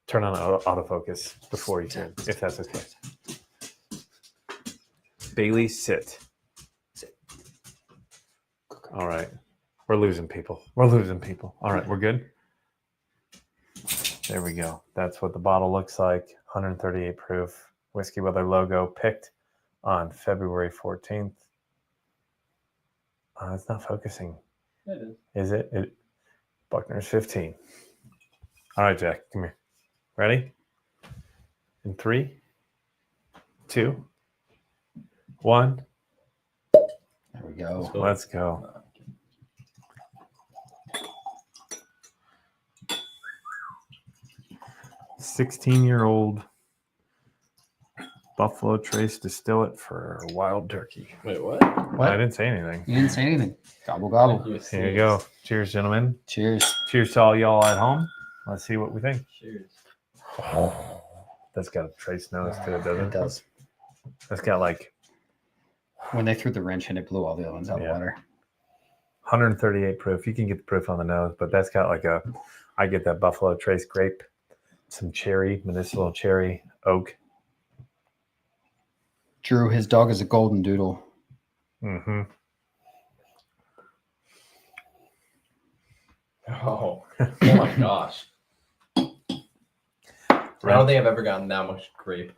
turn on autofocus before you can, if that's okay. Bailey, sit. All right. We're losing people. All right, we're good. There we go. That's what the bottle looks like. 138 proof. Whiskey Weather logo picked on February 14th. It's not focusing. It is. Is it? Buckner's 15. All right, Jack, come here. Ready? In 3, 2, 1. There we go. Let's go. 16-year-old Buffalo Trace distillate for wild turkey. Wait, what? What? I didn't say anything. You didn't say anything. Gobble gobble. Here you go. Cheers, gentlemen. Cheers. Cheers to all y'all at home. Let's see what we think. Cheers. That's got a trace nose to it, doesn't It it? does. That's got like When they threw the wrench in, it blew all the other ones out of Yeah. the water. 138 proof. You can get the proof on the nose, but that's got like I get that Buffalo Trace grape, some cherry, medicinal cherry, oak. Drew, his dog is a golden doodle. Mm-hmm. Oh my gosh. I don't think I've ever gotten that much grape.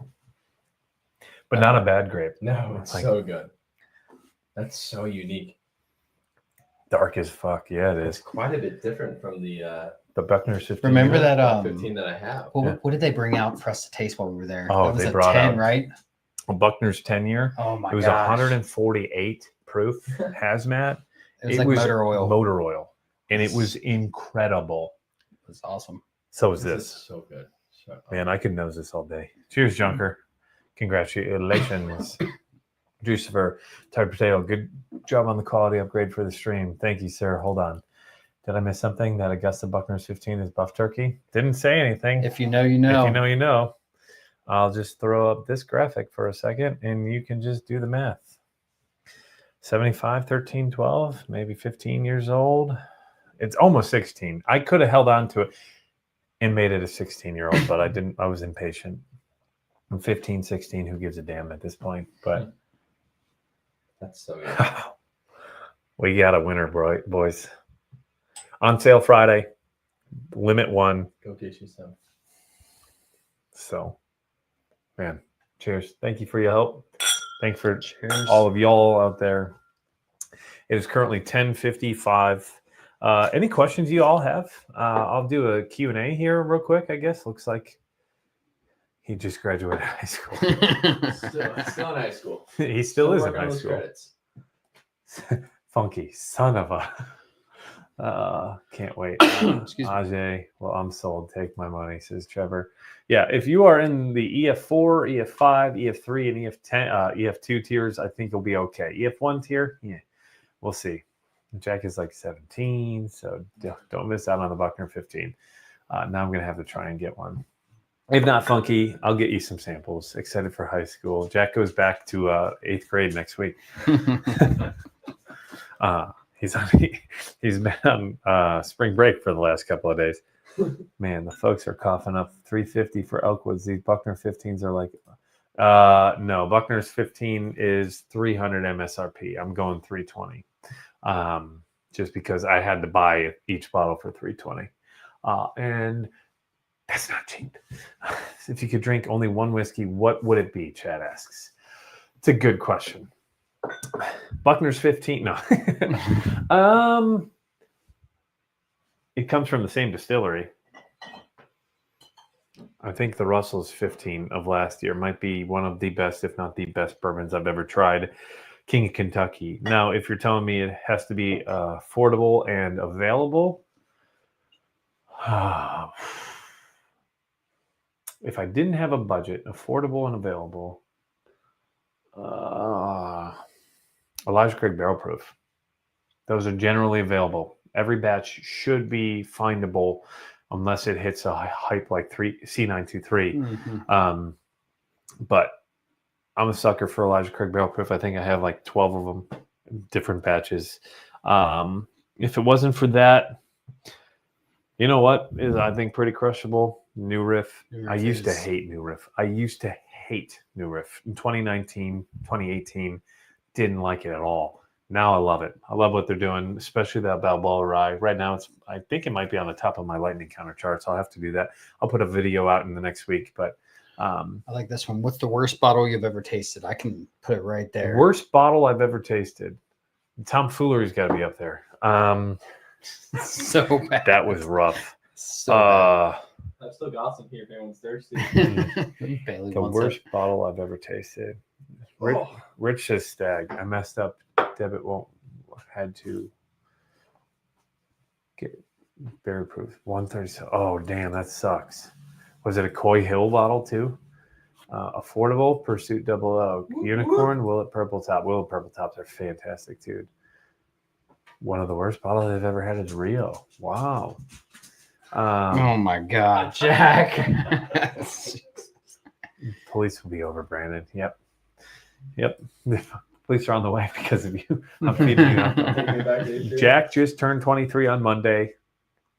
But not a bad grape. No, it's Like- so good. That's so unique. Dark as fuck. Yeah, it It's is. quite a bit different from the The Buckner's 15. Remember that? 15 that I have. What did they bring out for us to taste while we were there? Oh, that was they a brought 10, out- right? Well, Buckner's 10 year. Oh my It was gosh. 148 proof hazmat. It was like motor oil. Motor oil. And it was incredible. It was awesome. So was This is this. so good. So, Man, I could nose this all day. Cheers, Junker. Congratulations. Juicifer, Tired Potato. Good job on the quality upgrade for the stream. Thank you, sir. Hold on. Did I miss something? That Augusta Buckner's 15 is buff turkey? Didn't say anything. If you know, you know. If you know, you know. I'll just throw up this graphic for a second and you can just do the math. 75, 13, 12, maybe 15 years old. It's almost 16. I could have held on to it and made it a 16-year-old, but I didn't. I was impatient. I'm 15, 16. Who gives a damn at this point? But that's so good. we got a winner, boys. On sale Friday. Limit 1. Go get you some. So, man, cheers. Thank you for your help. Thanks for Cheers. all of y'all out there. It is currently 10:55. Any questions you all have? I'll do a Q&A here real quick, I guess. Looks like he just graduated high school. Still in high school. He still is in working on high those school. credits. Funky son of a. Can't wait. Excuse me. Ajay, well, I'm sold. Take my money, says Trevor. Yeah, if you are in the EF4, EF5, EF3, and EF10, EF2 tiers, I think you'll be okay. EF1 tier, yeah, we'll see. Jack is like 17, so don't miss out on the Buckner 15. Now I'm going to have to try and get one. If not Funky, I'll get you some samples. Excited for high school. Jack goes back to 8th grade next week. He's been on spring break for the last couple of days. Man, the folks are coughing up $350 for Elkwoods. These Buckner 15s are like, no, Buckner's 15 is $300 MSRP. I'm going $320, just because I had to buy each bottle for $320, and that's not cheap. If you could drink only one whiskey, what would it be? Chad asks. It's a good question. Buckner's 15. No. It comes from the same distillery. I think the Russell's 15 of last year might be one of the best, if not the best bourbons I've ever tried. King of Kentucky. Now, if you're telling me it has to be affordable and available, if I didn't have a budget, affordable and available, Elijah Craig Barrel Proof. Those are generally available. Every batch should be findable unless it hits a hype like C923. Mhm. But I'm a sucker for Elijah Craig Barrel Proof. I think I have like 12 of them, different batches. If it wasn't for that, you know what is, I think, pretty crushable? New Riff. New I Riff used to is- hate New Riff. I used to hate New Riff. In 2019, 2018, didn't like it at all. Now I love it. I love what they're doing, especially that Balboa Rye. Right now, I think it might be on the top of my lightning counter charts. I'll have to do that. I'll put a video out in the next week. But I like this one. What's the worst bottle you've ever tasted? I can put it right there. worst bottle I've ever tasted. Tom Foolery's got to be up there. So bad. That was rough. So bad. I've still got some here if anyone's thirsty. Bailey The wants worst it. bottle I've ever tasted. Oh. Rich says Stag. I messed up. Debit won't. Had to get berry proof. 137. Oh, damn, that sucks. Was it a Coy Hill bottle too? Affordable Pursuit Double O. Unicorn, Willet Purple Top. Willet Purple Tops are fantastic, dude. One of the worst bottles I've ever had is Rio. Wow. Oh my God, Jack. Police will be over, Brandon. Yep. Police are on the way because of you. I'm feeding you up. Take me back to history. Jack just turned 23 on Monday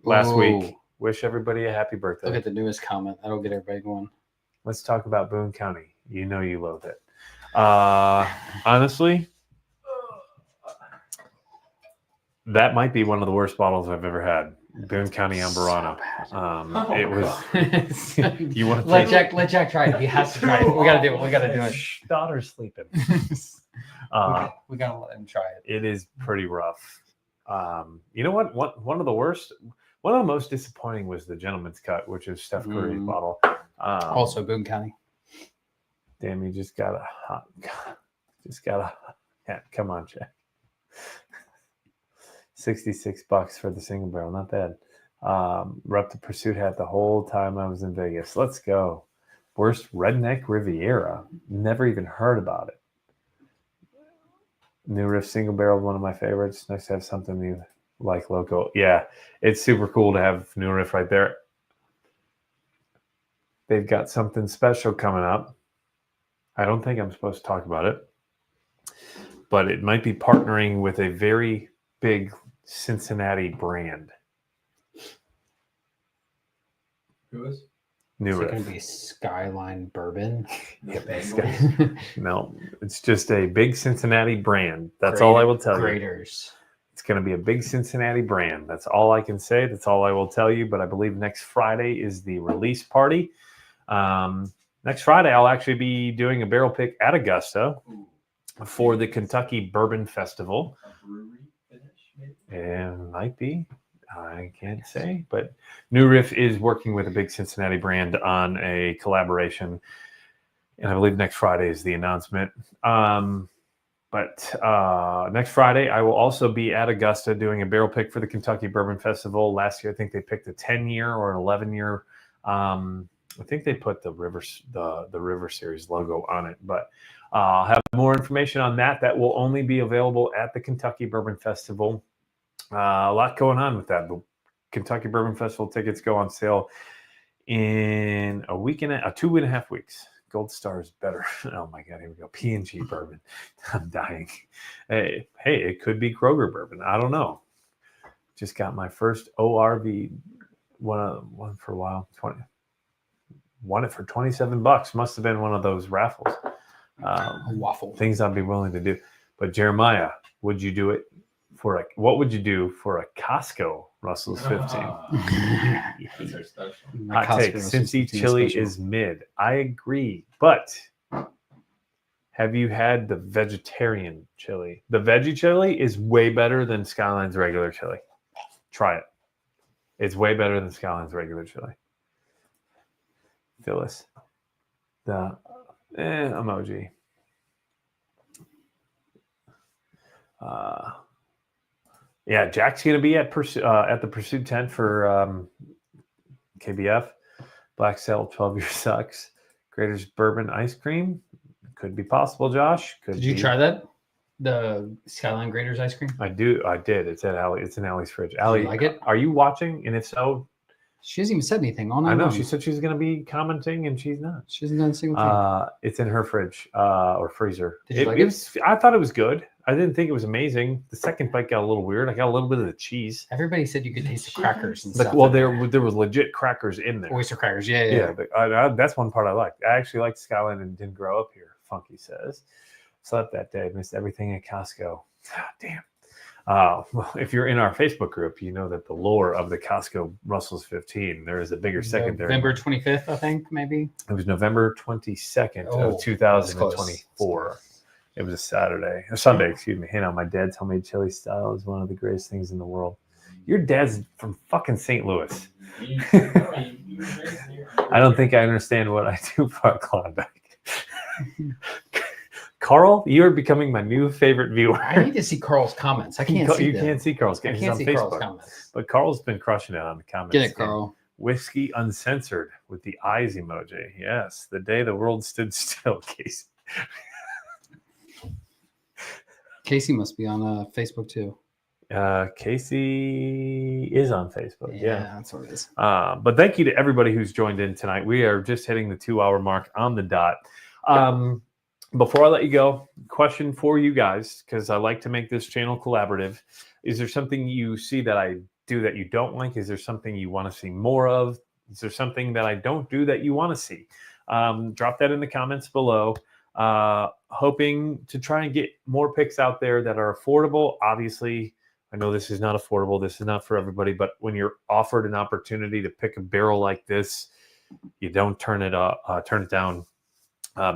last Ooh. week. Wish everybody a happy birthday. Look at the newest comment. That'll get everybody going. Let's talk about Boone County. You know you love it. Honestly, that might be one of the worst bottles I've ever had. Boone County Amburano. It was. You want to let Jack try it. He has to try it. We gotta do it. We gotta do it. Shh, daughter's sleeping. We gotta let him try it. It is pretty rough. You know what? One of the worst, one of the most disappointing was the Gentleman's Cut, which is Steph Curry's bottle. Also, Boone County. Damn, you just got a. Yeah, come on, Jack. $66 for the single barrel, not bad. Rep the Pursuit hat the whole time I was in Vegas. Let's go. Worst Redneck Riviera. Never even heard about it. New Riff single barrel, one of my favorites. Nice to have something new like local. Yeah, it's super cool to have New Riff right there. They've got something special coming up. I don't think I'm supposed to talk about it, but it might be partnering with a very big Cincinnati brand. Who is? New Is it Riff. going to be Skyline Bourbon? No, it's just a big Cincinnati brand. That's all I will tell you. Graders. It's going to be a big Cincinnati brand. That's all I can say. That's all I will tell you. But I believe next Friday is the release party. Next Friday, I'll actually be doing a barrel pick at Augusta for the Kentucky Bourbon Festival. A brewery finish, maybe? It might be. I can't say. But New Riff is working with a big Cincinnati brand on a collaboration. And I believe next Friday is the announcement. But next Friday, I will also be at Augusta doing a barrel pick for the Kentucky Bourbon Festival. Last year, I think they picked a 10-year or an 11-year. I think they put the River Series logo on it. But I'll have more information on that. That will only be available at the Kentucky Bourbon Festival. A lot going on with that. The Kentucky Bourbon Festival tickets go on sale in 2.5 weeks. Gold Star is better. Oh my God, here we go. P&G bourbon. I'm dying. Hey, it could be Kroger bourbon. I don't know. Just got my first ORV one for a while. Won it for $27. Must have been one of those raffles. A waffle. Things I'd be willing to do. But Jeremiah, would you do it what would you do for a Costco Russell's 15? These are special. Hot take. Cincy chili is mid. I agree. But have you had the vegetarian chili? The veggie chili is way better than Skyline's regular chili. Try it. It's way better than Skyline's regular chili. Phyllis. The emoji. Yeah, Jack's going to be at the Pursuit tent for KBF. Black Cell 12-year sucks. Grader's Bourbon Ice Cream. Could be possible, Josh. Did you try that? The Skyline Graders ice cream? I did. It's at Allie. It's in Allie's fridge. Allie, you like it? Are you watching? And if so, she hasn't even said anything all night. I know. long. She said she's going to be commenting, and she's not. She hasn't done a single thing. It's in her fridge or freezer. Did you like it? I thought it was good. I didn't think it was amazing. The second bite got a little weird. I got a little bit of the cheese. Everybody said you could taste the crackers and stuff. Well, there was legit crackers in there. Oyster crackers, yeah. That's one part I liked. I actually liked Skyline and didn't grow up here. Funky says. Slept that day. Missed everything at Costco. Damn. Well, if you're in our Facebook group, you know that the lore of the Costco Russell's 15, there is a bigger secondary. November 25th, I think, maybe. It was November 22nd of 2024. It was a Saturday, a Sunday, excuse me. Hey, now my dad's homemade chili style is one of the greatest things in the world. Your dad's from fucking St. Louis. I don't think I understand what I do for Klondike. Carl, you are becoming my new favorite viewer. I need to see Carl's comments. I can't see You them. can't see Carl's. I He's can't on see Facebook. Carl's comments. But Carl's been crushing it on the comments. Get it, Carl. Whiskey Uncensored with the eyes emoji. Yes, the day the world stood still, Casey. Casey must be on Facebook too. Casey is on Facebook. Yeah. That's what it is. But thank you to everybody who's joined in tonight. We are just hitting the 2-hour mark on the dot. Before I let you go, question for you guys, because I like to make this channel collaborative. Is there something you see that I do that you don't like? Is there something you want to see more of? Is there something that I don't do that you want to see? Drop that in the comments below. Hoping to try and get more picks out there that are affordable. Obviously, I know this is not affordable. This is not for everybody. But when you're offered an opportunity to pick a barrel like this, you don't turn it down.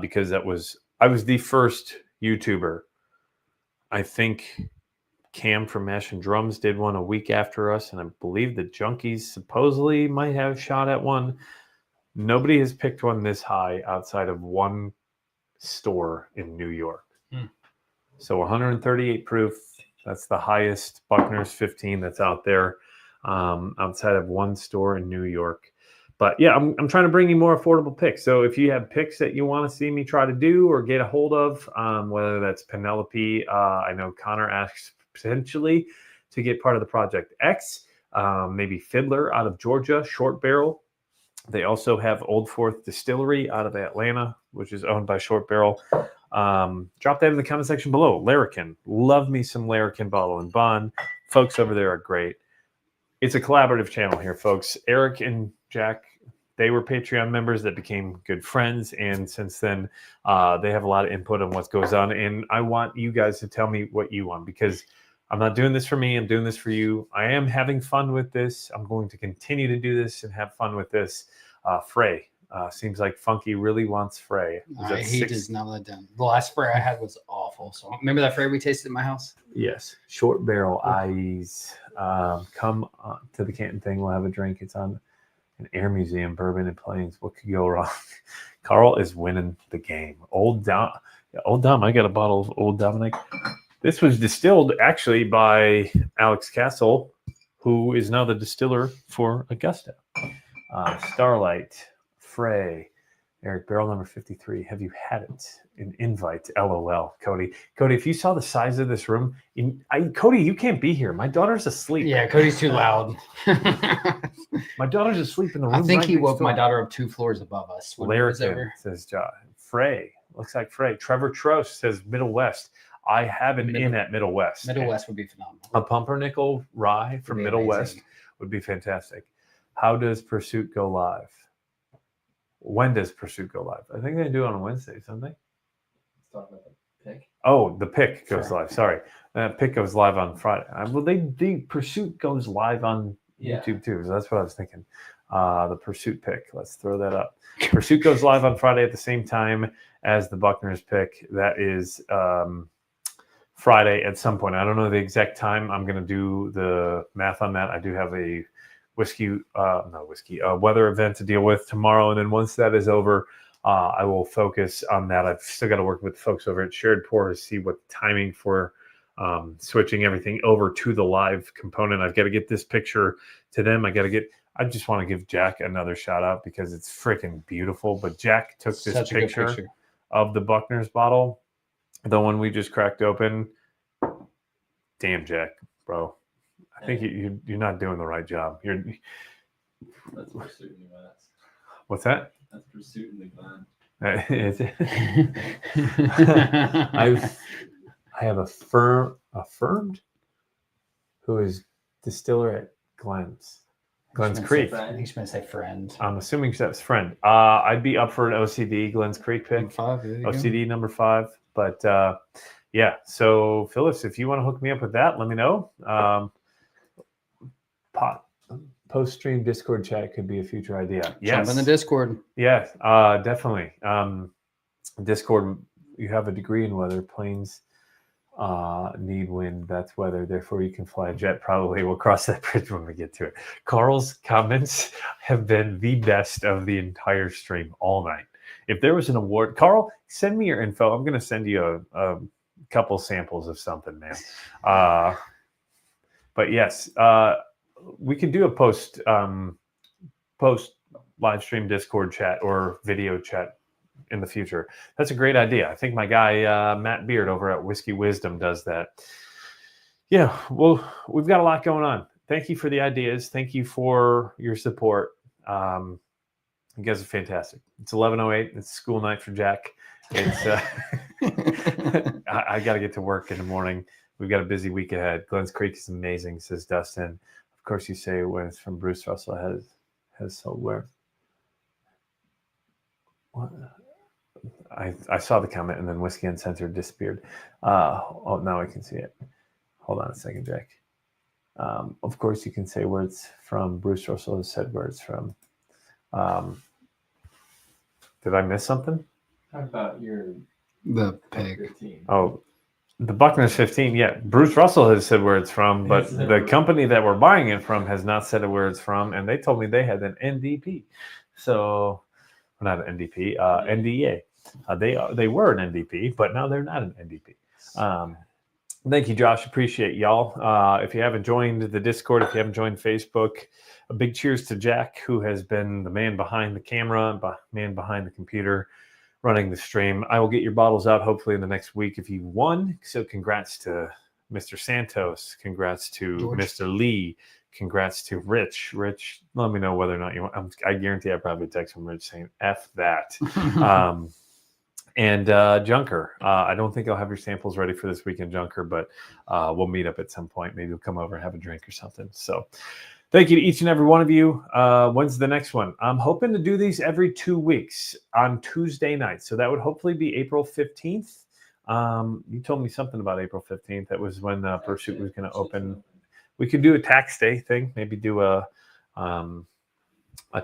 Because I was the first YouTuber. I think Cam from Mash and Drums did one a week after us, and I believe the Junkies supposedly might have shot at one. Nobody has picked one this high outside of one store in New York. So 138 proof. That's the highest Buckner's 15 that's out there, outside of one store in New York. But yeah, I'm trying to bring you more affordable picks. So if you have picks that you want to see me try to do or get a hold of, whether that's Penelope, I know Connor asks potentially to get part of the Project X, maybe Fiddler out of Georgia, Short Barrel. They also have Old Fourth Distillery out of Atlanta, which is owned by Short Barrel. Drop that in the comment section below. Larrikin, love me some Larrikin Bottle and Bond. Folks over there are great. It's a collaborative channel here, folks. Eric and Jack, they were Patreon members that became good friends, and since then, they have a lot of input on what goes on. And I want you guys to tell me what you want, because I'm not doing this for me. I'm doing this for you. I am having fun with this. I'm going to continue to do this and have fun with this. Frey. Seems like Funky really wants Frey. He does not let down. The last Frey I had was awful. So remember that Frey we tasted at my house? Yes. Short Barrel Eyes. Come to the Canton thing. We'll have a drink. It's on an Air Museum, Bourbon and Plains. What could go wrong? Carl is winning the game. Old Dom. I got a bottle of Old Dominic. This was distilled actually by Alex Castle, who is now the distiller for Augusta. Starlight, Frey, Eric, barrel number 53. Have you had it? An invite, LOL. Cody, if you saw the size of this room, Cody, you can't be here. My daughter's asleep. Yeah, Cody's too loud. My daughter's asleep in the room. I think right he next woke door. my daughter up 2 floors above us. Larrikin says John. Frey, looks like Frey. Trevor Trost says Middle West. I have an in at Middle West. Middle West would be phenomenal. A pumpernickel rye from Middle West would be fantastic. How does Pursuit go live? When does Pursuit go live? I think they do it on Wednesday, don't they? Let's talk about the pick. Oh, the pick goes live. Sorry. Pick goes live on Friday. Well, the Pursuit goes live on YouTube too. So that's what I was thinking. The Pursuit pick. Let's throw that up. Pursuit goes live on Friday at the same time as the Buckner's pick. That is Friday at some point. I don't know the exact time. I'm going to do the math on that. I do have a weather event to deal with tomorrow. And then once that is over, I will focus on that. I've still got to work with folks over at Shared Pour to see what the timing for switching everything over to the live component. I've got to get this picture to them. I just want to give Jack another shout out because it's freaking beautiful. But Jack took this picture of the Buckner's bottle, the one we just cracked open. Damn, Jack, bro. I think you're not doing the right job. That's Pursuit in the glass. What's that? That's Pursuit in the glass. I have affirmed who is distiller at Glenn's Creek. I think she's going to say friend. I'm assuming that's friend. I'd be up for an OCD Glenn's Creek pick. OCD number 5. But yeah, so Phyllis, if you want to hook me up with that, let me know. Post-stream Discord chat could be a future idea. Yes. Jump in the Discord. Yes, definitely. Discord you have a degree in weather. Planes need wind. That's weather. Therefore, you can fly a jet. Probably we'll cross that bridge when we get to it. Carl's comments have been the best of the entire stream all night. If there was an award, Carl, send me your info. I'm going to send you a couple samples of something, man. But yes, we could do a post live stream Discord chat or video chat in the future. That's a great idea. I think my guy Matt Beard over at Whiskey Wisdom does that. Yeah, well, we've got a lot going on. Thank you for the ideas. Thank you for your support. You guys are fantastic. It's 11:08. It's school night for Jack. It's I got to get to work in the morning. We've got a busy week ahead. Glens Creek is amazing, says Dustin. Of course, you say when it's from Bruce Russell has sold where. What? I saw the comment and then Whiskey Uncensored disappeared. Oh, now I can see it. Hold on a second, Jack. Of course, you can say where it's from. Bruce Russell has said where it's from. Did I miss something? How about The pig. 15? Oh, the Buckner's 15. Yeah, Bruce Russell has said where it's from, but the company that we're buying it from has not said where it's from, and they told me they had an NDP. So, well, not an NDP, NDA. They were an NDP, but now they're not an NDP. Thank you, Josh. Appreciate y'all. If you haven't joined the Discord, if you haven't joined Facebook, a big cheers to Jack, who has been the man behind the camera, man behind the computer, running the stream. I will get your bottles out hopefully in the next week if you won. So congrats to Mr. Santos. Congrats to George. Mr. Lee. Congrats to Rich. Rich, let me know whether or not you want. I guarantee I probably text from Rich saying F that. And Junker, I don't think I'll have your samples ready for this weekend, Junker, but we'll meet up at some point. Maybe we'll come over and have a drink or something. So thank you to each and every one of you. When's the next one? I'm hoping to do these every 2 weeks on Tuesday night. So that would hopefully be April 15th. You told me something about April 15th. That was when Pursuit was going to open. We could do a tax day thing, maybe do a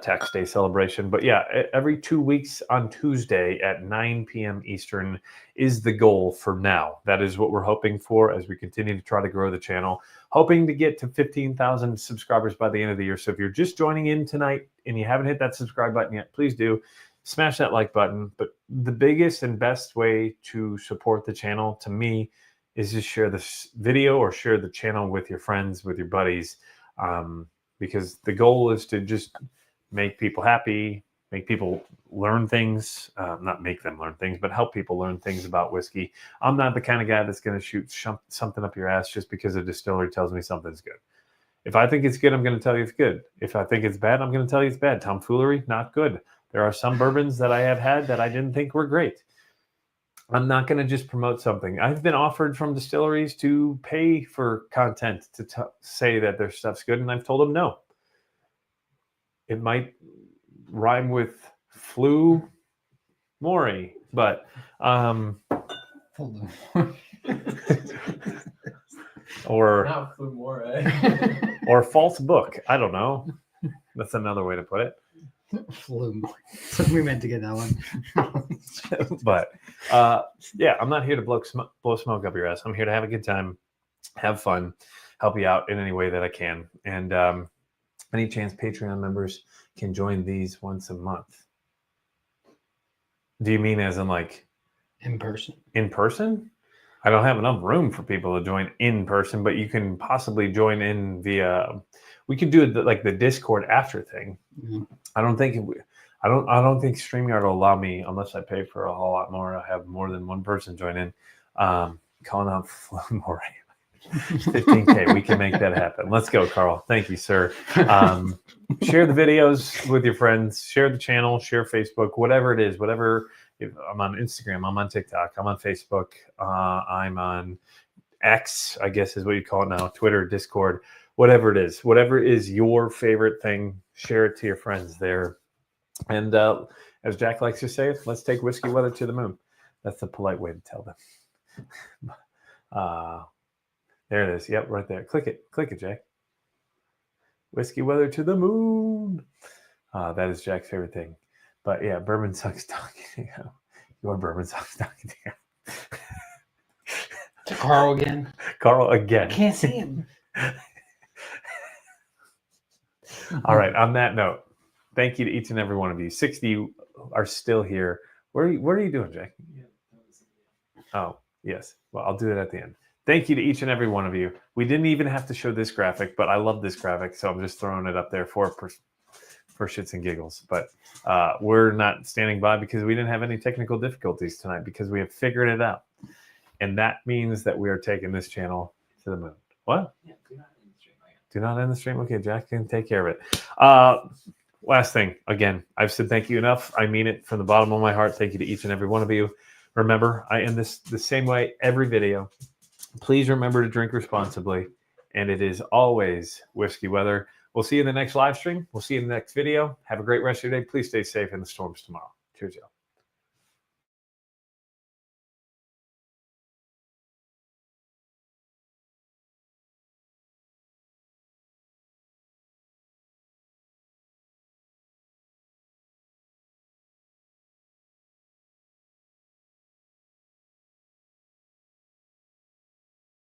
tax day celebration. But yeah, every 2 weeks on Tuesday at 9 p.m. Eastern is the goal for now. That is what we're hoping for as we continue to try to grow the channel, hoping to get to 15,000 subscribers by the end of the year. So if you're just joining in tonight and you haven't hit that subscribe button yet, please do smash that like button. But the biggest and best way to support the channel to me is just share this video or share the channel with your friends, with your buddies, because the goal is to just make people happy, make people learn things, not make them learn things, but help people learn things about whiskey. I'm not the kind of guy that's going to shoot something up your ass just because a distillery tells me something's good. If I think it's good, I'm going to tell you it's good. If I think it's bad, I'm going to tell you it's bad. Tomfoolery, not good. There are some bourbons that I have had that I didn't think were great. I'm not going to just promote something. I've been offered from distilleries to pay for content to say that their stuff's good, and I've told them no. It might rhyme with flu mori, but or Not flu more, or false book. I don't know. That's another way to put it. Flu. So we meant to get that one. But yeah, I'm not here to blow smoke up your ass. I'm here to have a good time, have fun, help you out in any way that I can. And any chance Patreon members can join these once a month. Do you mean as in like In person? in person? I don't have enough room for people to join in person, but you can possibly join in via. We could do it like the Discord after thing. Mhm. I don't think I don't think StreamYard will allow me unless I pay for a whole lot more. I have more than one person join in. Calling out more. 15K. We can make that happen. Let's go, Carl. Thank you, sir. Share the videos with your friends. Share the channel. Share Facebook. Whatever it is. Whatever. I'm on Instagram. I'm on TikTok. I'm on Facebook. I'm on X, I guess is what you call it now. Twitter, Discord. Whatever it is. Whatever is your favorite thing. Share it to your friends there. And as Jack likes to say, let's take whiskey weather to the moon. That's the polite way to tell them. There it is. Yep, right there. Click it. Click it, Jack. Whiskey weather to the moon. That is Jack's favorite thing. But yeah, bourbon sucks talking. Your bourbon sucks talking. Carl again. Carl again. Can't see him. All right. On that note, thank you to each and every one of you. 60 are still here. What are you doing, Jake? Oh, yes. Well, I'll do it at the end. Thank you to each and every one of you. We didn't even have to show this graphic, but I love this graphic, so I'm just throwing it up there for shits and giggles. But we're not standing by because we didn't have any technical difficulties tonight because we have figured it out. And that means that we are taking this channel to the moon. What? Yeah, do not end the stream. Do not end the stream? Okay, Jack can take care of it. Last thing, again, I've said thank you enough. I mean it from the bottom of my heart. Thank you to each and every one of you. Remember, I end this the same way every video. Please remember to drink responsibly. And it is always whiskey weather. We'll see you in the next live stream. We'll see you in the next video. Have a great rest of your day. Please stay safe in the storms tomorrow. Cheers, y'all.